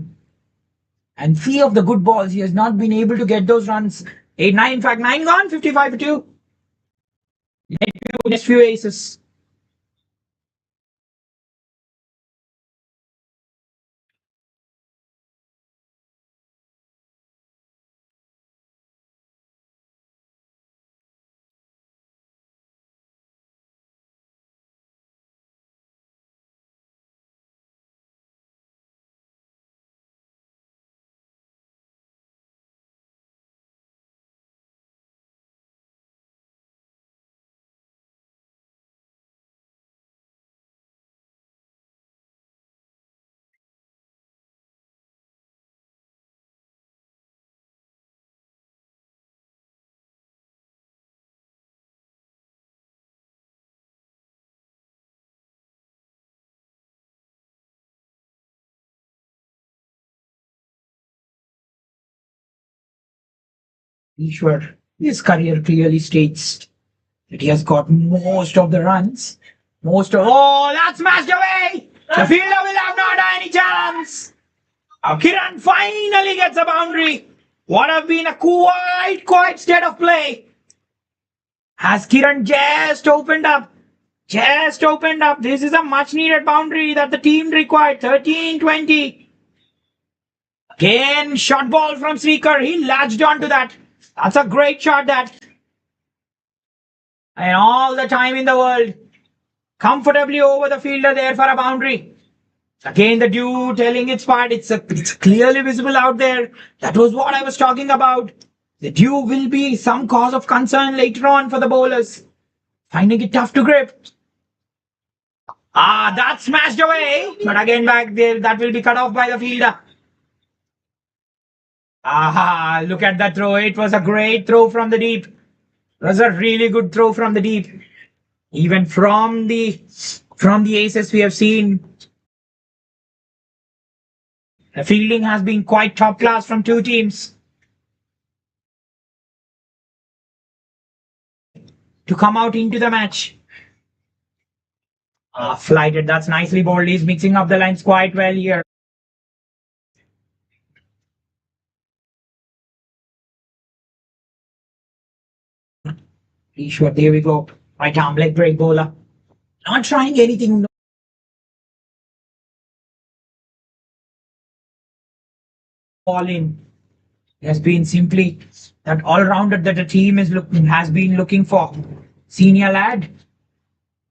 And few of the good balls, he has not been able to get those runs. 8, 9, in fact, 9 gone, 55 for 2. Next few aces. Ishwar, his career clearly states that he has got most of the runs. Oh, that's smashed away! The fielder will have not any chance! Kiran finally gets a boundary. What have been a quiet state of play. Has Kiran just opened up? Just opened up. This is a much needed boundary that the team required. 13-20. Again, shot ball from Srikar. He latched onto that. That's a great shot, that. And all the time in the world. Comfortably over the fielder there for a boundary. Again, the dew telling its part. It's clearly visible out there. That was what I was talking about. The dew will be some cause of concern later on for the bowlers. Finding it tough to grip. That smashed away. But again, back there, that will be cut off by the fielder. Look at that throw. It was a great throw from the deep. It was a really good throw from the deep. Even from the aces we have seen, the fielding has been quite top class from two teams. To come out into the match. Flighted. That's nicely bowled. He's mixing up the lines quite well here. Sure, there we go. Right arm leg break bowler. Not trying anything. Ball in. Has been simply that all-rounder that the team has been looking for. Senior lad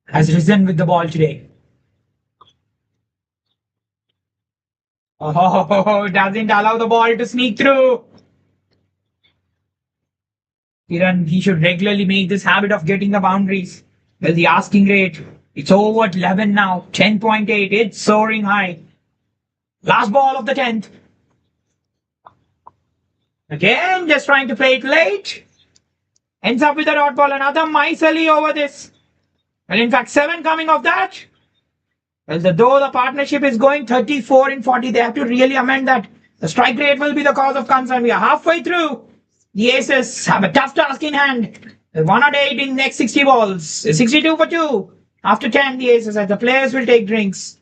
has risen with the ball today. Doesn't allow the ball to sneak through. Kiran, he should regularly make this habit of getting the boundaries. Well, the asking rate, it's over 11 now, 10.8. It's soaring high. Last ball of the 10th. Again, just trying to play it late. Ends up with a dot ball. Another miserly over this. Well, in fact, 7 coming off that. Well, though the partnership is going 34 in 40, they have to really amend that. The strike rate will be the cause of concern. We are halfway through. The aces have a tough task in hand. 108 in next 60 balls. 62 for 2. After 10, the aces, as the players will take drinks.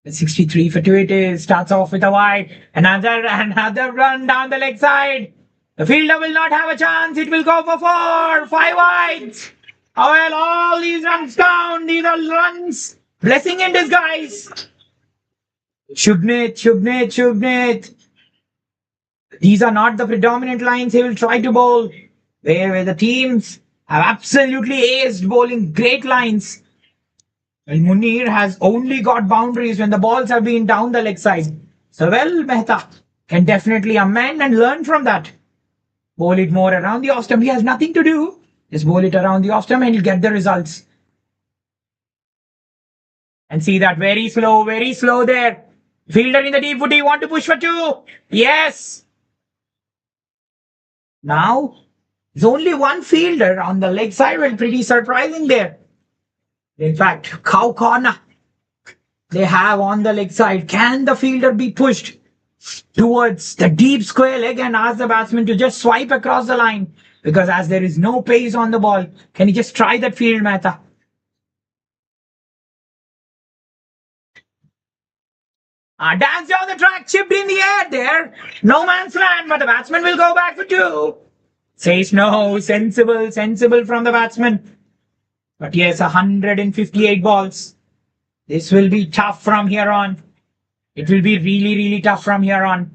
63 for 2 it is. Starts off with a wide. Another run down the leg side. The fielder will not have a chance. It will go for 4. 5 wides. Oh well, all these runs count. These are runs. Blessing in disguise. Shubnit. These are not the predominant lines he will try to bowl. Where the teams have absolutely aced bowling great lines. And Munir has only got boundaries when the balls have been down the leg side. So well, Mehta can definitely amend and learn from that. Bowl it more around the off stump. He has nothing to do. Just bowl it around the off stump and he'll get the results. And see that very slow there. Fielder in the deep woody want to push for 2. Yes. Now, there's only one fielder on the leg side. Well, pretty surprising there. In fact, cow corner they have on the leg side. Can the fielder be pushed towards the deep square leg and ask the batsman to just swipe across the line? Because as there is no pace on the ball, can he just try that field, Mehta? Dance down the track, chipped in the air there. No man's land, but the batsman will go back for 2. Says no, sensible from the batsman. But yes, 158 balls. This will be tough from here on. It will be really tough from here on.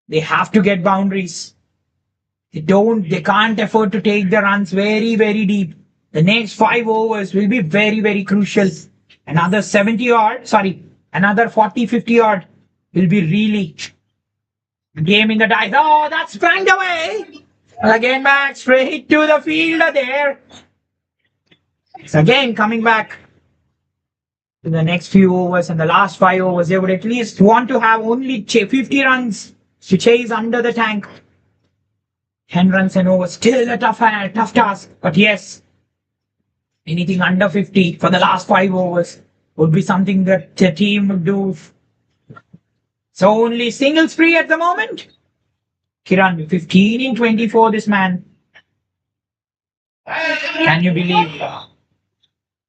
They have to get boundaries. They can't afford to take the runs very deep. The next 5 overs will be very crucial. Another 40-50 odd will be really game in the dice. Oh, that's banged away. Again back straight to the fielder there. It's again coming back to the next few overs and the last 5 overs. They would at least want to have only 50 runs to chase under the tank. 10 runs and over. Still a tough task. But yes, anything under 50 for the last 5 overs would be something that the team would do. So only single spree at the moment. Kiran, 15 in 24, this man. Can you believe?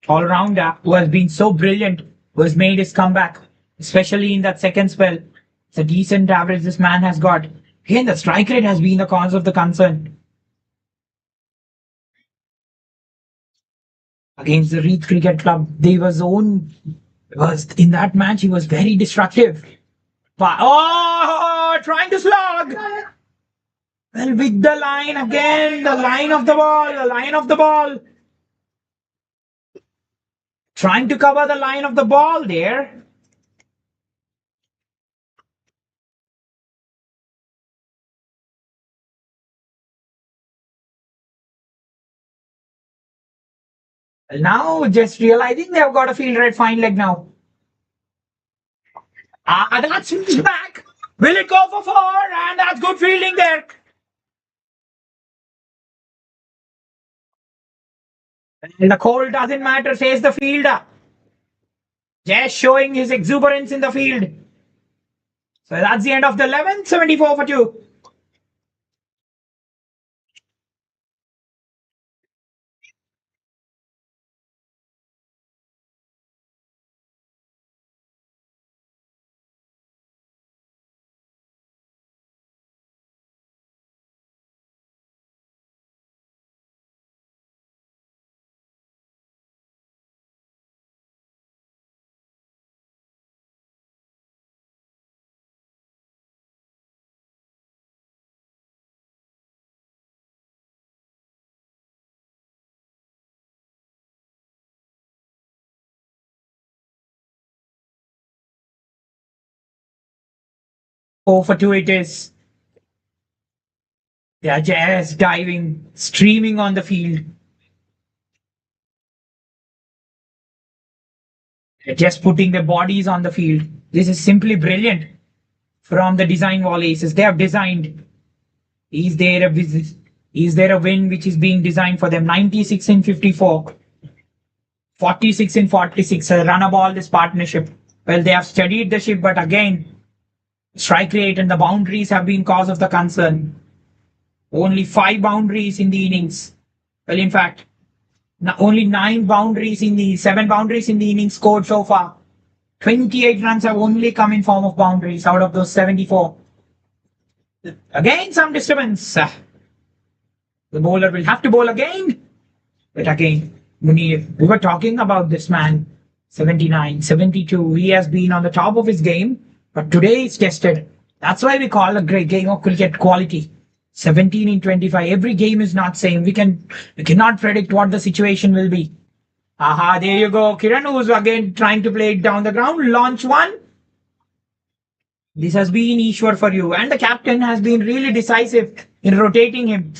All-rounder who has been so brilliant, who has made his comeback, especially in that second spell. It's a decent average this man has got. Again, the strike rate has been the cause of the concern. Against the Reed Cricket Club, in that match, he was very destructive. But, trying to slog. Well, with the line again, the line of the ball. Trying to cover the line of the ball there. Now, just realizing they have got a fielder at fine leg now. That's back. Will it go for 4? And that's good fielding there. And the cold doesn't matter, says the fielder. Just showing his exuberance in the field. So that's the end of the 11th, 74 for 2. For 2 it is. They are just diving, streaming on the field. They're just putting their bodies on the field. This is simply brilliant from the design wall aces. They have designed. Is there a win which is being designed for them? 96 in 54. 46 in 46. Run a ball, this partnership. Well, they have studied the ship, but again, strike rate and the boundaries have been cause of the concern. Only 5 boundaries in the innings. Well, in fact, only 7 boundaries in the innings scored so far. 28 runs have only come in form of boundaries out of those 74. Again, some disturbance. The bowler will have to bowl again. But again, Munir, we were talking about this man. 79, 72. He has been on the top of his game, but today he's tested. That's why we call a great game of cricket quality. 17 in 25. Every game is not same. We cannot predict what the situation will be. Aha, there you go. Kiran, who's again trying to play it down the ground. Launch one. This has been Ishwar for you. And the captain has been really decisive in rotating him.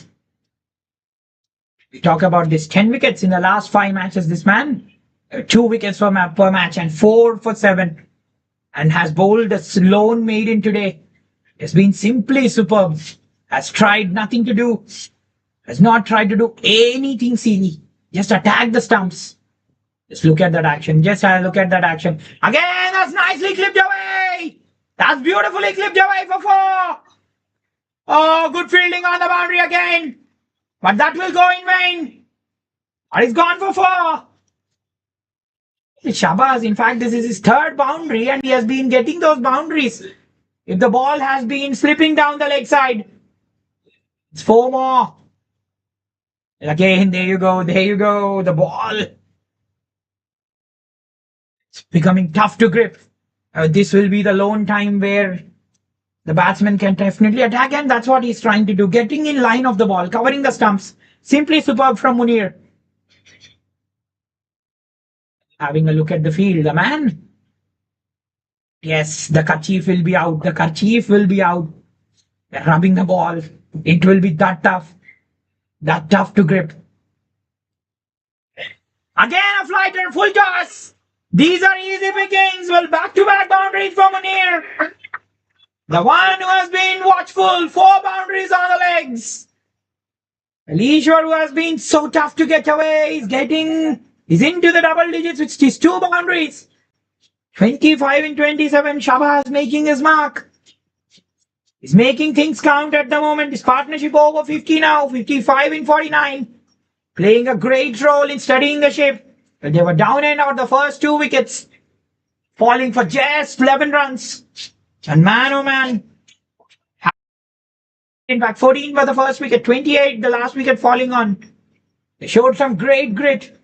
We talk about this. 10 wickets in the last 5 matches. This man, 2 wickets per match and 4 for 7. And has bowled a lone maiden today. Has been simply superb. Has tried nothing to do. Has not tried to do anything silly. Just attack the stumps. Just look at that action. Just look at that action. Again, that's nicely clipped away. That's beautifully clipped away for 4. Oh, good fielding on the boundary again. But that will go in vain. Or he's gone for 4. Shabaz, in fact, this is his 3rd boundary and he has been getting those boundaries. If the ball has been slipping down the leg side, it's 4 more. Again, there you go, the ball. It's becoming tough to grip. This will be the lone time where the batsman can definitely attack, and that's what he's trying to do. Getting in line of the ball, covering the stumps. Simply superb from Munir. Having a look at the field, the man. Yes, the kerchief will be out. They're rubbing the ball. It will be that tough to grip. Again a flighter, full toss. These are easy pickings. Well, back-to-back boundaries for Munir. The one who has been watchful. 4 boundaries on the legs. Ishwar, who has been so tough to get away, is into the double digits with his 2 boundaries. 25 in 27. Shabaz making his mark. He's making things count at the moment. His partnership over 50 now. 55 in 49. Playing a great role in steadying the ship. But they were down and out the first 2 wickets. Falling for just 11 runs. And man, oh man. In fact, 14 for the first wicket. 28 the last wicket falling on. They showed some great grit.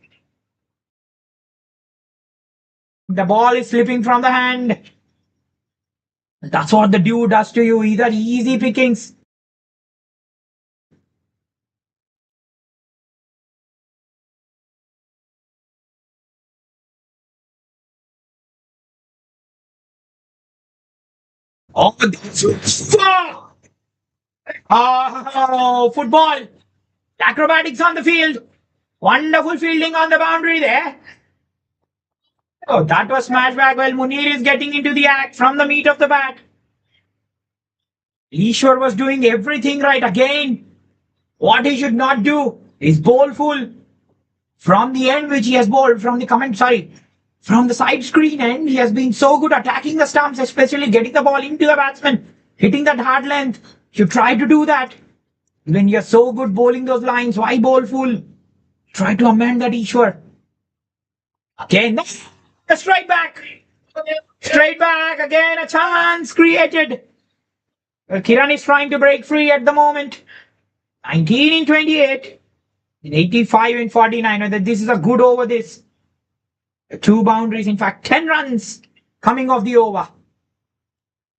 The ball is slipping from the hand. That's what the dew does to you. Either easy pickings. Oh, that's oh, football. Acrobatics on the field. Wonderful fielding on the boundary there. Oh, that was smashed back. Well, Munir is getting into the act from the meat of the bat. Ishwar was doing everything right again. What he should not do is bowl full. From the end which he has bowled, from the side screen end, he has been so good attacking the stumps, especially getting the ball into the batsman, hitting that hard length. You try to do that. When you're so good bowling those lines, why bowl full? Try to amend that, Ishwar. Again, straight back. Straight back. Again, a chance created. Well, Kiran is trying to break free at the moment. 19 in 28. In 85 in 49. This is a good over this. 2 boundaries, in fact, 10 runs coming off the over.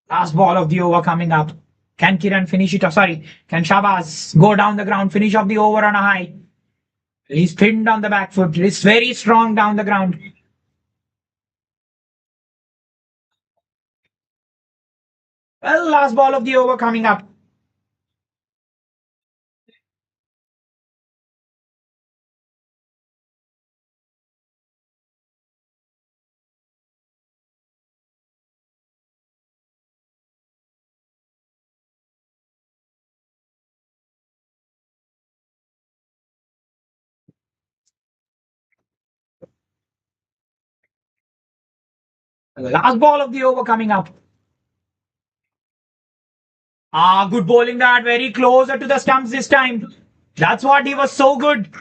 Last ball of the over coming up. Can Kiran finish it? Can Shabaz go down the ground, finish off the over on a high? He's pinned on the back foot. He's very strong down the ground. Well, last ball of the over coming up. The last ball of the over coming up. Good bowling that. Very closer to the stumps this time. That's what he was so good.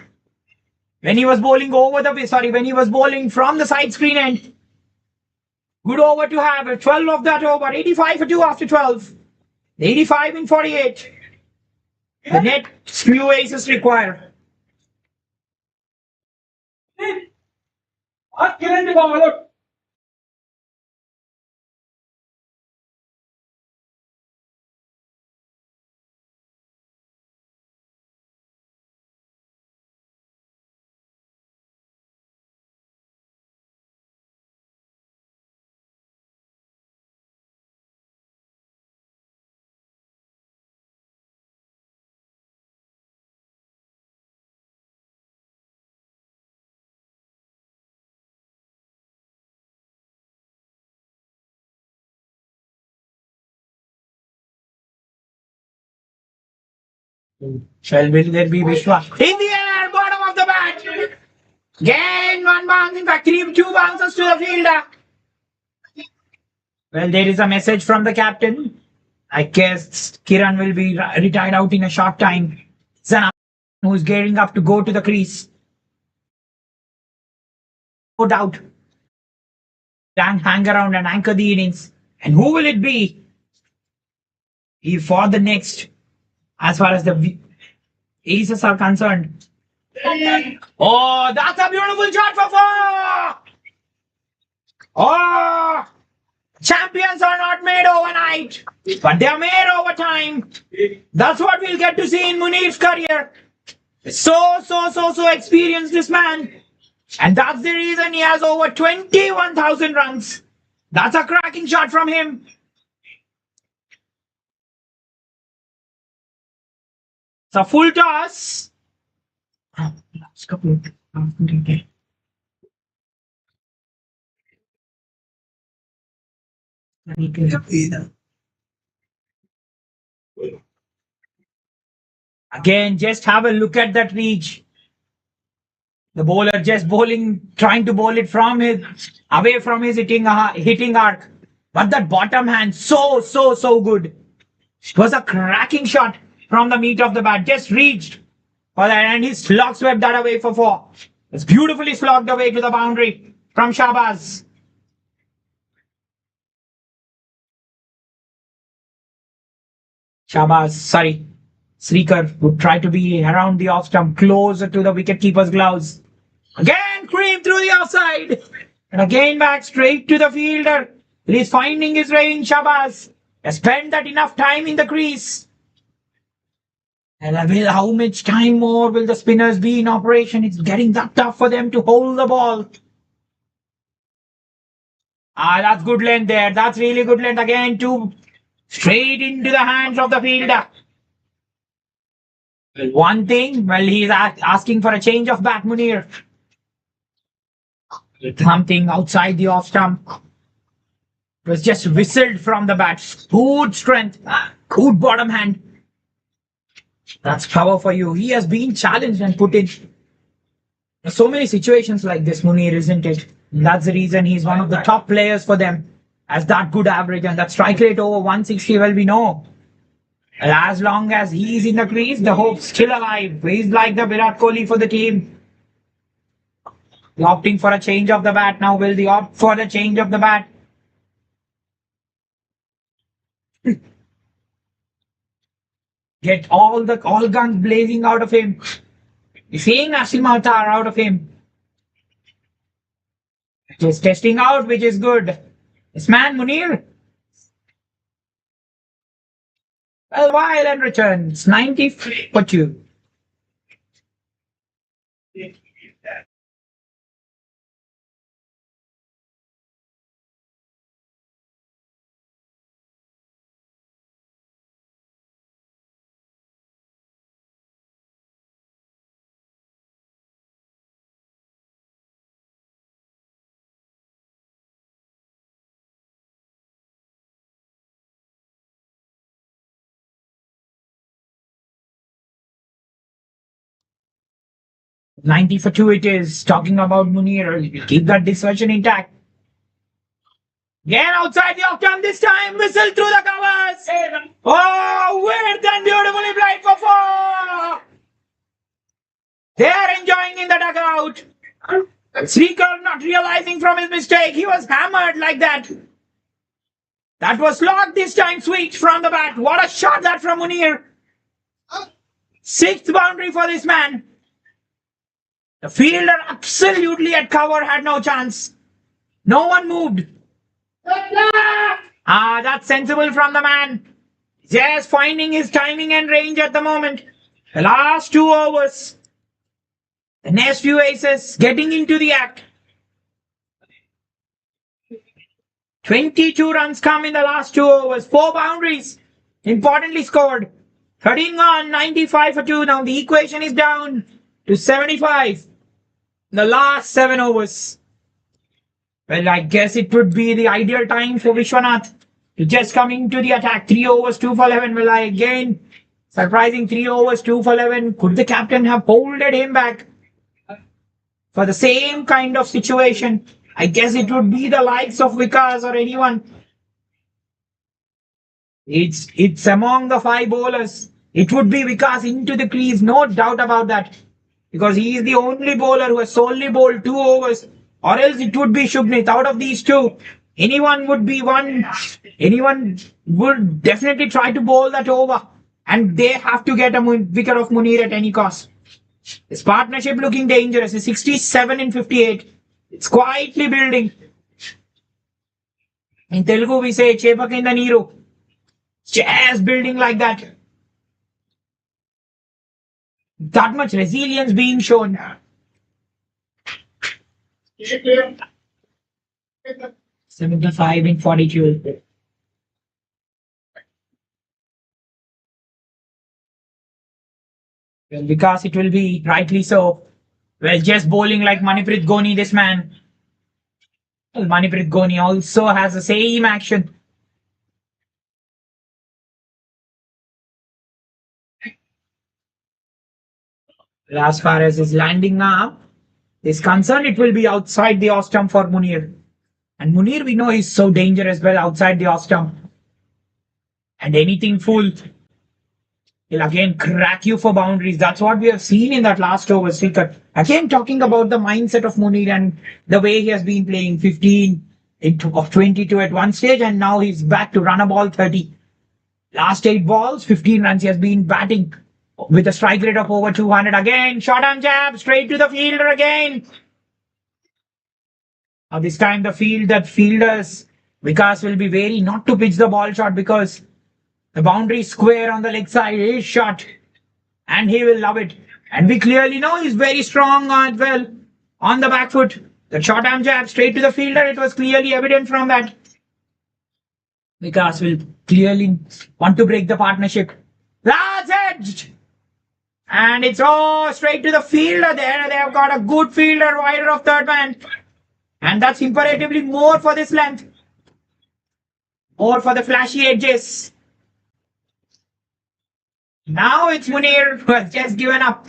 When he was bowling when he was bowling from the side screen end. Good over to have 12 of that over. 85 for 2 after 12. 85 in 48. The next few aces require. Shall will there be Vishwa? In the air, bottom of the bat. Gain one bounce. In fact, two bounces to the fielder. Well, there is a message from the captain. I guess Kiran will be retired out in a short time. Zana, who's gearing up to go to the crease. No doubt. Hang around and anchor the innings. And who will it be? For the next, as far as the aces are concerned. Oh, that's a beautiful shot for four! Oh! Champions are not made overnight, but they are made over time. That's what we'll get to see in Munir's career. So experienced, this man. And that's the reason he has over 21,000 runs. That's a cracking shot from him. It's a full toss. Again, just have a look at that reach. The bowler just trying to bowl it from away from his hitting arc. But that bottom hand, so good. It was a cracking shot from the meat of the bat. Just reached for that, and he swept that away for four. It's beautifully slogged away to the boundary from Shahbaz. Srikar would try to be around the off stump, closer to the wicketkeeper's gloves. Again, cream through the offside. And again back straight to the fielder. He's finding his range, Shahbaz. Has spent that enough time in the crease. And how much time more will the spinners be in operation? It's getting that tough for them to hold the ball. That's good length there. That's really good length. Again, straight into the hands of the fielder. Well, one thing, he's asking for a change of bat, Munir. Something outside the off stump. It was just whistled from the bat. Good strength. Good bottom hand. That's power for you. He has been challenged and put in so many situations like this, Munir, isn't it? That's the reason he's one of the top players for them. Has that good average and that strike rate over 160, well, we know. As long as he's in the crease, the hope's still alive. He's like the Virat Kohli for the team. Opting for a change of the bat now. Will they opt for the change of the bat? Get all guns blazing out of him. You're seeing Nasim Autar out of him. Just testing out, which is good. This man, Munir. Well, while and returns 90 for 2. $90 for 2 it is. Talking about Munir. Keep that discussion intact. Get outside the off stump this time. Whistle through the covers. Oh, weird and beautifully played for 4. They are enjoying in the dugout. Srikar not realizing from his mistake, he was hammered like that. That was locked this time, switch from the bat. What a shot that from Munir. Sixth boundary for this man. The fielder absolutely at cover, had no chance. No one moved. That's sensible from the man. Just finding his timing and range at the moment. The last 2 overs. The next few aces getting into the act. 22 runs come in the last 2 overs. 4 boundaries. Importantly scored. 13 on 95 for 2. Now the equation is down to 75. The last 7 overs. Well, I guess it would be the ideal time for Vishwanath to just come into the attack. 3 overs, 2 for 11. Well, again, surprising 3 overs, 2 for 11. Could the captain have folded him back for the same kind of situation? I guess it would be the likes of Vikas or anyone. It's among the 5 bowlers. It would be Vikas into the crease, no doubt about that. Because he is the only bowler who has solely bowled 2 overs. Or else it would be Shubhnit. Out of these 2, anyone would be one. Anyone would definitely try to bowl that over. And they have to get a wicket of Munir at any cost. This partnership looking dangerous. It's 67 in 58. It's quietly building. In Telugu we say Chepak in the Neeru. Just building like that. That much resilience being shown. 75 in 42. Well, because it will be rightly so. Well, just bowling like Maniprit Goni, this man. Well, Maniprit Goni also has the same action. Well, as far as his landing now is concerned, it will be outside the off stump for Munir. And Munir, we know, is so dangerous well outside the off stump. And anything full will again crack you for boundaries. That's what we have seen in that last over, Srikar. Again, talking about the mindset of Munir and the way he has been playing 15 of 22 at one stage, and now he's back to run a ball 30. Last 8 balls, 15 runs. He has been batting with a strike rate of over 200. Again, short arm jab, straight to the fielder again. Now this time the fielders, Vikas will be wary not to pitch the ball short because the boundary square on the leg side is shot. And he will love it. And we clearly know he's very strong as well on the back foot. The short arm jab straight to the fielder, it was clearly evident from that. Vikas will clearly want to break the partnership. That's edged! And it's all straight to the fielder there. They have got a good fielder, wider of third man. And that's imperatively more for this length. More for the flashy edges. Now it's Munir who has just given up.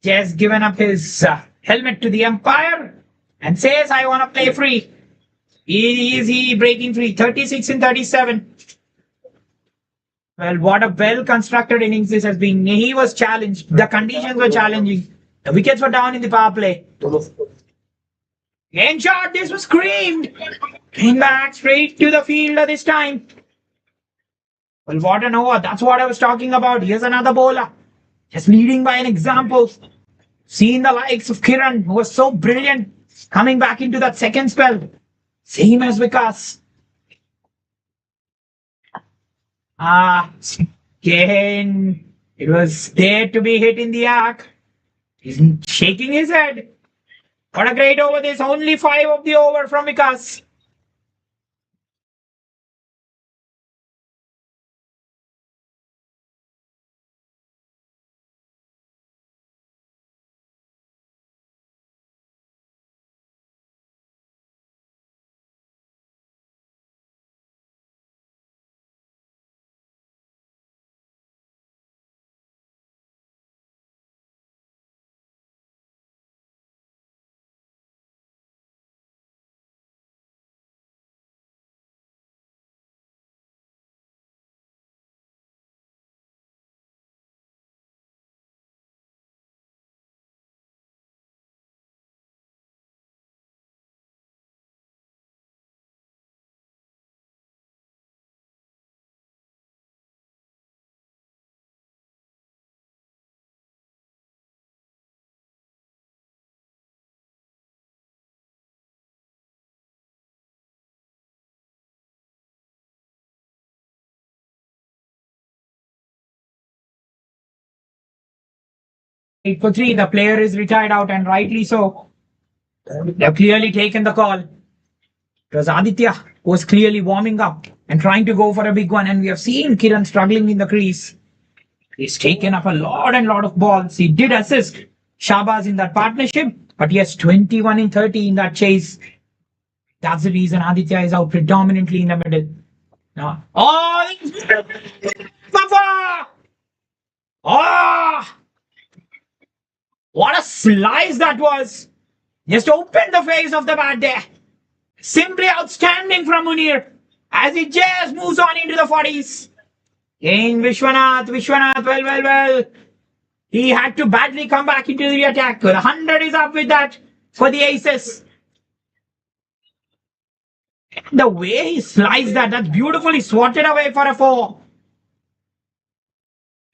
Just given up his helmet to the umpire and says, I want to play free. Is he breaking free? 36 in 37. Well, what a well-constructed innings this has been. He was challenged. The conditions were challenging. The wickets were down in the power play. Game shot, this was screamed. Came back straight to the fielder this time. Well, what an over. That's what I was talking about. Here's another bowler. Just leading by an example. Seen the likes of Kiran, who was so brilliant, coming back into that second spell. Same as Vikas. Again, it was there to be hit in the arc. He's shaking his head. What a great over this. Only 5 of the over from Vikas. 8 for 3. The player is retired out, and rightly so. They've clearly taken the call. It was Aditya who was clearly warming up and trying to go for a big one, and we have seen Kiran struggling in the crease. He's taken up a lot of balls. He did assist Shahbaz in that partnership, but yes, 21 in 30 in that chase. That's the reason Aditya is out predominantly in the middle. Now, what a slice that was! Just opened the face of the bat there. Simply outstanding from Munir as he just moves on into the 40s. Again, Vishwanath, well. He had to badly come back into the attack. The 100 is up with that for the aces. The way he sliced that's beautifully swatted away for a 4.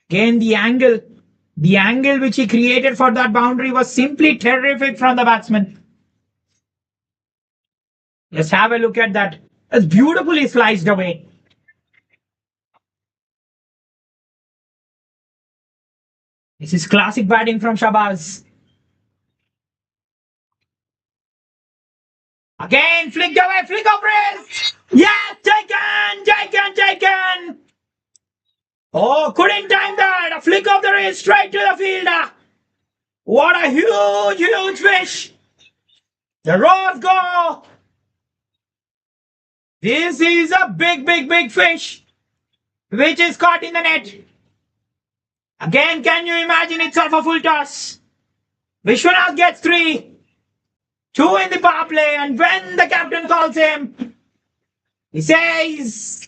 Again, the angle which he created for that boundary was simply terrific from the batsman. Let's have a look at that. It's beautifully sliced away. This is classic batting from Shahbaz. Again, flicked away, flick of wrist. Yes, taken. Oh, couldn't time that. A flick of the wrist straight to the fielder. What a huge fish. The rows go. This is a big fish which is caught in the net. Again, can you imagine itself a full toss? Vishwanath gets 3. 2 in the power play, and when the captain calls him, he says,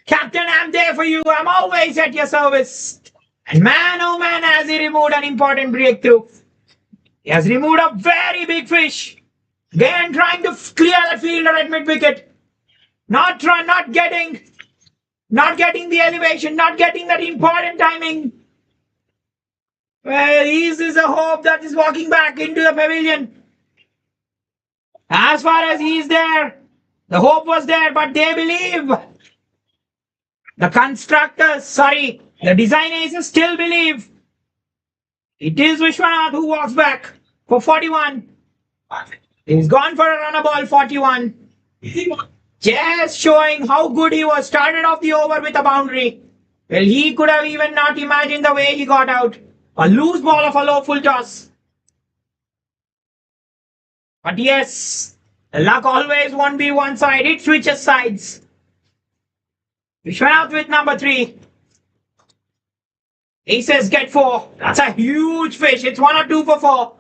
"Captain, I'm there for you. I'm always at your service." And man, oh man, has he removed an important breakthrough. He has removed a very big fish. Again, trying to clear the fielder at mid-wicket. Not getting the elevation, not getting that important timing. Well, this is a hope that is walking back into the pavilion. As far as he is there, the hope was there, but they believe. The design aces still believe. It is Vishwanath who walks back for 41. He's gone for a runner ball 41. Just showing how good he was. Started off the over with a boundary. Well, he could have even not imagined the way he got out. A loose ball of a low full toss. But yes, luck always won't be one side. It switches sides. Vishwanath with number 3. Aces get 4. That's a huge fish. It's 1 or 2 for 4.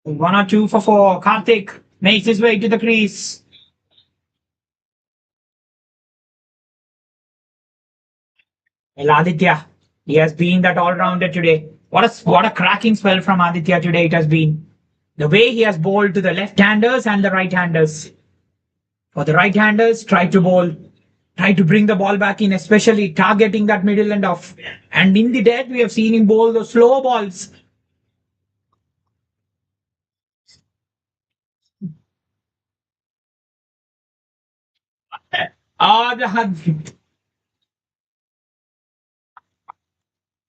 One or two for 4. Karthik makes his way to the crease. Well, Aditya, he has been that all-rounder today. What a cracking spell from Aditya today it has been. The way he has bowled to the left-handers and the right-handers. For the right-handers, try to bring the ball back in, especially targeting that middle and off. And in the death, we have seen him bowl those slow balls.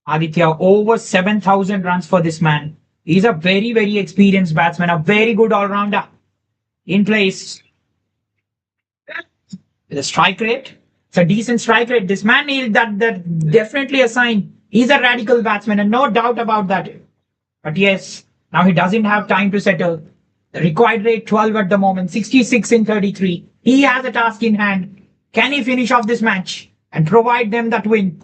Aditya, over 7,000 runs for this man. He's a very experienced batsman, a very good all-rounder. In place. With a strike rate. It's a decent strike rate. This man is that definitely a sign. He's a radical batsman, and no doubt about that. But yes, now he doesn't have time to settle. The required rate 12 at the moment, 66 in 33. He has a task in hand. Can he finish off this match and provide them that win?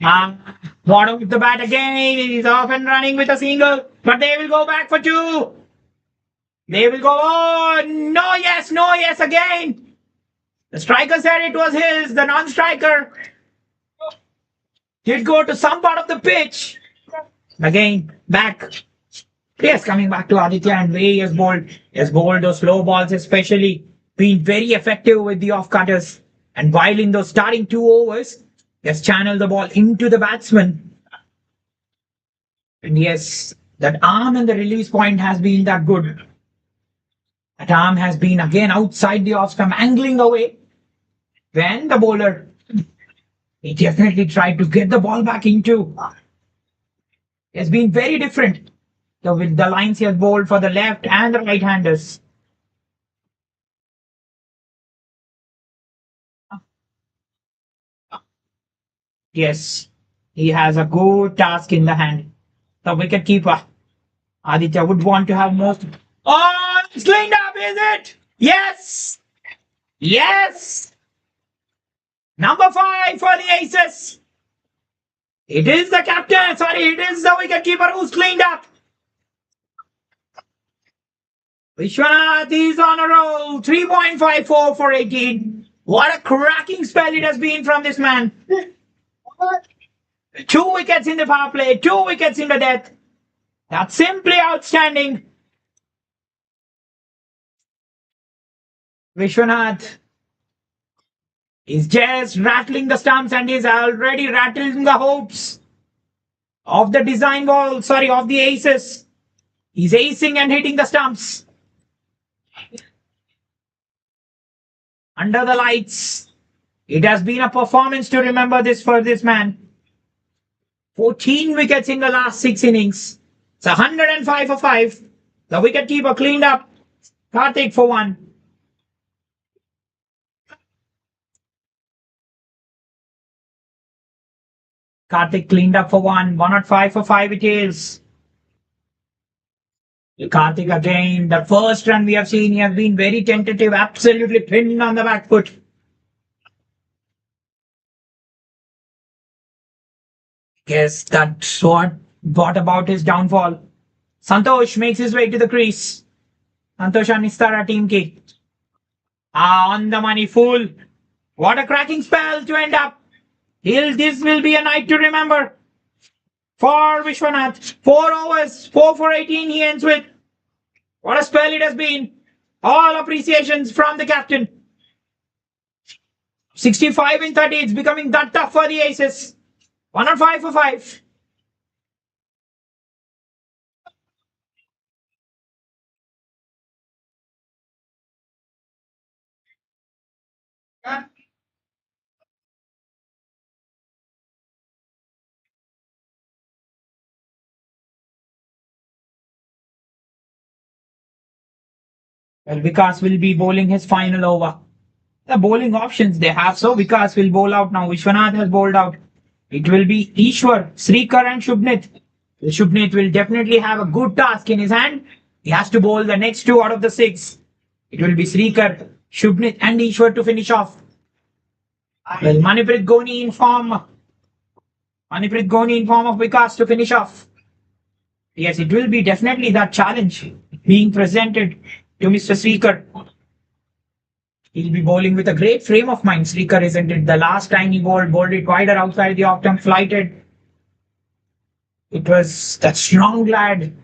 Bottom with the bat again. He's off and running with a single, but they will go back for 2. They will go, oh, no yes again. The striker said it was his. The non-striker did go to some part of the pitch. Again, back. Yes, coming back to Aditya, and way he has bowled. He has bowled those slow balls, especially been very effective with the off-cutters. And while in those starting 2 overs, he has channeled the ball into the batsman. And yes, that arm and the release point has been that good. That arm has been again outside the off stump, angling away. when the bowler, he definitely tried to get the ball back into. It's been very different. So with the lines he has bowled for the left and the right handers. Yes, he has a good task in the hand. The wicket keeper, Aditya, would want to have most. Oh, it's cleaned up, is it? Yes! Yes! Number 5 for the Aces. It is the captain, it is the wicket keeper who's cleaned up. Vishwanath is on a roll. 3.54 for 18. What a cracking spell it has been from this man. 2 wickets in the power play, 2 wickets in the death. That's simply outstanding. Vishwanath is just rattling the stumps and is already rattling the hopes of the design ball, of the Aces. He's acing and hitting the stumps. Under the lights. It has been a performance to remember this for this man. 14 wickets in the last 6 innings. It's 105 for 5. The wicketkeeper cleaned up. Karthik for 1. Karthik cleaned up for 1. 105 for 5 it is. Karthik again. The first run we have seen, he has been very tentative, absolutely pinned on the back foot. Guess that's what brought about his downfall. Santosh makes his way to the crease. Santosh and Nistara team ki. On the money, full. What a cracking spell to end up. This will be a night to remember. For Vishwanath. 4 overs, 4 for 18 he ends with. What a spell it has been. All appreciations from the captain. 65 in 30, it's becoming that tough for the Aces. 105 for 5. Well, Vikas will be bowling his final over. The bowling options they have, so Vikas will bowl out now. Vishwanath has bowled out. It will be Ishwar, Srikar and Shubhnit. Shubhnit will definitely have a good task in his hand. He has to bowl the next 2 out of the 6. It will be Srikar, Shubhnit and Ishwar to finish off. Well, Maniprit Goni in form. Maniprit Goni in form of Vikas to finish off. Yes, it will be definitely that challenge being presented to Mr. Srikar. He'll be bowling with a great frame of mind. Srikar, isn't it? The last time he bowled it wider outside the off stump, flighted. It was that strong lad,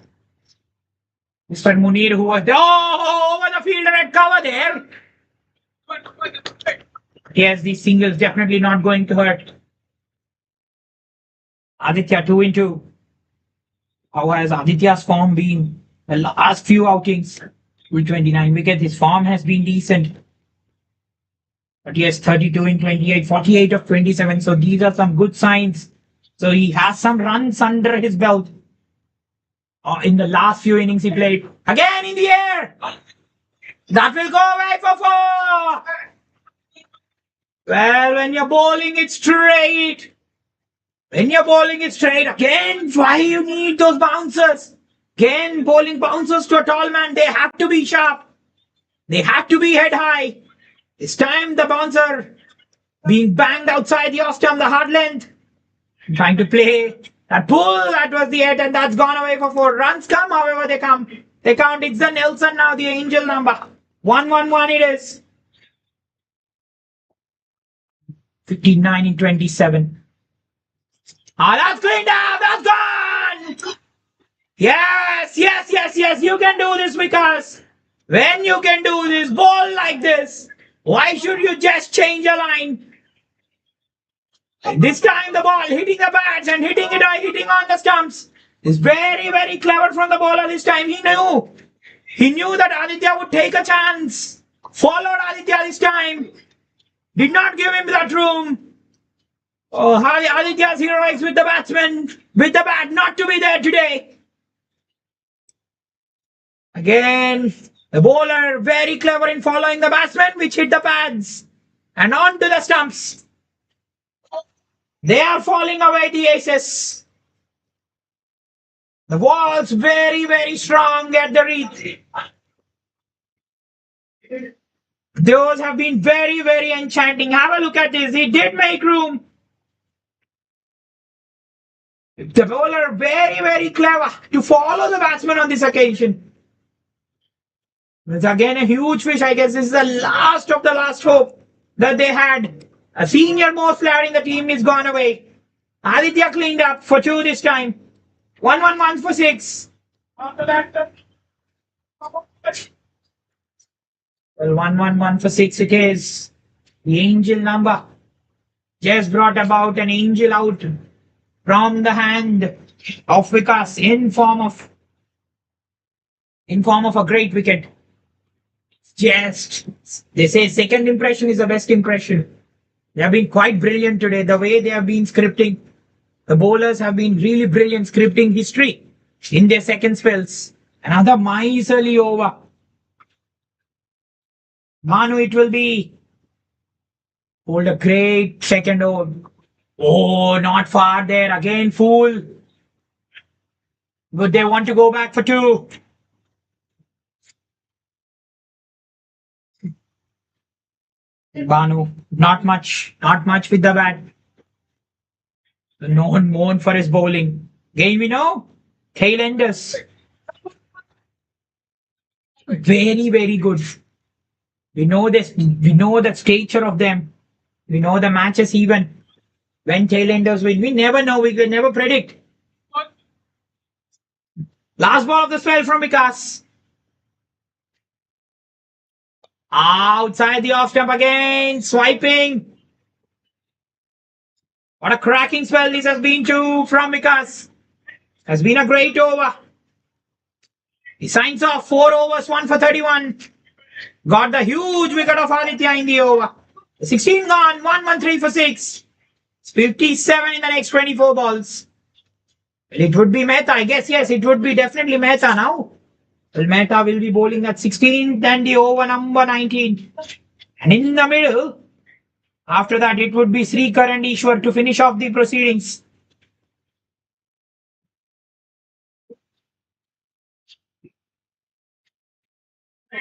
Mr. Munir, who was over the fielder at cover there. Yes, these singles definitely not going to hurt. Aditya 2 in 2. How has Aditya's form been the last few outings? With 29 wickets, his form has been decent. But yes, 32 in 28, 48 of 27. So these are some good signs. So he has some runs under his belt. In the last few innings he played. Again in the air. That will go away for 4. Well, when you're bowling it straight. Again, why you need those bouncers? Again, bowling bouncers to a tall man. They have to be sharp. They have to be head high. This time the bouncer being banged outside the off stump, the hard length. Trying to play that pull, that was the 8 and that's gone away for 4. Runs come, however they come. They count. It's the Nelson now, the angel number. 111 it is. 59 in 27. That's cleaned up, that's gone! Yes, you can do this because when you can do this, bowl like this, why should you just change a line? This time the ball hitting the bats and hitting on the stumps is very, very clever from the bowler this time. He knew that Aditya would take a chance. Followed Aditya this time. Did not give him that room. Oh, Aditya's heroics with the batsman, with the bat, not to be there today. Again, the bowler very clever in following the batsman, which hit the pads and on to the stumps. They are falling away, the aces. The walls very, very strong at the reach. Those have been very, very enchanting. Have a look at this. He did make room. The bowler very, very clever to follow the batsman on this occasion. It's again a huge fish. I guess this is the last of the last hope that they had. A senior most player in the team is gone away. Aditya cleaned up for 2 this time. 1-1-1 for 6. After that, well, 1-1-1 for 6 it is. The angel number just brought about an angel out from the hand of Vikas in form of a great wicket. Just they say second impression is the best impression. They have been quite brilliant today. The way they have been scripting, the bowlers have been really brilliant scripting history in their second spells. Another miserly over. Manu, it will be. Hold a great second over. Oh, not far there. Again, fool. Would they want to go back for 2? Banu, not much with the bat. Known for his bowling. Again, we know tail enders. Very, very good. We know this. We know the stature of them. We know the matches even when tail enders win. We never know. We can never predict. Last ball of the spell from Vikas. Outside the off stump again. Swiping. What a cracking spell this has been too from Vikas. Has been a great over. He signs off 4 overs, 1 for 31. Got the huge wicket of Aditya in the over. 16 gone, 1-1-3 for 6. It's 57 in the next 24 balls. Well, it would be Mehta, I guess. Yes, it would be definitely Mehta now. Well, Mehta will be bowling that 16th and the over number 19. And in the middle, after that, it would be Srikar and Ishwar to finish off the proceedings.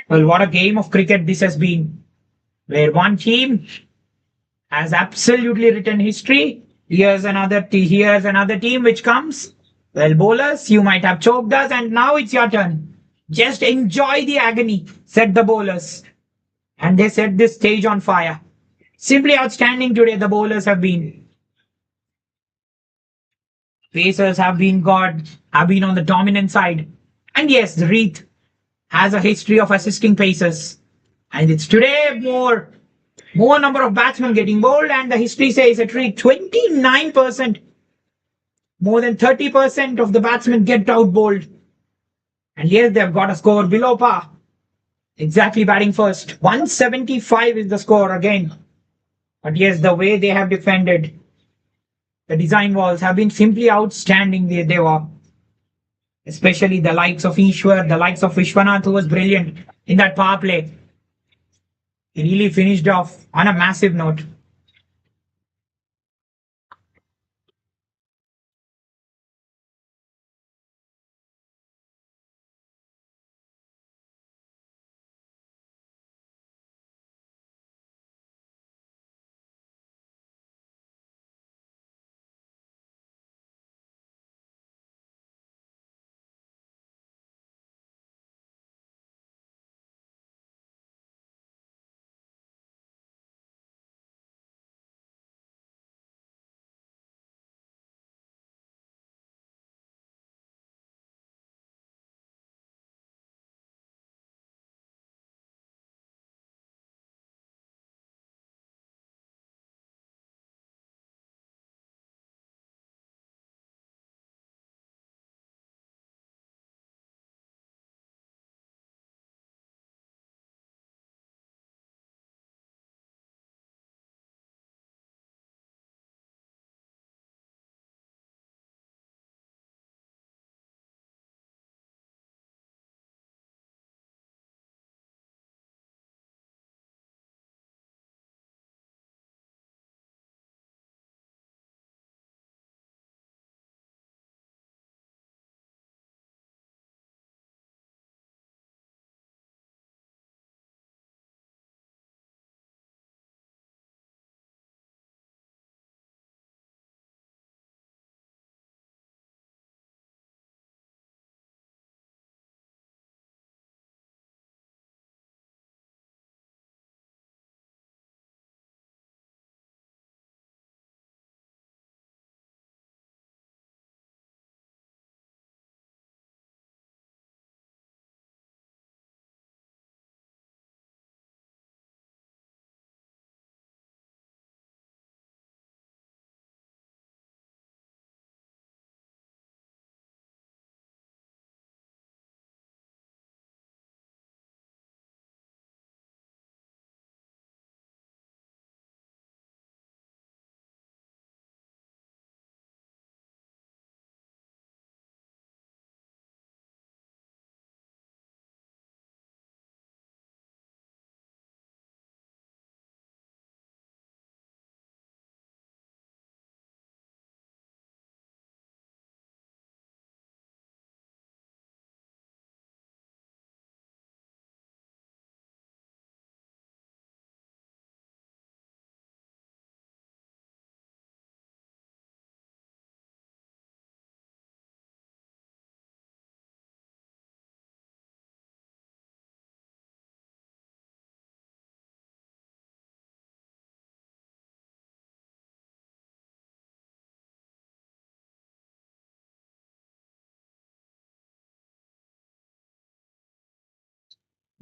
Well, what a game of cricket this has been, where one team has absolutely written history. Here's another team which comes. Well, bowlers, you might have choked us, and now it's your turn. Just enjoy the agony, said the bowlers. And they set this stage on fire. Simply outstanding today, the bowlers have been. Pacers have been on the dominant side. And yes, Reith has a history of assisting pacers. And it's today more number of batsmen getting bowled, and the history says at Reith 29%. More than 30% of the batsmen get out bowled. And yes, they've got a score below par. Exactly batting first. 175 is the score again. But yes, the way they have defended the design walls have been simply outstanding. They were. Especially the likes of Ishwar, the likes of Vishwanath, who was brilliant in that power play. He really finished off on a massive note.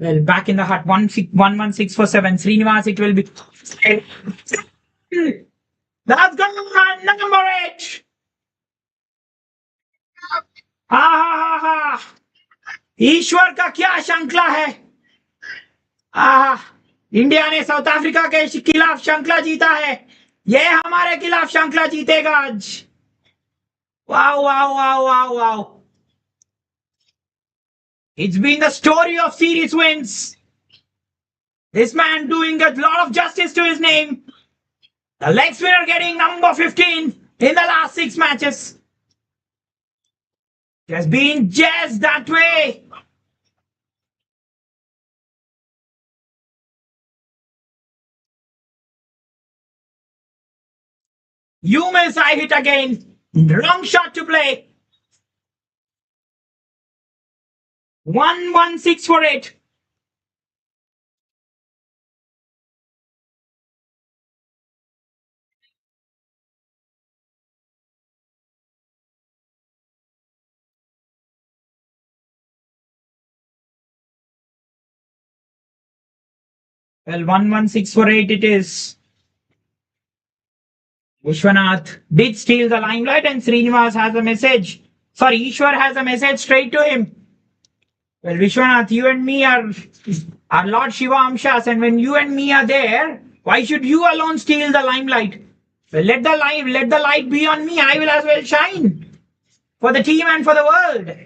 Well, back in the hut, 1-1-6 for 7. Srinivas, it will be. That's gone, number 8. हा ईश्वर का क्या श्रृंखला है। India ने south Africa के खिलाफ श्रृंखला जीता है, ये हमारे खिलाफ श्रृंखला जीतेगा आज। Wow wow wow wow wow, it's been the story of series wins. This man doing a lot of justice to his name. The leg spinner getting number 15 in the last 6 matches. It has been just that way. You miss, I hit again. Wrong shot to play. 1-1-6 for 8. Well, 1-1-6 for 8 it is. Vishwanath did steal the limelight, and Srinivas has a message. Sorry, Ishwar has a message straight to him. Well, Vishwanath, you and me are Lord Shiva Amshas, and when you and me are there, why should you alone steal the limelight? Well, let the light be on me. I will as well shine for the team and for the world.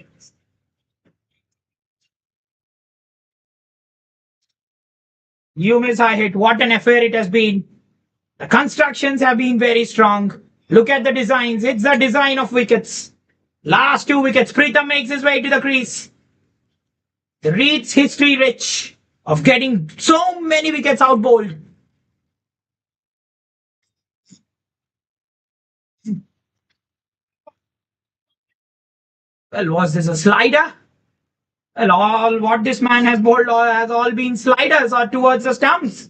You miss, I hit. What an affair it has been. The constructions have been very strong. Look at the designs. It's the design of wickets. Last 2 wickets. Pritham makes his way to the crease. The Reed's history rich of getting so many wickets out bowled. Well, was this a slider? Well, all what this man has bowled has all been sliders or towards the stumps.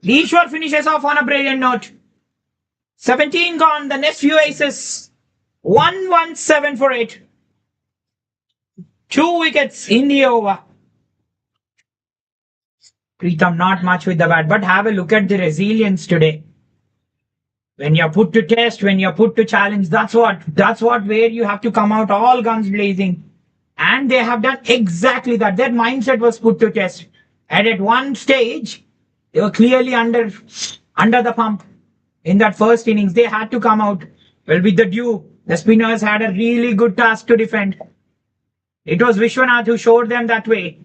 Ishwar finishes off on a brilliant note. 17 gone, the next few aces. 1-1-7 for 8. 2 wickets in the over. Pritham not much with the bat, but have a look at the resilience today. When you're put to test, when you're put to challenge, that's what where you have to come out all guns blazing. And they have done exactly that. Their mindset was put to test. And at one stage, they were clearly under the pump. In that first innings, they had to come out. Well, with the dew, the spinners had a really good task to defend. It was Vishwanath who showed them that way.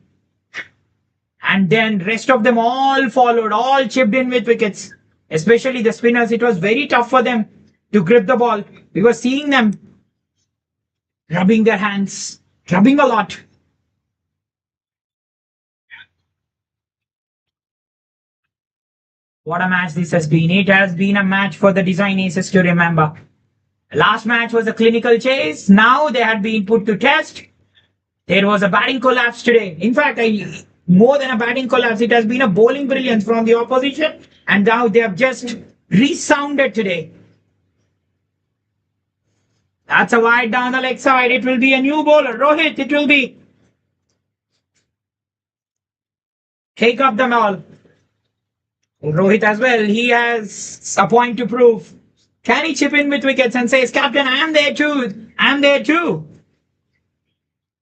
And then rest of them all followed, all chipped in with wickets. Especially the spinners, it was very tough for them to grip the ball. We were seeing them rubbing their hands, rubbing a lot. What a match this has been. It has been a match for the design aces to remember. Last match was a clinical chase. Now they had been put to test. There was a batting collapse today. In fact, more than a batting collapse, it has been a bowling brilliance from the opposition. And now they have just resounded today. That's a wide down the leg side. It will be a new bowler. Rohit, it will be. Take up the ball. Rohit as well. He has a point to prove. Can he chip in with wickets and says, Captain, I am there too. I am there too.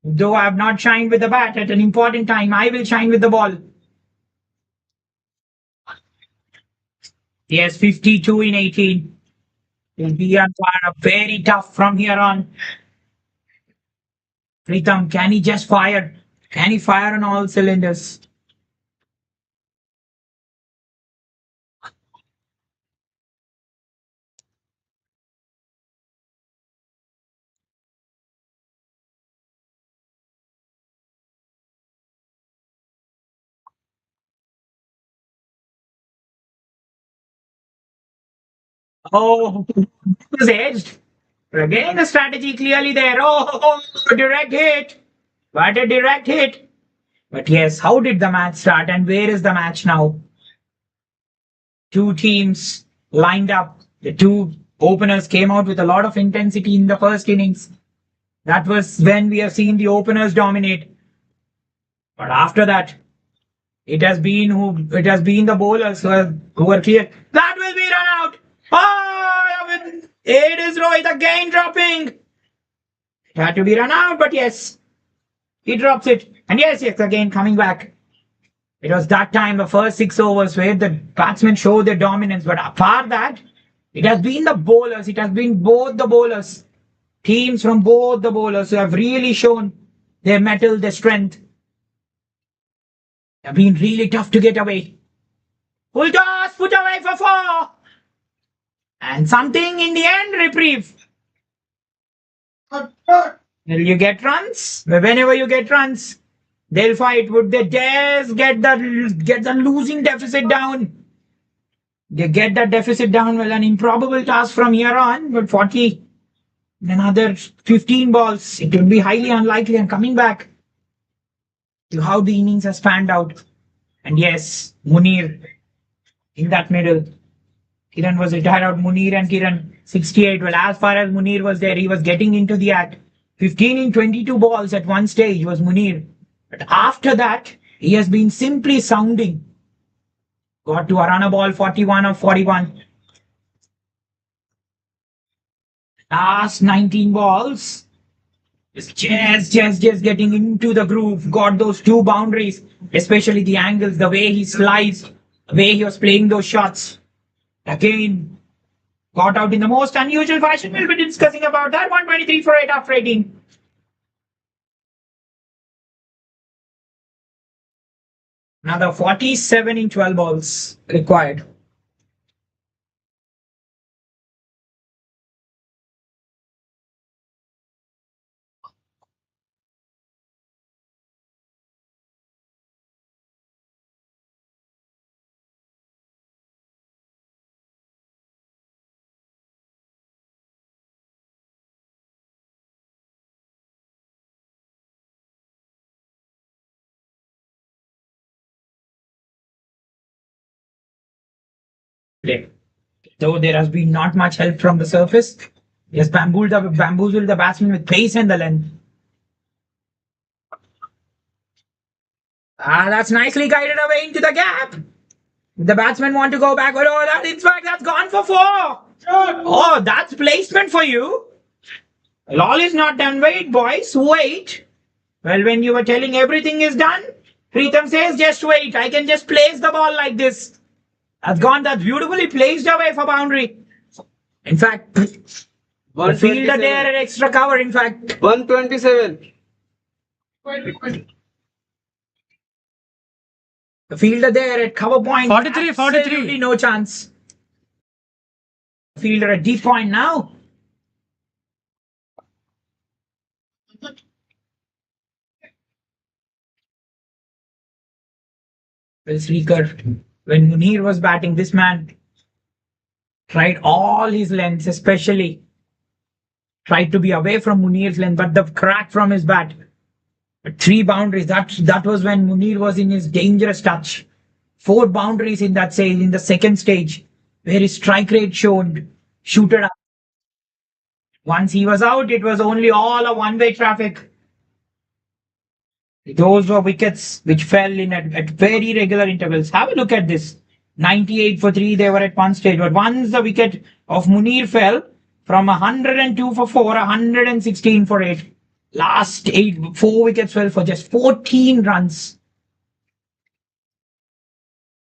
Though I have not shined with the bat at an important time, I will shine with the ball. Yes, 52 in 18. Will be on fire. Very tough from here on. Pritham, can he just fire? Can he fire on all cylinders? Oh, it was edged. Again, the strategy clearly there. Oh, direct hit. What a direct hit. But yes, how did the match start and where is the match now? 2 teams lined up. The 2 openers came out with a lot of intensity in the first innings. That was when we have seen the openers dominate. But after that, It has been the bowlers who are clear. That will be run out. Oh, it is Rohit again dropping. It had to be run out, but yes, he drops it. And yes, again coming back. It was that time, the first 6 overs, where the batsmen show their dominance. But apart that, it has been the bowlers. It has been both the bowlers. Teams from both the bowlers who have really shown their mettle, their strength. They have been really tough to get away. Full toss, put away for 4. And something in the end, reprieve. Will you get runs? Whenever you get runs, they'll fight. Would they just get the losing deficit down? They get that deficit down. Well, an improbable task from here on. But 40, another 15 balls. It would be highly unlikely. And coming back to how the innings has panned out. And yes, Munir in that middle. Kiran was retired out. Munir and Kiran 68. Well, as far as Munir was there, he was getting into the act. 15 in 22 balls at one stage was Munir. But after that, he has been simply sounding. Got to a run a ball 41 of 41. Last 19 balls. Just getting into the groove. Got those 2 boundaries. Especially the angles, the way he slides, the way he was playing those shots. Again, got out in the most unusual fashion. We'll be discussing about that. 123 for 8 after 18. Another 47 in 12 balls required. Though there has been not much help from the surface, he has bamboozled the batsman with pace and the length. That's nicely guided away into the gap. The batsmen want to go back, but in fact, that's gone for 4. Oh, that's placement for you. Well, all is not done. Wait, boys, wait. Well, when you were telling everything is done, Preetham says, just wait. I can just place the ball like this. That's beautifully placed away for boundary. In fact, the fielder there at extra cover, in fact. 127. The fielder there at cover point. 43. Absolutely no chance. The fielder at deep point now. Well, Srikar, when Munir was batting, this man tried all his lengths, especially tried to be away from Munir's length, but the crack from his bat. 3 boundaries, that was when Munir was in his dangerous touch. 4 boundaries in that stage, in the second stage, where his strike rate shooted up. Once he was out, it was only all a one-way traffic. Those were wickets which fell in at very regular intervals. Have a look at this. 98 for 3 they were at one stage. But once the wicket of Munir fell from 102 for 4, 116 for 8. Last 4 wickets fell for just 14 runs.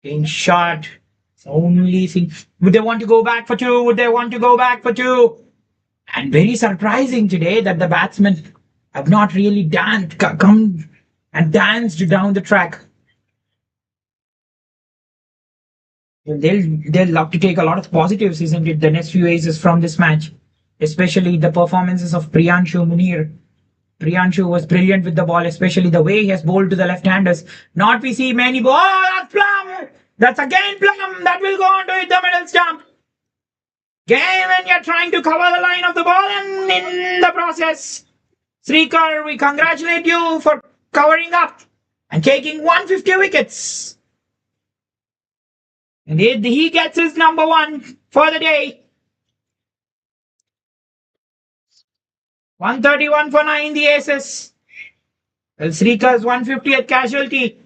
Being shot. Only thing. Would they want to go back for 2? Would they want to go back for 2? And very surprising today that the batsmen have not really come and danced down the track. They'll love to take a lot of positives, isn't it? The next few aces from this match, especially the performances of Priyanshu Munir. Priyanshu was brilliant with the ball, especially the way he has bowled to the left-handers. Not we see many balls. Oh, that's Plum. That's again Plum. That will go on to hit the middle stump. Again, when you're trying to cover the line of the ball, and in the process, Srikar, we congratulate you for covering up and taking 150 wickets. And he gets his number 1 for the day. 131 for 9 the aces. Well, Srikar's 150th casualty.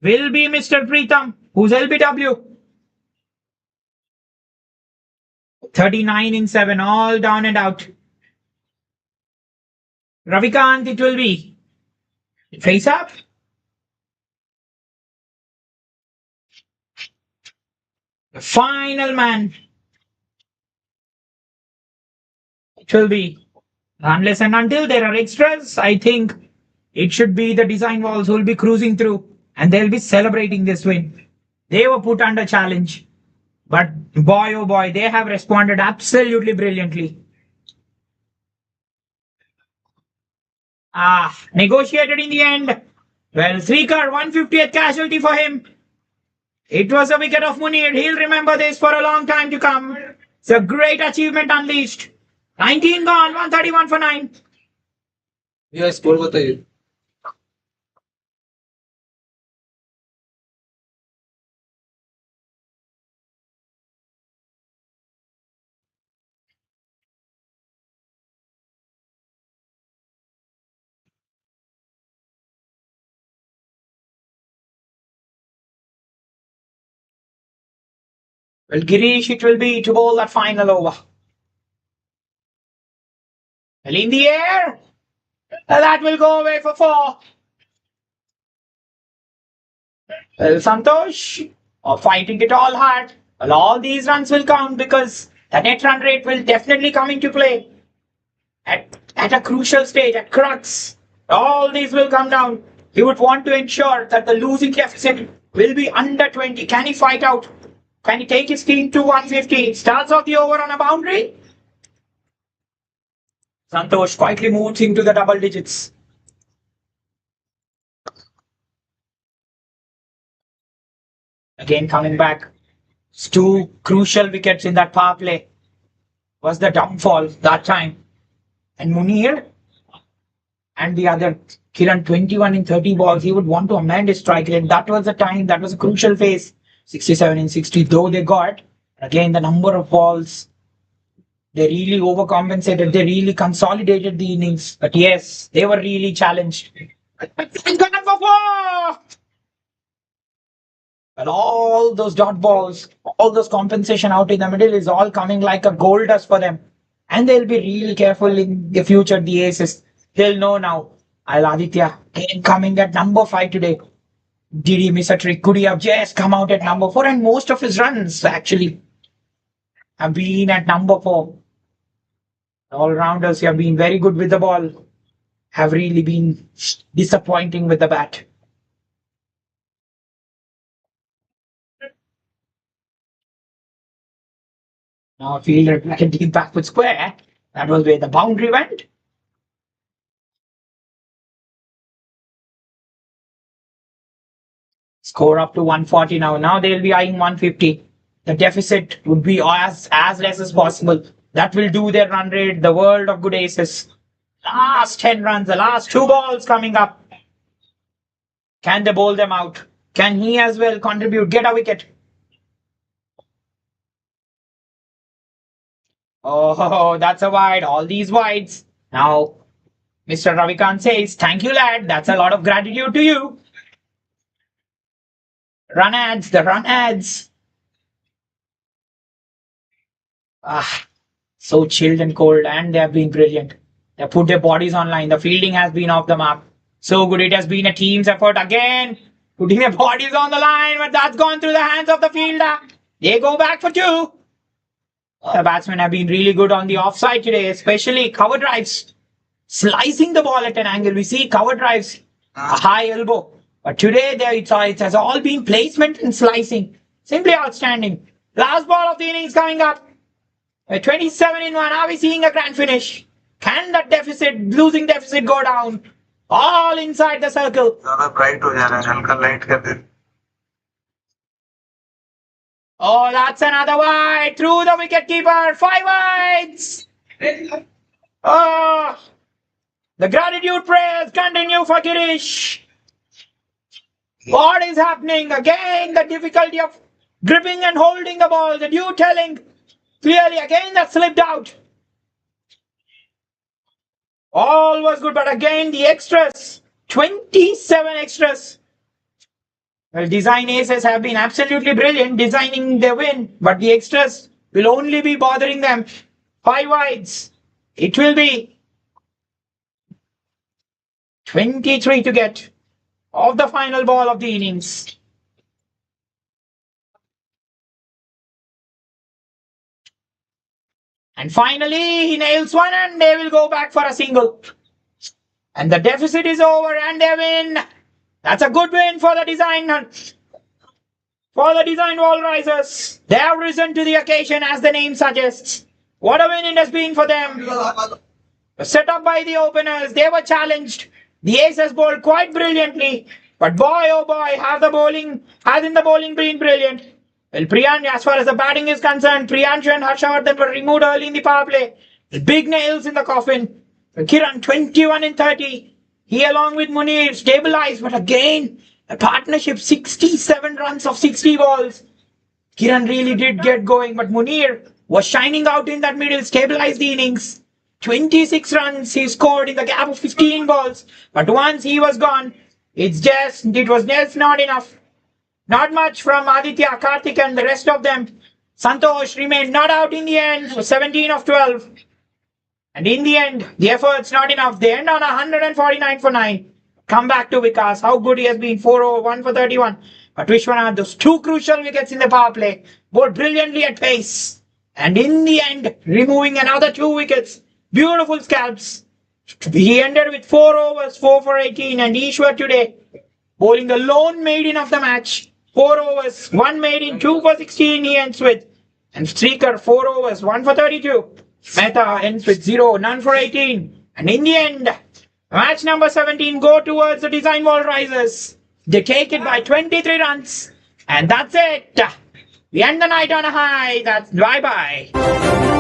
will be Mr. Preetham, who's LBW. 39 in 7, all down and out. Ravikant, it will be. Face up. The final man. It will be. Unless and until there are extras, I think it should be the design walls who will be cruising through and they'll be celebrating this win. They were put under challenge. But boy, oh boy, they have responded absolutely brilliantly. Negotiated in the end. Well, Srikar, 150th casualty for him. It was a wicket of Munir. He'll remember this for a long time to come. It's a great achievement unleashed. 19 gone, 131 for 9. Yeah, score बताइए. Well, Girish, it will be to bowl that final over. Well, in the air. That will go away for 4. Well, Santosh, fighting it all hard. Well, all these runs will count because the net run rate will definitely come into play. At a crucial stage, at crux, all these will come down. He would want to ensure that the losing deficit will be under 20. Can he fight out? Can he take his team to 150? Starts off the over on a boundary. Santosh quietly moves into the double digits. Again coming back. It's 2 crucial wickets in that power play. Was the downfall that time. And Munir and the other Kiran, 21 in 30 balls. He would want to amend his strike rate. That was the time. That was a crucial phase. 67 in 60, though they got. Again, the number of balls. They really overcompensated. They really consolidated the innings. But yes, they were really challenged. It's gone for 4! And all those dot balls, all those compensation out in the middle is all coming like a gold dust for them. And they'll be really careful in the future, the aces. They'll know now. Aditya again coming at number 5 today. Did he miss a trick? Could he have just come out at number 4? And most of his runs actually have been at number 4. All-rounders have been very good with the ball. Have really been disappointing with the bat. Now fielder back in deep backward square. That was where the boundary went. Score up to 140 now. Now they'll be eyeing 150. The deficit would be as less as possible. That will do their run rate. The world of good aces. Last 10 runs. The last 2 balls coming up. Can they bowl them out? Can he as well contribute? Get a wicket. Oh, that's a wide. All these wides. Now, Mr. Ravikant says, thank you, lad. That's a lot of gratitude to you. Run ads, the run ads. So chilled and cold, and they have been brilliant. They put their bodies online. The fielding has been off the mark. So good. It has been a team's effort again. Putting their bodies on the line, but that's gone through the hands of the fielder. They go back for 2. The batsmen have been really good on the offside today, especially cover drives. Slicing the ball at an angle. We see cover drives, a high elbow. But today it has all been placement and slicing. Simply outstanding. Last ball of the innings coming up. 27 in 1. Are we seeing a grand finish? Can that losing deficit go down? All inside the circle. Oh, that's another wide. Through the wicket keeper. 5 wides. Oh, the gratitude prayers continue for Girish. What is happening? Again, the difficulty of gripping and holding the ball. The due telling clearly again that slipped out. All was good, but again the extras. 27 extras. Well, design aces have been absolutely brilliant designing their win, but the extras will only be bothering them. 5 wides. It will be 23 to get off the final ball of the innings. And finally, he nails one and they will go back for a single. And the deficit is over and they win. That's a good win for the design wall risers. They have risen to the occasion as the name suggests. What a win it has been for them. Set up by the openers, they were challenged. The aces bowled quite brilliantly. But boy oh boy, hasn't the bowling been brilliant. Well, as far as the batting is concerned, Priyanshu and Harshavardhan were removed early in the power play. Big nails in the coffin. Kiran 21 in 30. He along with Munir stabilized, but again, a partnership 67 runs of 60 balls. Kiran really did get going, but Munir was shining out in that middle, stabilized the innings. 26 runs he scored in the gap of 15 balls. But once he was gone, it was just not enough. Not much from Aditya, Karthik and the rest of them. Santosh remained not out in the end for 17 of 12. And in the end, the effort's not enough. They end on 149 for 9. Come back to Vikas. How good he has been. 4 over 1 for 31. But Vishwanath, those 2 crucial wickets in the power play, bowled brilliantly at pace. And in the end, removing another 2 wickets. Beautiful scalps. He ended with 4 overs, 4 for 18. And Ishwar today, bowling the lone maiden of the match. 4 overs, 1 maiden, 2 for 16 he ends with. And Streaker, 4 overs, 1 for 32. Mehta ends with 0, none for 18. And in the end, match number 17 go towards the design wall risers. They take it by 23 runs. And that's it. We end the night on a high. That's bye-bye.